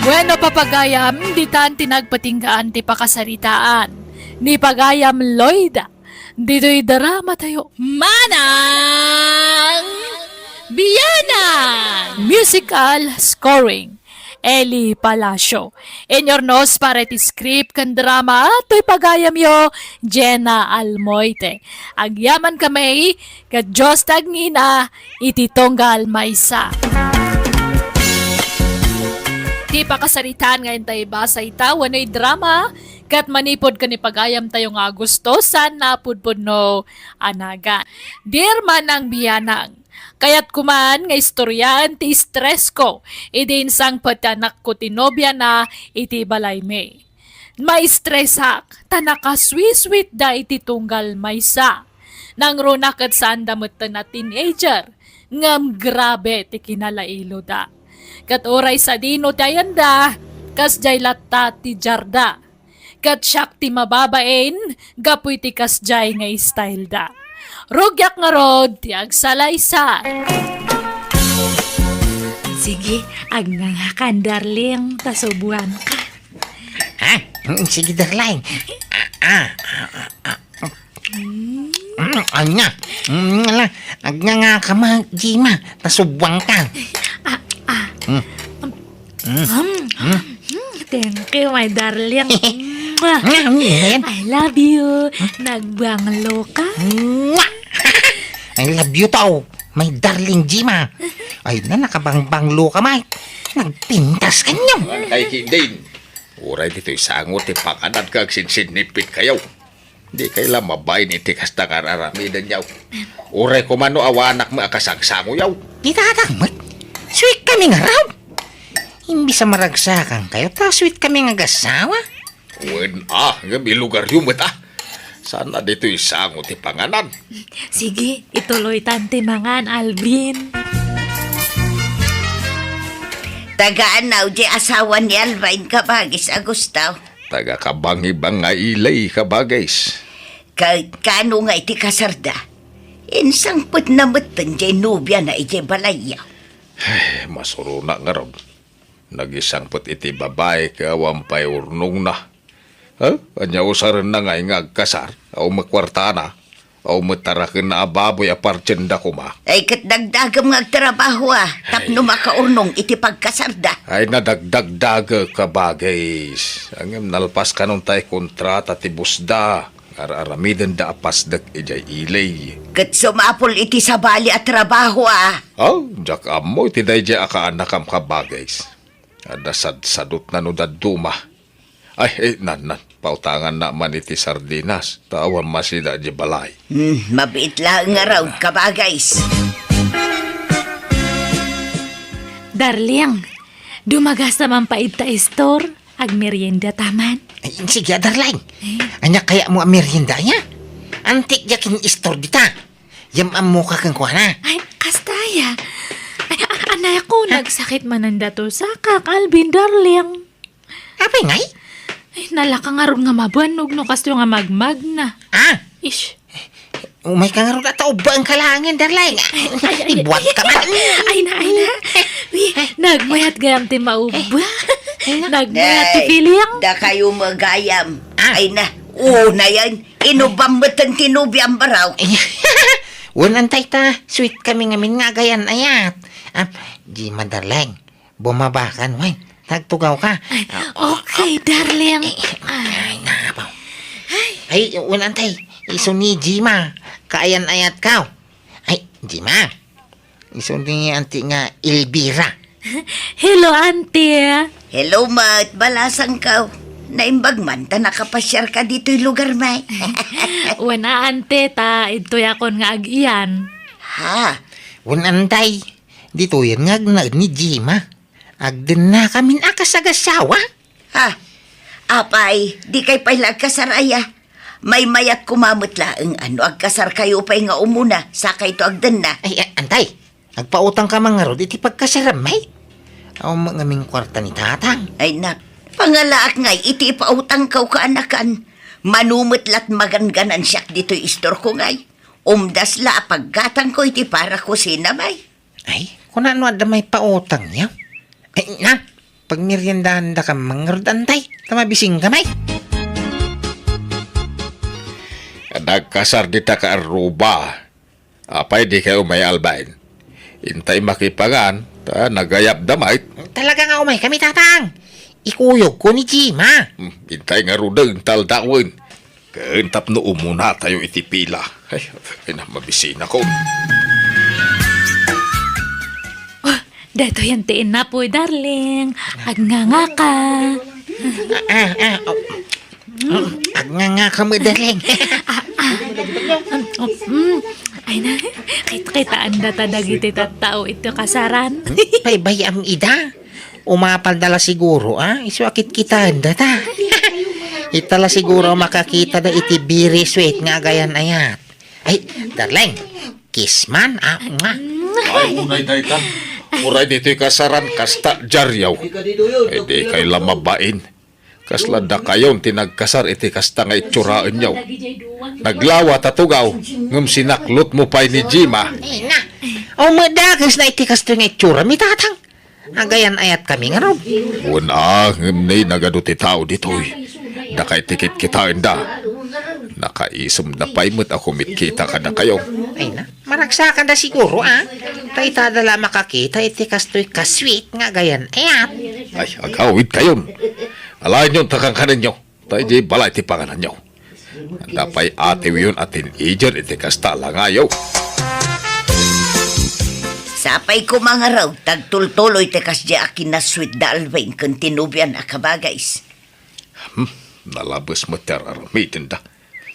[SPEAKER 5] Bueno papagayam, di tan tinagpatinggaan ti pakasaritaan. Ni pagayam Loida. Dito'y drama tayo. Manang Biyanang! Musical scoring. Eli Palacio. In your nose para iti script kan drama, to'y pagayam yo, Jenna Almoite. Agyaman kami, ka Diyos tagngina, iti tonggal maysa. Di pa kasaritan ngayon tayo basa itawan ay drama, kat manipod ka ni pagayam tayo nga gusto, sana pudpud no anaga. Dear Manang Biyanang, kayat kuman nga istoryan ti stress ko, idin sang patanak ko tinobya na iti balay me. Ma-stressak, tanaka sweet da iti tunggal maysa. Nang runak at saan damot na teenager, ngam grabe ti kinalailo da. Kat oray sa dino tayanda, kas jay latta ti jarda. Kat siyak ti mababain, gapoy ti kas jay nga style da. Rugyak nga rod, ti agsalaysay.
[SPEAKER 1] Sige, agnangakan, darling, tasubuan ka.
[SPEAKER 9] Ha? Sige, darling. Anya? Agna nga ka Jima. Tasubwang ka.
[SPEAKER 1] Thank you, my darling.
[SPEAKER 9] Ayan.
[SPEAKER 1] I love you. Nagbanglo ka?
[SPEAKER 9] I love you tao. My darling Jima. Ay na, nakabangbanglo ka, Mike. Nagpintas ka niyo.
[SPEAKER 7] Ay kindin. Uray dito'y sangot ti pakanan kag sinsinipit kayaw. Di kaila mabayin iti kasta kararamidan yaw. Uray kumano awanak mo akasangsango yaw.
[SPEAKER 9] Di tatakmat. Sweet kami nga raw. Imbis sa maragsakan kayo, ta sweet kami nga gasawa.
[SPEAKER 7] Wen nga bilugar yung mata. Sana dito'y sangot ti panganan.
[SPEAKER 1] Sige, ituloy tantimangan, Alvin.
[SPEAKER 3] Tagaan na di asawa ni Alvin kabagis Agustaw.
[SPEAKER 7] Taga kabangi-bang nga ilay kabagays.
[SPEAKER 3] Kahit kano nga iti kasarda, insangpot na matan jay nubya na iti balayaw.
[SPEAKER 8] Masuro na nga raw. Nagisangpot iti babae ka wampay urnong na. Anya usaran na nga nga agkasar, o makwarta na, o matarakin na ababoy apartenda ko ma.
[SPEAKER 3] Ay kat dagdagam nga agtrabaho tapno makaurnong iti pagkasarda.
[SPEAKER 8] Ay nadagdagdag ka bagay. Ang nalpas ka nung tayo kontrata ti busda. Aramiden da apasdak ijay ilay.
[SPEAKER 3] Kat sumapol iti sabali at trabaho
[SPEAKER 8] Jak amo iti day jay akaanak am ka bagay. Sadsadot na no daduma. Ay, nan, pautangan na man iti sardinas. Tawan masida di balay.
[SPEAKER 3] Mabiit lang nga raw kabagays.
[SPEAKER 5] Darling, dumagas naman pa ita store. Ag merienda taman.
[SPEAKER 9] Ay, sige, darling. Anya kaya mo ang merienda niya? Antik yakin istor dita. Yam ang mukha kang kuha na.
[SPEAKER 5] Ay, kastaya. Ay, anak ko, nagsakit mananda to sa kakalbin, darling.
[SPEAKER 9] Apay ngay?
[SPEAKER 5] Ay, nalaka nga ron nga mabanog no kasto nga magmag na. Ish.
[SPEAKER 9] Umay ka nga rin at ba ang kalangin, darling? Ibuat ka man.
[SPEAKER 5] Ay na. Uy, nagmayat gayam ti mauba. Nagmayat ti Piliang.
[SPEAKER 3] Da kayo magayam. Ay na, una yan. Inubam mo tang tinubiyang baraw.
[SPEAKER 9] Wanan tay ta, sweet kami ngamin nga gayan ayat. Di madarling, bumabakan, wen. Nagtugaw ka.
[SPEAKER 5] Okay, darling.
[SPEAKER 9] Ay, nabaw. Ay, wanan tay, iso ni Jima, kaayan ayat ka. Ay, Jima, iso ni anti nga Elvira.
[SPEAKER 5] Hello, auntie.
[SPEAKER 3] Hello, mat. Balasang ka. Naimbag man, ta nakapasyar ka dito'y lugar, may.
[SPEAKER 5] Wana, ante, ta, ito yakon nga agiyan.
[SPEAKER 3] Ha?
[SPEAKER 9] Wanan tay, dito yan nga ni Jima. Agden na kami akasagasawa.
[SPEAKER 3] Ha? Apay, di kay pailag kasaraya. May mayat kumamot laeng agkasar kayo pa'y nga umuna. Saka ito agdan na.
[SPEAKER 9] Ay, antay, nagpautang ka mga rod, iti pagkasaram, may. Aw mangaming kwarta ni tatang.
[SPEAKER 3] Ay nak, pangalaak ngay, iti pautang kaw kaanakan. Manumutlat maganganan siyak dito'y istor ko ngay. Umdas la paggatang ko iti para kusina may.
[SPEAKER 9] Ay, kung ano ada may pautang niya. Ay, na, pag meriendahan da ka mga rod, antay, tamabising ka, may.
[SPEAKER 8] Nagkasar di ta ka aruba. Apay di kayo may albain. Intay makipangan, nagayap damay.
[SPEAKER 9] Talaga nga umay kami, tatang. Ikuyog ko ni Jima.
[SPEAKER 8] Intay nga rudeng taldawin. Kaintap no umuna tayo itipila. Ay na mabisin ako.
[SPEAKER 5] Dato yan tiin na po, darling. Agnganga ka.
[SPEAKER 9] Agnganga ka mo, darling.
[SPEAKER 5] Ay na, kitaan da tadagiti tattao ito kasaran.
[SPEAKER 9] Paybay ang ida. Umapal dala siguro, Isuakit kita anda ta. Itala siguro makakita da iti biri sweet nga gayan ayat. Ay, darling, kiss man,
[SPEAKER 8] Ay, unay daytan. Uray dito'y kasaran kasta jaryaw. Ay di kay lamabain. Kaslada kayon tinagkasar iti kasta nga itsuraan nyaw. Naglawa tatugaw, ngum sinaklot mo pa'y ni Jima.
[SPEAKER 9] Ay na, madagas na iti kasto nga itsura, mi tatang. Agayan ayat kami nga raw.
[SPEAKER 8] Una, ngum na'y nagaduti tao dito'y. Nakay tikit kitain da. Nakaisom na pa'y mo't ako mitkita ka na kayo.
[SPEAKER 9] Ay na, maragsakan na siguro, Tay tadala makakita iti kasto'y kasweet nga gayan ayat.
[SPEAKER 8] Ay, agawid kayon. Alain nyo, takang kanan nyo. Tayo di balay ti panganan nyo. Dapay ate yun atin ijer iti kasta lang ayaw.
[SPEAKER 3] Sapay ko mga raw, tagtultuloy tekas di akin na sweet da albain kung tinubyan akabagays.
[SPEAKER 8] Nalabas mo teraramitin da.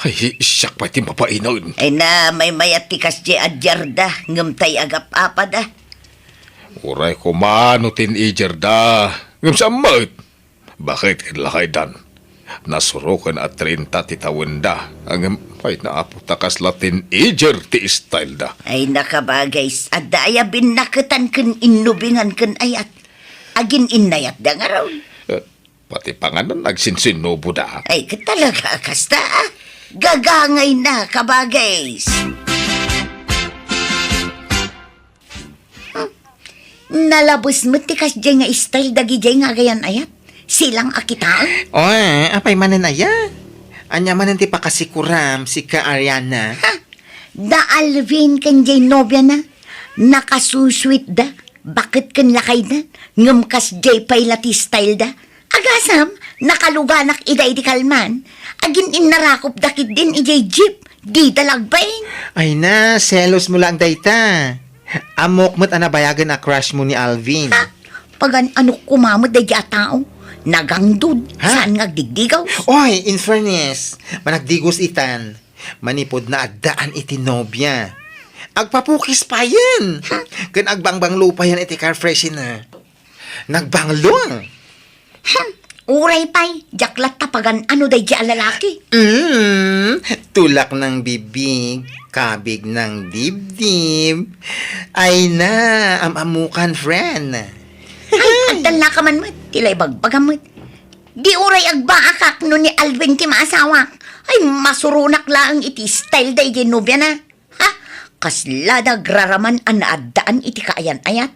[SPEAKER 8] Ay, siyak pa iti mapainaw.
[SPEAKER 3] Ay na, may mayat tikas di adyarda, ngamtay agap-apa da.
[SPEAKER 8] Uray ko mano tin ijer da. Ngam sa mat. Bakit kinlakay dan? Nasurukan at 30 titawin da. Ang ay naaputakas latin ijer ti style da.
[SPEAKER 3] Ay nakabagays, adaya binakatan ken innubingan ken ayat. Agin innayat da nga raw.
[SPEAKER 8] Pati panganan nagsinsinubo da.
[SPEAKER 3] Ay, katalaga kasta Gagangay na, kabagays.
[SPEAKER 6] Nalabos mo tikas dyan nga style dagi dyan nga gayan ayat. Silang akitaan.
[SPEAKER 9] Oy, apay manan aya. Anya manan ti pakasikuram si ka Ariana.
[SPEAKER 6] Da Alvin kan dyan nobya na. Nakasusweet da. Bakit kan lakay na? Ngamkas jay paylati style da. Agasam, nakaluganak iday di kalman. Agin inarakop dakit din ijay jeep. Di dalagbain.
[SPEAKER 9] Ay na, selos mo lang dayta. Amok mo't anabayagan a crush mo ni Alvin.
[SPEAKER 6] Pagan ano kumamot day tao. Nagangdud.
[SPEAKER 9] Ha?
[SPEAKER 6] Saan nga digdigaw?
[SPEAKER 9] Oy, in fairness, managdigos itan. Manipod na agdaan iti nobya. Agpapukis pa yan. Kan agbangbang lupa yan iti car freshener. Nagbanglong.
[SPEAKER 6] Uray pay, jaklat tapagan ano day di lalaki.
[SPEAKER 9] Tulak ng bibig, kabig ng dibdib. Ay na, amamukan friend.
[SPEAKER 6] Ay, agdal na ka man mat. Tilay bagbagamot. Di uray agbaakak no ni Alvin ti maasawa. Ay, masurunak lang iti style day ginubya na. Ha? Kaslada graraman ang naadaan iti kaayan-ayat.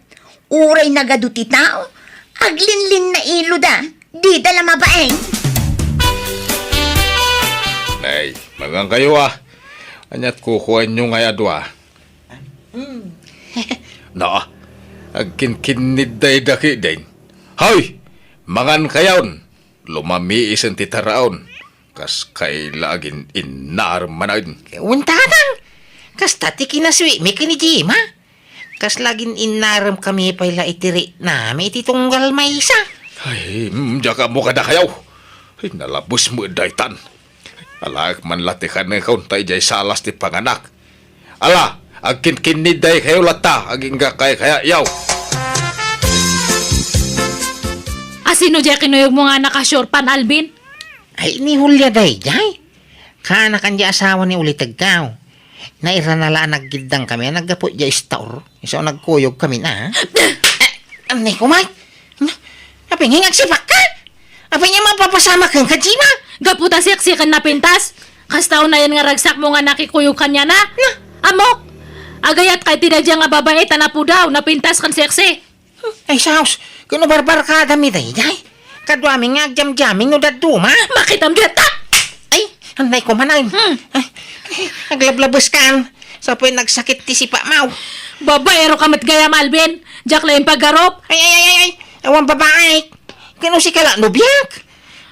[SPEAKER 6] Uray nagaduti tao. Aglinlin na ilo da. Di dala mabaeng.
[SPEAKER 8] Nay, magang kayo Anyat kukuha nyo nga adwa. Na, agkinkinid day daki din. Hoy! Mangan kayaon! Lumami isan titaraon. Kas kailagin inarmanain.
[SPEAKER 9] Untadang! Kas tati kinaswi, may kinijima. Kas lagin inaram kami pala itiri na may titunggal may isa.
[SPEAKER 8] Ay, jaka mo kada kayaw. Ay, nalabos mo daytan. Ala, manlatikan ng kauntay jay salas ti panganak. Ala, agkinkinid day kayo lata, aging kay kaya yaw.
[SPEAKER 1] Asino jay kinuyog mo nga nakasyurpan, Alvin?
[SPEAKER 9] Ay, ni Hulya day, jay. Kana kan di asawa ni Ulitagkaw. Nairanala naggidang kami, naggapo jay staur. Iso nagkuyog kami na. Anay kumay. Apay nga nagsipak ka. Apay nga mapapasama kang kajima.
[SPEAKER 1] Gaputa siksikan na pintas. Kastaw na yan nga ragsak mo nga nakikuyog kanya na. Amok! Agayat kay tinadya nga babae tanapo daw napintas kan seksi.
[SPEAKER 9] Ay, saus. Kuno barbar ka dami day, jay. Kadwami nga jam-jamming no daduma.
[SPEAKER 1] Makitam dita!
[SPEAKER 9] Ay, anay kumanay. Ay, aglablabos kan. Sa po'y nagsakit ti si Pamaw.
[SPEAKER 1] Babaero ka matgayam, Alvin. Jack lang yung paggarop.
[SPEAKER 9] Ay. Awang babae. Kano si kala nubyak.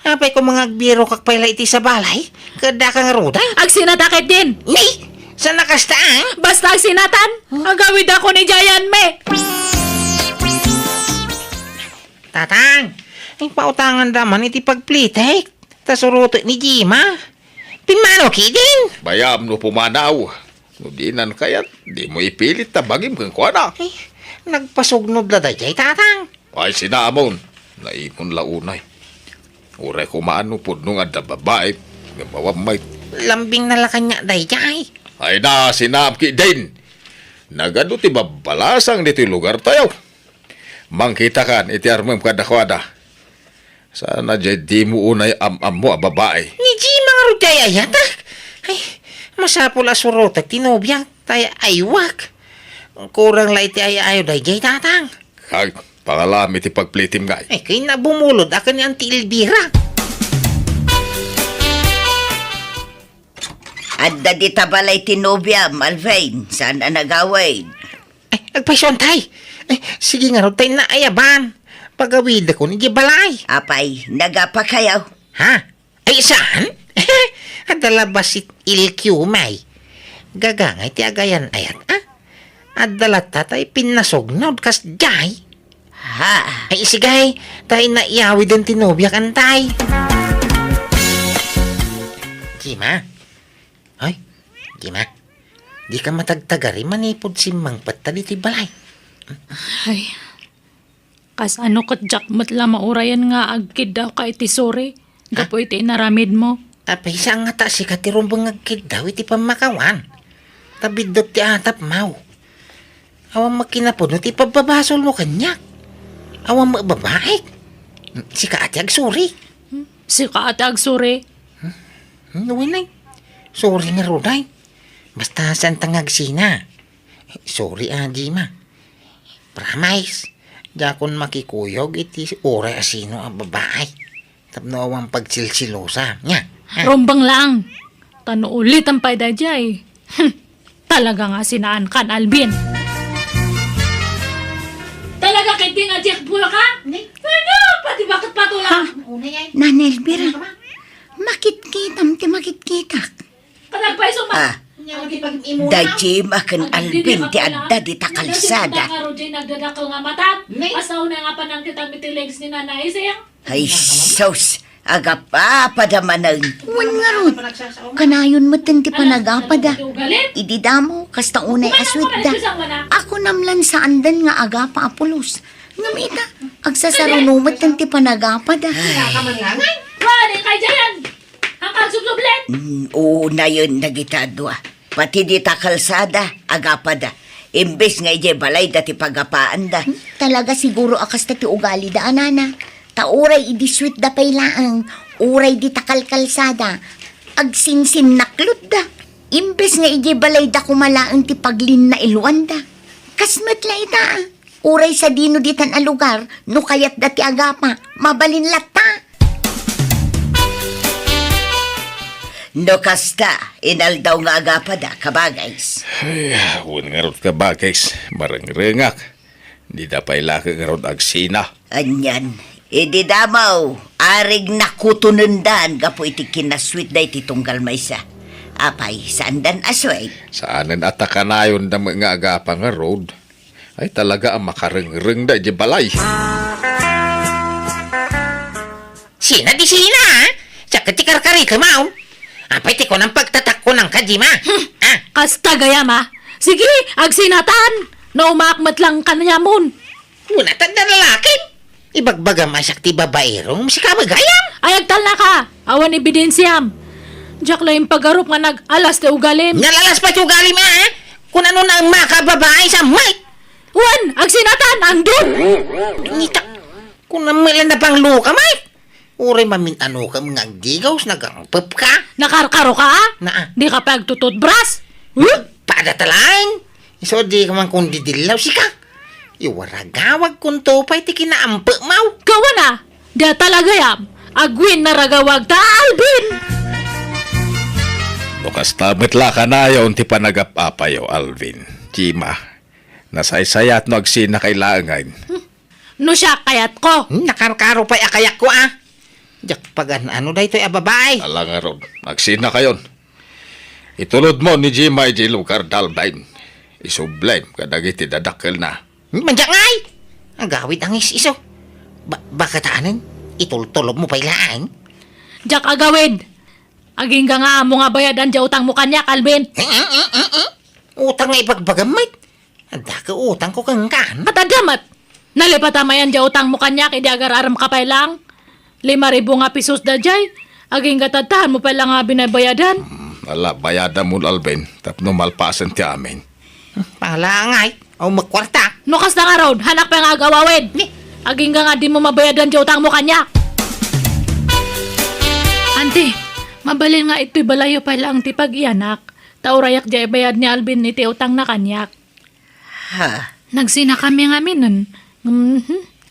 [SPEAKER 9] Apay ko mga agbiro kakpayla iti sa balay. Kada kang ruday.
[SPEAKER 1] Agsinatakit din.
[SPEAKER 9] Nay! Sa nakastaan?
[SPEAKER 1] Basta agsinatan. Agawid ako ni Jayan Me.
[SPEAKER 9] Tatang, ay pautangan daman iti pagplitek. Tasuruto ni Jima. Pinmano kidin?
[SPEAKER 8] Bayam no pumanaw. No dinan kayat, di mo ipilit tabagim kang kuana.
[SPEAKER 9] Ay, nagpasugnod la dayay, tatang.
[SPEAKER 8] Ay sinamon, naipon launay. Uray kumaano po nung adda babae, nga mawamay.
[SPEAKER 9] Lambing na la kanya dayay.
[SPEAKER 8] Ay na, sinamki din. Nagado ti babalasang dito lugar tayo. Mangkita kan, iti armam kadakwada. Sana jay di mo unay am-am mo a babae.
[SPEAKER 9] Ni Jima nga ruday ayatak. Ay, masapul asurot at tinobyak. Tay aywak. Kurang la iti ayayo dayay, tatang.
[SPEAKER 8] Ay, pangalami ti pagplitim nga.
[SPEAKER 9] Ay, kay nabumulod ako ni Auntie Elvira.
[SPEAKER 3] Adda di tabalay tinobya, Malvain. Saan na nagawin?
[SPEAKER 9] Ay, nagpasyon tay. Ay, sige nga tayo na ayaban. Pagawid ako ni Gibalay.
[SPEAKER 3] Apay, nagapakayaw.
[SPEAKER 9] Ha? Ay, saan? Adala ba si Ilkyu may? Gagangay ti agayan ayat, ha? Adala tatay pinasognod kas jay.
[SPEAKER 3] Ha?
[SPEAKER 9] Ay, sigay, tayo na iyawi din tinobyak antay. Jima? Hoy, Jima? Di ka matagtagari manipod si Mang Patali ti balay.
[SPEAKER 1] Ay. Kas ano kat Jack matla maurayan nga agkid daw ka iti sore. Gapo iti naramid mo.
[SPEAKER 9] Apay sa nga ta si katirumbang agkid daw iti pamakawan. Tabidot ti atap mau. Awang makinapod no ti pababasol mo kanyak. Awang mababaik. Si kaati agsuri.
[SPEAKER 1] Si kaatag sore.
[SPEAKER 9] Nawinay. Sorry nga Roday. Basta saan tangag sina. Sorry Jima. Promise. Jakon makikuyog iti oray asino ang babae. Tapno awang pagsilsilosa. Nya.
[SPEAKER 1] Rombang lang. Tano ulit ang payda jay. Talaga nga sinaan kan, Alvin. Talaga kiti nga Jack Bull ka? Ano? Pati bakit patulang?
[SPEAKER 6] Nanay Elvira, makit-kitam ti makit-kitak.
[SPEAKER 1] Kanang pa isong
[SPEAKER 3] Dajim akan Alvin ti adda di takalsada.
[SPEAKER 1] Nagdadakaw nga matat. Asaw na nga pa ng kitang mitilegs ni nanay sayang.
[SPEAKER 3] Ay, sos. Aga pa padamanang.
[SPEAKER 6] Wan nga Rod, kanayon mo ti panagapada. Idi damo, kasta unay aswit da. Ako namlan sa andan nga aga pa apulos. Ngamita, agsasarunumot ti panagapada.
[SPEAKER 1] Wala kay Jayan. Hanggang subsublet.
[SPEAKER 3] Una yun nagitadwa. Pati di takalsada, aga pa da. Imbes nga ije balay dati pagapaan da.
[SPEAKER 6] Talaga siguro akas ti ugali da anana. Tauray idi sweet da paylaang. Uray di takalkalsada. Agsinsin naklod da. Imbes nga ije balay da kumalaang ti paglin na iluan da. Kasmet la ita. Uray sa dino ditan a lugar. No kayat dati agapa. Mabalin lata.
[SPEAKER 3] No kasta, inal daw nga aga pa da, kabagays.
[SPEAKER 8] Ay, huwag nga ron ka bagays. Marang-rengak. Di da pa ilaka nga ron agsina.
[SPEAKER 3] Anyan, idi damaw, arig nakutunundan, gapo iti kinasweet da iti tunggal maysa. Apay, saan dan asway?
[SPEAKER 8] Saanan atakanayon na mga agapa nga road. Ay talaga ang makareng-reng da di balay.
[SPEAKER 9] Sina di sina ha? Tsaka ti karkari ka maon. Apay ti ko ng pagtatak ko ng kajima.
[SPEAKER 1] Kasta gayama. Sige, agsinatan. No umakmat lang kanayamon.
[SPEAKER 9] Una tanda lalaki. Ibagbaga masak ti babaerong si kabagayam.
[SPEAKER 1] Ayagtal na ka. Awan ebidensyam. Diyak lang yung pagarup nga nag-alas te ugalim.
[SPEAKER 9] Nalalas pa ti ugali ma ha? Kung ano na ang makababae sa mic.
[SPEAKER 1] Wan, agsinatan, ang dun.
[SPEAKER 9] Nita, kung namilan na pang luka mic. Uray mamintano ka mga agdigaws, nagangpap ka.
[SPEAKER 1] Nakarkaro ka?
[SPEAKER 9] Na
[SPEAKER 1] Di ka pagtututbras? Huh?
[SPEAKER 9] Padatalaan. So di ka man kung didilaw si ka. Iwaragawag kung topay ti kinaampa mau.
[SPEAKER 1] Gawa na. Di talaga yam. Agwin na ragawag ta, Alvin.
[SPEAKER 8] Lukas tamit la ka na yun ti panagapapayo, Alvin. Jima, nasaysayat no agsina kailangan.
[SPEAKER 1] No siya kayat ko.
[SPEAKER 9] Nakarkaro pa'y akayak ko ah. Diyak pagan ano da ito'y ababay.
[SPEAKER 8] Ala nga ron, agsina kayon. Itulod mo ni Jima iji lugar dalbain. Isublime kadagiti dadakkel na.
[SPEAKER 9] Mandiyak ngay! Ang gawid ang iso. Bakataanan? Itultulob mo pa'y laan?
[SPEAKER 1] Diyak agawid. Aging ka nga mo nga bayadan di utang mo kanyak, Alvin.
[SPEAKER 9] Utang nga ipagbagamit. Anda ka utang ko kang kan.
[SPEAKER 1] At adamat. Nalipatamayan di utang mo kanyak, idi agar-aram ka pa lang. 5,000 nga pisos da jay. Aging katatahan mo pa lang nga binabayadan.
[SPEAKER 8] Ala, bayada mo, Alvin. Tapno malpasan ti amin.
[SPEAKER 9] Pala ngay. O magkwarta.
[SPEAKER 1] Nukas na nga ron, hanak pa nga agawawid. Aging ka nga di mo mabayadan di utang mo kanyak. Ante, mabalin nga ito'y balayo pa lang ti pag-iyanak. Taurayak di bayad ni Alvin iti utang na kanyak.
[SPEAKER 3] Ha?
[SPEAKER 1] Nagsina kami nga minon.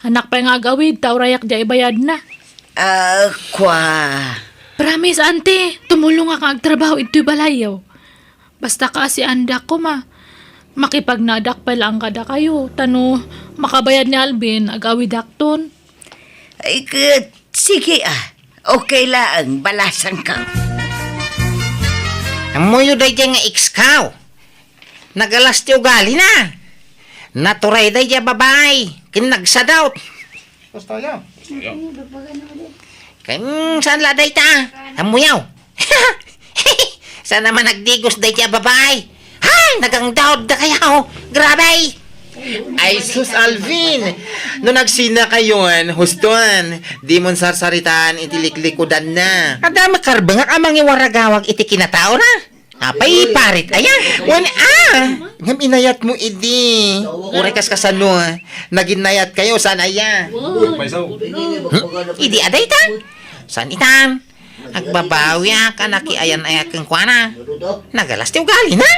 [SPEAKER 1] Anak pa nga agawid, taurayak di bayad na.
[SPEAKER 3] Kwa.
[SPEAKER 1] Promise, ante, tumulong nga kang trabaho ito'y balayo. Basta kasi anda ko makipagnadak pa lang kada kayo. Tano, makabayad ni Alvin, agawid akton.
[SPEAKER 3] Ay, sige ah. Okay lang, balasan ka.
[SPEAKER 9] Amuyo day dyan nga ikskaw. Nagalas ti ugali na. Naturay day dyan babay. Kinagsadaut. Gusto yun. Saan la day ta? Amuyaw. Saan naman nagdigos day dyan babay? Hay! Nagangdaod na kayo. Grabe!
[SPEAKER 10] Ay, sus Alvin! No nagsina kayon, huston, di mon sarsaritan, itiliklikkudan na.
[SPEAKER 9] Ada makarbangak amang iwaragawag iti kinatao na. Apay parit ayan.
[SPEAKER 10] Wan ngam inayat mo idi. Uray kas kasano, naginayat kayo, saan aya?
[SPEAKER 9] Idi aday ta. San itan? Agbabawi ka nakiayan ay akong kwana. Nagalas ti ugali na.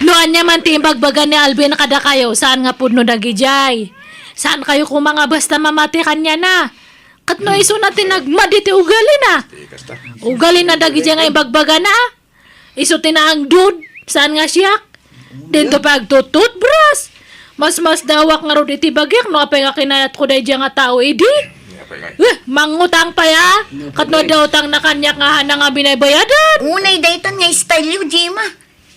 [SPEAKER 5] Luan niya man timbagbagan ni Alvin kada kayo. Saan nga pudno nagijay? Saan kayo kung mga basta mamati kanya na? Katno iso natin nagmaditi ugali na. Ugali na dagijay nga imbagbagan na. Iso tinaang dude. Saan nga siyak? Dito pa agtututbrush. Mas dawak nga ro iti bagyak. No apay nga kinayat ko dahi nga tao edi. Mangutang pa ya. Katno daw utang na kanyak nga hana nga binabayadan.
[SPEAKER 6] Unay dayton nga style yu, Jema.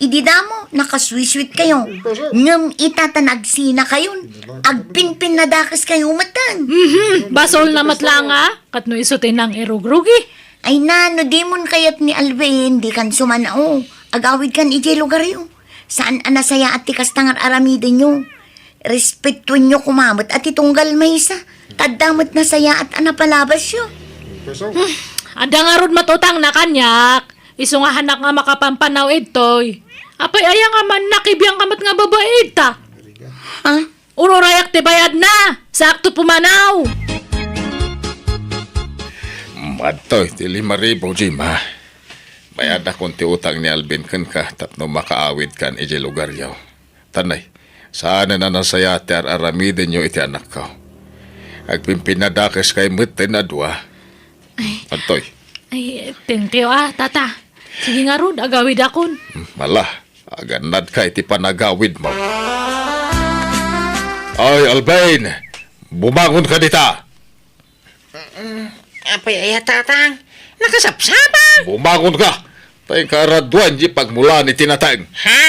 [SPEAKER 6] Idida mo, nakaswiswit kayo. Ngam itatanagsina kayon. Agpinpin na dakas kayo matan.
[SPEAKER 5] Basol na matlanga. Katno iso tinang irugrugi.
[SPEAKER 6] Ay no demon kayat ni Alvin, di kan sumanao. Agawid kan ije lugar yu. Saan anasaya at tikas tangar aramidin nyo. Respetuin nyo kumamot at itunggal maysa. Tadamot na saya at anapalabas yu.
[SPEAKER 5] Ada nga rod matutang na kanyak. Iso nga hanak nga makapampanaw itoy. Apay aya nga man nakibiyang kamat nga babae ta.
[SPEAKER 6] Ha?
[SPEAKER 5] Urorayak ti bayad na. Sakto pumanaw.
[SPEAKER 8] Madtoy, ti 5,000, Jima. Bayad na kung ti utang ni Alvin kan ka tapno makaawid kan iti lugar yaw. Tanay, saan na nasaya ti aramidin nyo iti anak ko. Agpimpinadakes kay mutin na dua. Madtoy,
[SPEAKER 5] Ay, thank you tata. Sige nga rod, agawid akon.
[SPEAKER 8] mala, aganad ka iti panagawid mo. Ay, Alvin, bumangon ka dita.
[SPEAKER 9] Apay ay tatang. Nakasapsapa.
[SPEAKER 8] Bumangon ka. Tayo karaduan di pagmula ni tinatang.
[SPEAKER 9] Ha?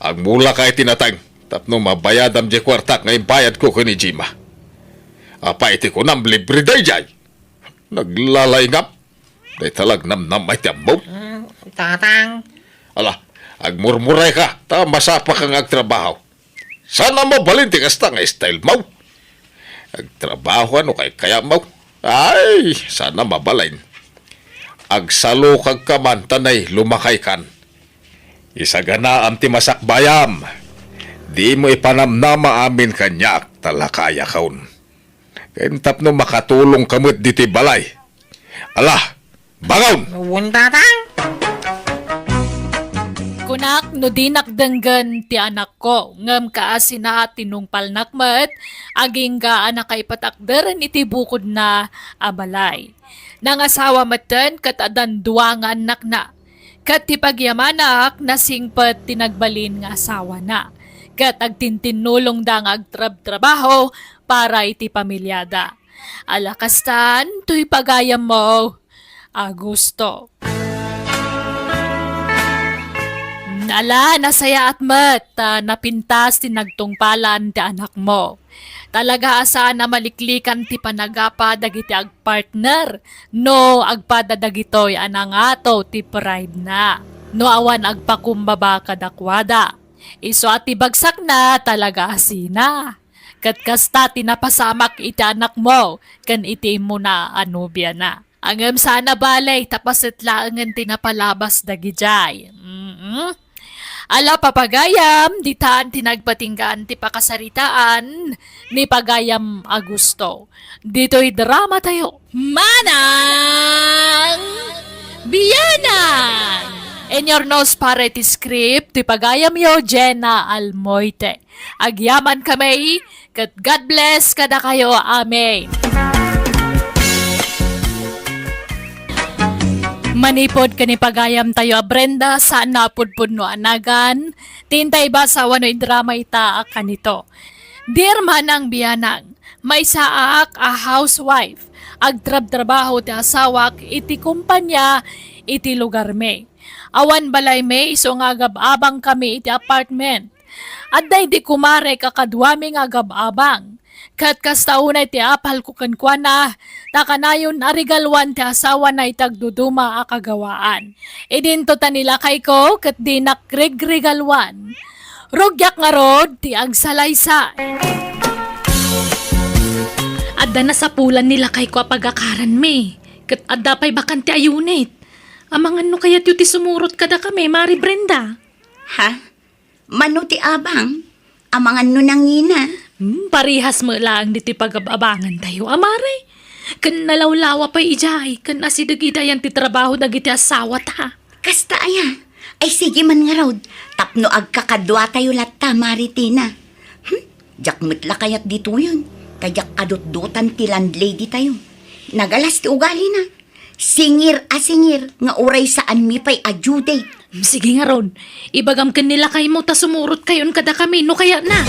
[SPEAKER 8] Ang mula kay tinatang, tapno mabayadam di kwartak ngayon bayad ko ni Jima. Apa iti ko nam libre day jay. Naglalayngap. Day talag namnam ay tiyambo.
[SPEAKER 9] Tatang.
[SPEAKER 8] Ala, agmurmuray ka, ta masapa kang agtrabaho. Sana mo balinti kasta nga style mo. Agtrabaho ano kay kaya mo. Ay, sana mabalain. Agsalo kag kaman tanay lumakay kan. Isagana am ti masakbayam. Di mo ipanamnama amin kanyak talakaya kaun. Kentap no makatulong kamot diti balay. Ala, bangon!
[SPEAKER 9] Uwan tatang.
[SPEAKER 5] Kunak no dinakdenggan ti anak ko. Ngam kaasin na tinungpal nakmet. Aging ka anak kay patakderan iti bukod na abalay. Nangasawa matan kat adan duwanga anak na. Kat ti pagyamanak nasingpet tinagbalin nga asawa na. Kat agtintinulong da nga agtrab-trabaho para iti pamilyada. Alakastan, tuy pagayam mo. Agusto. Ala, nasaya at mat, napintas ti nagtungpalan ti anak mo. Talaga asa na maliklikan ti panagapa dagiti agpartner, no agpada dagitoy anangato ti pride na. No awan agpakumbaba kadakwada. Iso at bagsak na talaga asina. Katkasta tinapasamak iti anak mo, kan iti mo na anubya na. Angem sana balay, tapasit laangan tinapalabas dagijay. Ala papagayam, ditaan tinagpatinggaan ti pakasaritaan ni Pagayam Agusto. Dito'y drama tayo. Manang Biyanan! In your nose para ti script, ti Pagayam yo, Jenna Almoite. Agyaman kami, kat God bless kada kayo. Amen. Manipod kani Pagayam tayo Brenda sa napudpud no anagan. Tintay ba sa wano drama ita kanito. Dear Manang Biyanang, may saak a housewife. Agtrab-trabaho ti asawak iti kumpanya iti lugar me. Awan balay me iso nga gab-abang kami iti apartment. At day di kumare kakadwami nga gab-abang. Kat kastaunay ti apal ko kankwana, takanayon arigalwan ti asawa na itagduduma akagawaan. Idinto tanila kay ko, kat di nakregregalwan. Rogyak nga rod, ti agsalaysa. Adda na sa pulan nila kay ko apagakaran me, kat adda pa'y bakan ti ayunit. Amangan no kaya ti sumurot kada kami, Mari Brenda.
[SPEAKER 6] Ha? Mano ti abang? Amangan no nangina.
[SPEAKER 5] Parihas mo lang diti pag-abangan tayo, amare. Kan nalawlawa pa ijay, kan asidag idayan ti trabaho dagiti asawa ta.
[SPEAKER 6] Kasta aya. Ay sige man nga raw. Tapno agkakadwa tayo latta, Maritina. Jak metla kayat dito yun. Kajak adot-dutan ti landlady tayo. Nagalas ti ugali na. Singir a singir nga uray saan mi pa'y ajude.
[SPEAKER 5] Sige nga ron, ibagam kan nila kay mo ta sumurot kayon kada kami no kaya na.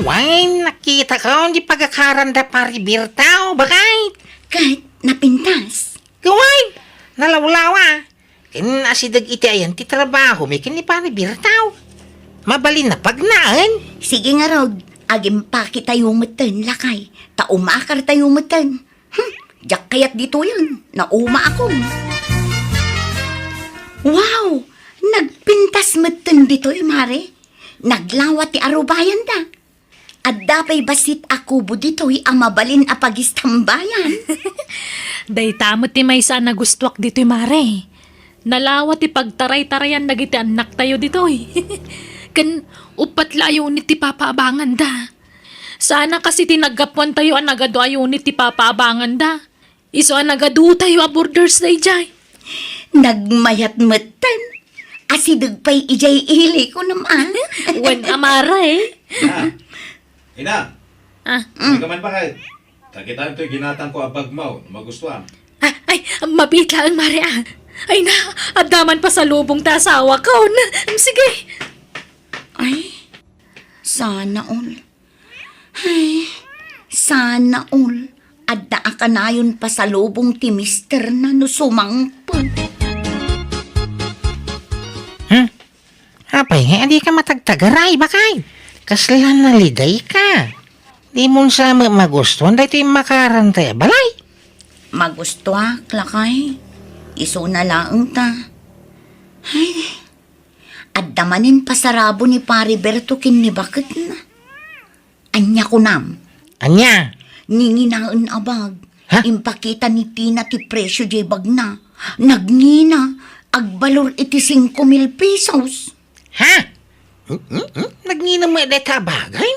[SPEAKER 9] Why, nakita ko, hindi pagkakaranda paribirtaw, bakit?
[SPEAKER 6] Kahit napintas.
[SPEAKER 9] Gaway, nalawlawa. Kin asidag iti ayan ti trabaho, may kini paribirtaw. Mabalin na pagnaan.
[SPEAKER 6] Sige nga raw, agim pa kita yumatan lakay. Ta umakar tayo matan. Jak kayat dito yun, nauma ako. Wow, nagpintas matan dito mare. Naglawat ti arubayan da. At dapay basit ako budito'y amabalin a pagistambayan.
[SPEAKER 5] Day tamot ti may sana gustuak dito'y mare. Nalawat ti pagtaray-tarayan dagiti anak tayo dito'y. Kan upat layo ni ti papaabangan da. Sana kasi tinagapuan tayo ang nagado ayo ni ti papaabangan da. Iso ang nagado tayo a borders day jay.
[SPEAKER 6] Nagmayat matan. Asidag pa'y ijay ili ko naman.
[SPEAKER 5] Wen amara eh.
[SPEAKER 8] Ina!
[SPEAKER 5] Ah.
[SPEAKER 8] Hindi ka man bakit? Tagitan ito'y ginatang ko abag mo, magustuhan.
[SPEAKER 5] Ay, mabitlaan mare ah. Ay na, adaman pa sa lubong ta asawa ko. Sige.
[SPEAKER 6] Ay, sana all. Ay, sana all. Adda ka na yun pa sa lubong ti mister na no sumangpon.
[SPEAKER 9] Apay, hindi ka matagtagaray, bakay? Kaslan na liday ka. Di mo sa magustuhan, dahil ito yung makarantay, balay.
[SPEAKER 6] Magusto lakay. Iso na lang ta. Ay, addamanin pasarabo ni Pariberto kinni bakit na. Anya ko nam.
[SPEAKER 9] Anya?
[SPEAKER 6] Ninginaan abag.
[SPEAKER 9] Ha?
[SPEAKER 6] Impakita ni Tina ti presyo jay bag na. Nagngina. Agbalor iti 5,000 pesos.
[SPEAKER 9] Ha? Nagnina mo edeta bagay?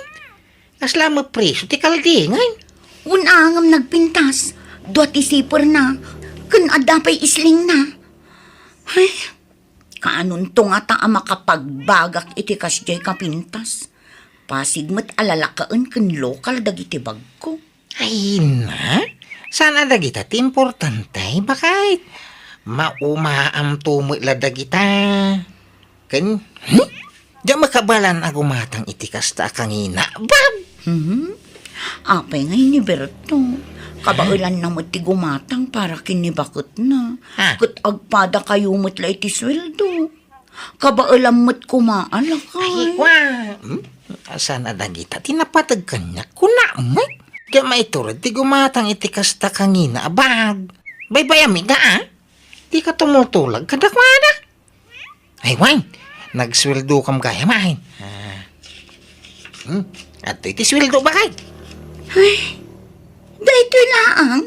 [SPEAKER 9] Kasla mo preso ti kaldingay.
[SPEAKER 6] Unangam nagpintas. Duat isipor na. Kun adapay isling na. Ay, kaanon to nga ta makapagbagak iti kasjay kapintas. Pasigmat alalakaan kun lokal dagiti bag ko.
[SPEAKER 9] Ay na? Sana dagita ti importante, bakit? Maumaam tumula dagita. Kan? Diyan makabalan agumatang iti kasta kangina. Bab!
[SPEAKER 6] Apay ngay ni Berto. Kabailan na mo ti gumatang para kinibakot na.
[SPEAKER 9] Ha?
[SPEAKER 6] Kat agpada kayo mo't la iti sweldo. Kabailan mo't kumaala ka.
[SPEAKER 9] Ay, kwa. Sana dagita tinapatag kanya kuna mo. Diyan maiturad ti gumatang iti kasta kangina. Bab! Baybayami ka Di ka tumutulag kadakwada. Ay, wine. Nagsweldo kam kaya mahin. At iti sweldo ba kay?
[SPEAKER 6] Ay, dahito laang.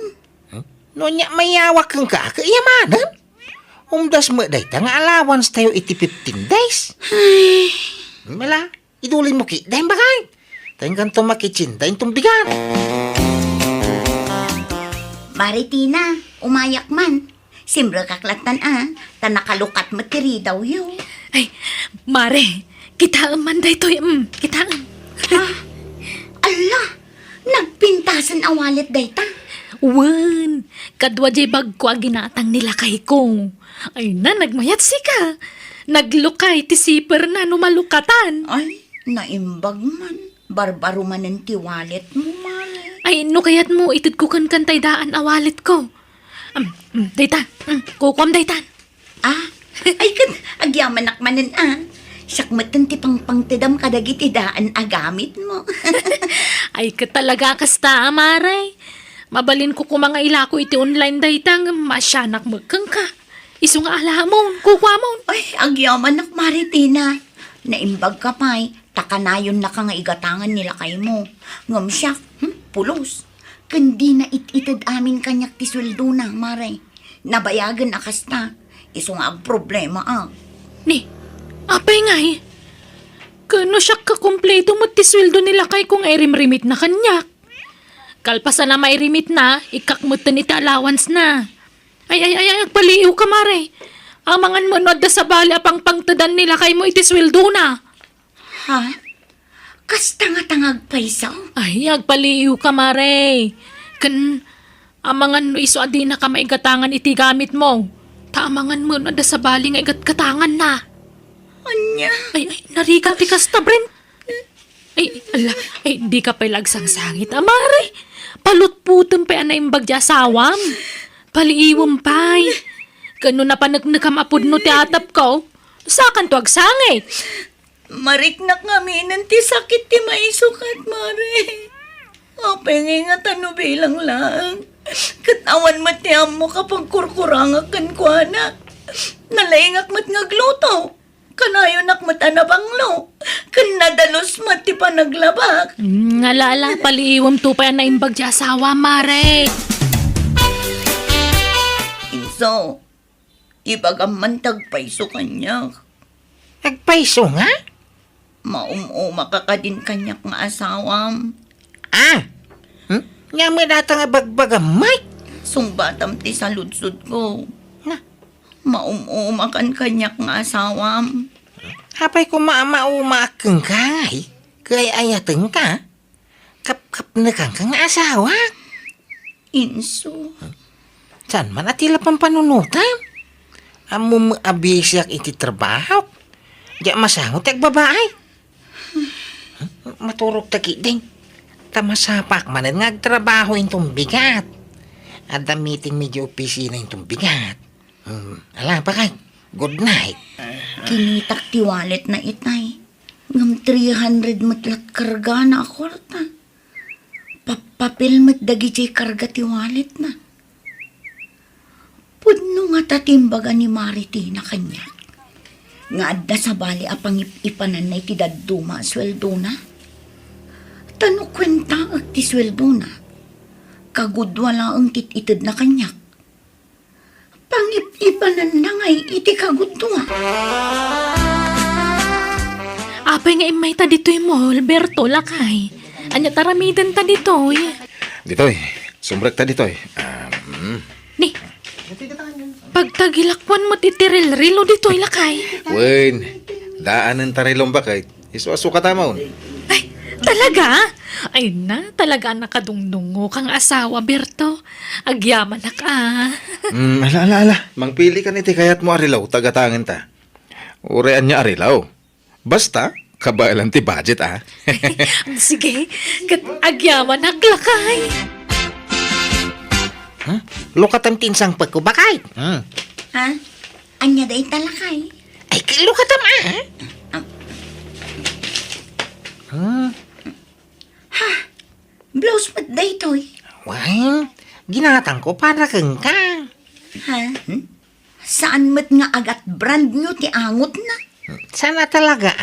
[SPEAKER 9] Nonya mayawak kang kakayamanan. Umdas mo dahita nga allowance tayo iti 15 days.
[SPEAKER 6] Ay,
[SPEAKER 9] Mala, idulin mo ki. Dahil ba kay? Dahil kanto makichin. Dahil tumbigan.
[SPEAKER 6] Maritina, umayak man. Simbra kaklatan tanakalukat matiri daw yun.
[SPEAKER 5] Ay, mare, kita man day to'y, kita.
[SPEAKER 6] Ala, nagpintasan awalit dayta.
[SPEAKER 5] Wan, kadwa jay bag ko ginatang nila kay ko. Ay na, nagmayat sika. Naglukay ti siper na numalukatan.
[SPEAKER 6] Ay, naimbag man. Barbaro man ang tiwalit mo, mare.
[SPEAKER 5] Ay, no kayat mo, itid ko kan kantay daan awalit ko. Daytan, kukwam daytan.
[SPEAKER 6] Ay kan, agyamanak manan Sakmatan ti pangtidam kadagiti daan agamit mo.
[SPEAKER 5] Ay, ka talaga kasta, amaray. Mabalin ko kung mga ilako iti online daytang, masyanak magkang ka. Iso nga alamon, kukwamon.
[SPEAKER 6] Ay, agyamanak Maritina. Naimbag ka pa'y, takanayon na ka nga igatangan nila kay mo. Ngam siya, pulos. Kundi na ititid amin kanyak ti sweldo na, maray. Nabayagan akasta. Iso nga ang problema
[SPEAKER 5] Ni, apay nga eh. Kano siya kakumpleto mo ti sweldo nila kay kung erimrimit na kanyak.
[SPEAKER 1] kalpasan na may rimit na, ikakmutan iti allowance na. Ay, agpaliw ka, Mare. Amangan mo no da sa bali apang pangtadan nila kay mo iti sweldo na.
[SPEAKER 6] Ha? Kas tanga-tangag paisaw?
[SPEAKER 1] Ay, agpaliw ka, Mare. Amangan no iso adi na ka maigatangan iti gamit mo. Taamangan mo no da sa bali nga igatkatangan na.
[SPEAKER 6] Anya?
[SPEAKER 1] Ay, narikan ti kasta, Brent. Ay, di ka pa'y lagsang-sangit, Mare. Palutputan pa na imbag di asawam. Paliiwam pa'y. Gano na panagnagam apod no ti atap ko. Sakan to agsangit.
[SPEAKER 6] Mariknak nga minan ti sakit ti maisukat, Mare. Apengay nga tano bilang lang. Katawan mat ti amo kapag kurkurangak kan kwa na. Nalaingak mat nga gluto. Kanayon mat anabanglo. Kan nadalos mat ti panaglabak.
[SPEAKER 1] Ngalala, paliiwam to pa na imbag di asawa, Mare.
[SPEAKER 6] Inso, ibagamantag paiso kanya.
[SPEAKER 9] Nagpaiso nga?
[SPEAKER 6] Makakadin kanyak nga asawam.
[SPEAKER 9] Nga may data nga bagbagamay.
[SPEAKER 6] Sungbatam ti saludsud ko.
[SPEAKER 9] Na?
[SPEAKER 6] Makan kanyak nga asawam.
[SPEAKER 9] Hapay ko maumakang kay. Kaya ayateng ka. Kap na kang nga asawa.
[SPEAKER 6] Inso.
[SPEAKER 9] Saan man atila pang panunutan? Amo abisyak iti trabaho. Di masangot ang babae. Maturog taki din. Tamasapak manan nga agtrabaho intong bigat. At the meeting medyo opisina intong bigat. Alam pa kay. Good night.
[SPEAKER 6] Kinitak ti wallet na itay. Ngam 300 matlat karga na akwarta. Papapil mat dagi karga ti wallet na. Pudno nga tatimbaga ni Maritina kanya. Nga adda sa bali apang ipanan na iti daduma sweldo na. Tano kwenta at ti sweldo na. Kagudwala ang tititid na kanyak. Pangip-ipanan na ngay iti kagudwa.
[SPEAKER 1] Apay nga imay ta dito'y mo, Alberto, lakay. Anya taramidan ta dito'y.
[SPEAKER 8] Ditoy, sumbrek ta ditoy.
[SPEAKER 1] Ni, pagtagilakwan mo titiril-rilo dito'y lakay.
[SPEAKER 8] Wen, daanan tarilong bakay. Isu-asu ka tamaon.
[SPEAKER 1] Ay, talaga? Ay na, talaga nakadungdungo kang asawa, Berto. Agyaman na ka.
[SPEAKER 8] Ala. Mangpili ka niti kayat mo arilaw, tagatangan ta. Urean niya arilaw. Basta, kabailan ti budget
[SPEAKER 1] Sige, agyaman na lakay.
[SPEAKER 9] Lukatam tinsang pagkubakay.
[SPEAKER 6] Ha? Anya day talakay.
[SPEAKER 9] Ay, lukatam
[SPEAKER 6] Blouse mat day toy.
[SPEAKER 9] Why? Ginatang ko para kang ka.
[SPEAKER 6] Ha? Saan mat nga agat brand nyo ti angot na?
[SPEAKER 9] Sana talaga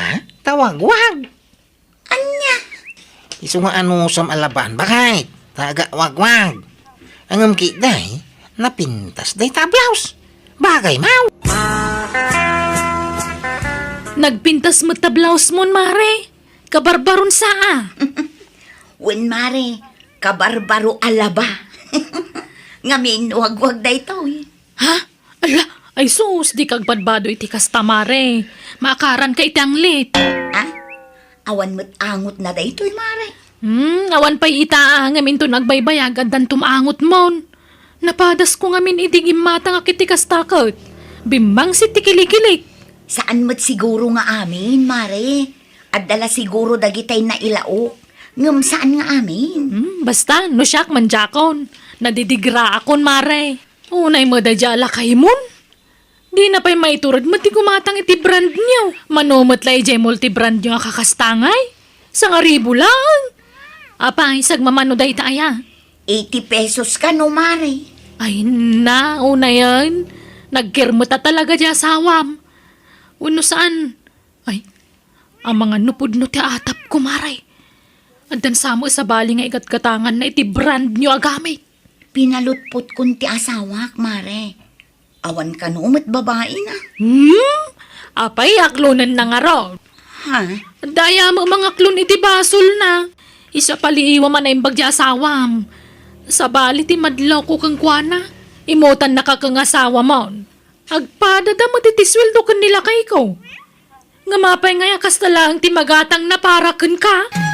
[SPEAKER 9] Tawag-wag.
[SPEAKER 6] Anya?
[SPEAKER 9] Isu nga ano sam alaban bakay. Taga-wag-wag. Angam day, napintas day tablaws. Bagay mau.
[SPEAKER 1] Nagpintas mo tablaos mon, Mare. Kabarbaron saa.
[SPEAKER 6] Wen Mare, kabarbaro alaba. Ngamin, wag-wag day toy.
[SPEAKER 1] Ha? Ala, ay sus, di kagpadbado iti kasta, Mare. Maakaran ka iti anglit.
[SPEAKER 6] Ha? Awan mo't angot na day toy, Mare.
[SPEAKER 1] Awan pa'y itaa ngamin to nagbaybayag at dan tumangot mon. Napadas ko ngamin idigim mata nga kiti kastakot. Bimbang si tikilikilik.
[SPEAKER 6] Saan mo't siguro nga amin, Mare? At dala siguro dagitay na ilaok. Ngam saan nga amin?
[SPEAKER 1] Basta, no siyak manjakon. Nadidigra akon, Mare. Unay mo dadyala kay mon. Di na pa'y maiturad mo ti kumatang iti brand niyo. Manomot la ijay multi-brand niyo kakastangay. Sa nga ribo lang. Apay, sagmamano day taya.
[SPEAKER 6] 80 pesos ka no, Mare.
[SPEAKER 1] Ay na, una yan. Nagkirmuta talaga di asawam. Uno saan? Ay, ang mga nupod no ti atap ko, Mare. Andan samo sa bali nga igat-gatangan na iti brand nyo agamit.
[SPEAKER 6] Pinalutpot kun ti asawak, Mare. Awan ka no, mat babae na.
[SPEAKER 1] Apay, aklunan na nga raw.
[SPEAKER 6] Ha?
[SPEAKER 1] Daya mo mga klon iti basol na. Isa paliiwa man na yung bagya asawam. Sa bali ti madlaw ko kang kuana. Imutan na ka kang asawa mo. Agpada da mo titisweldo kan nila kay ko. Nga mapay nga kasta lang ti magatang na para kan ka.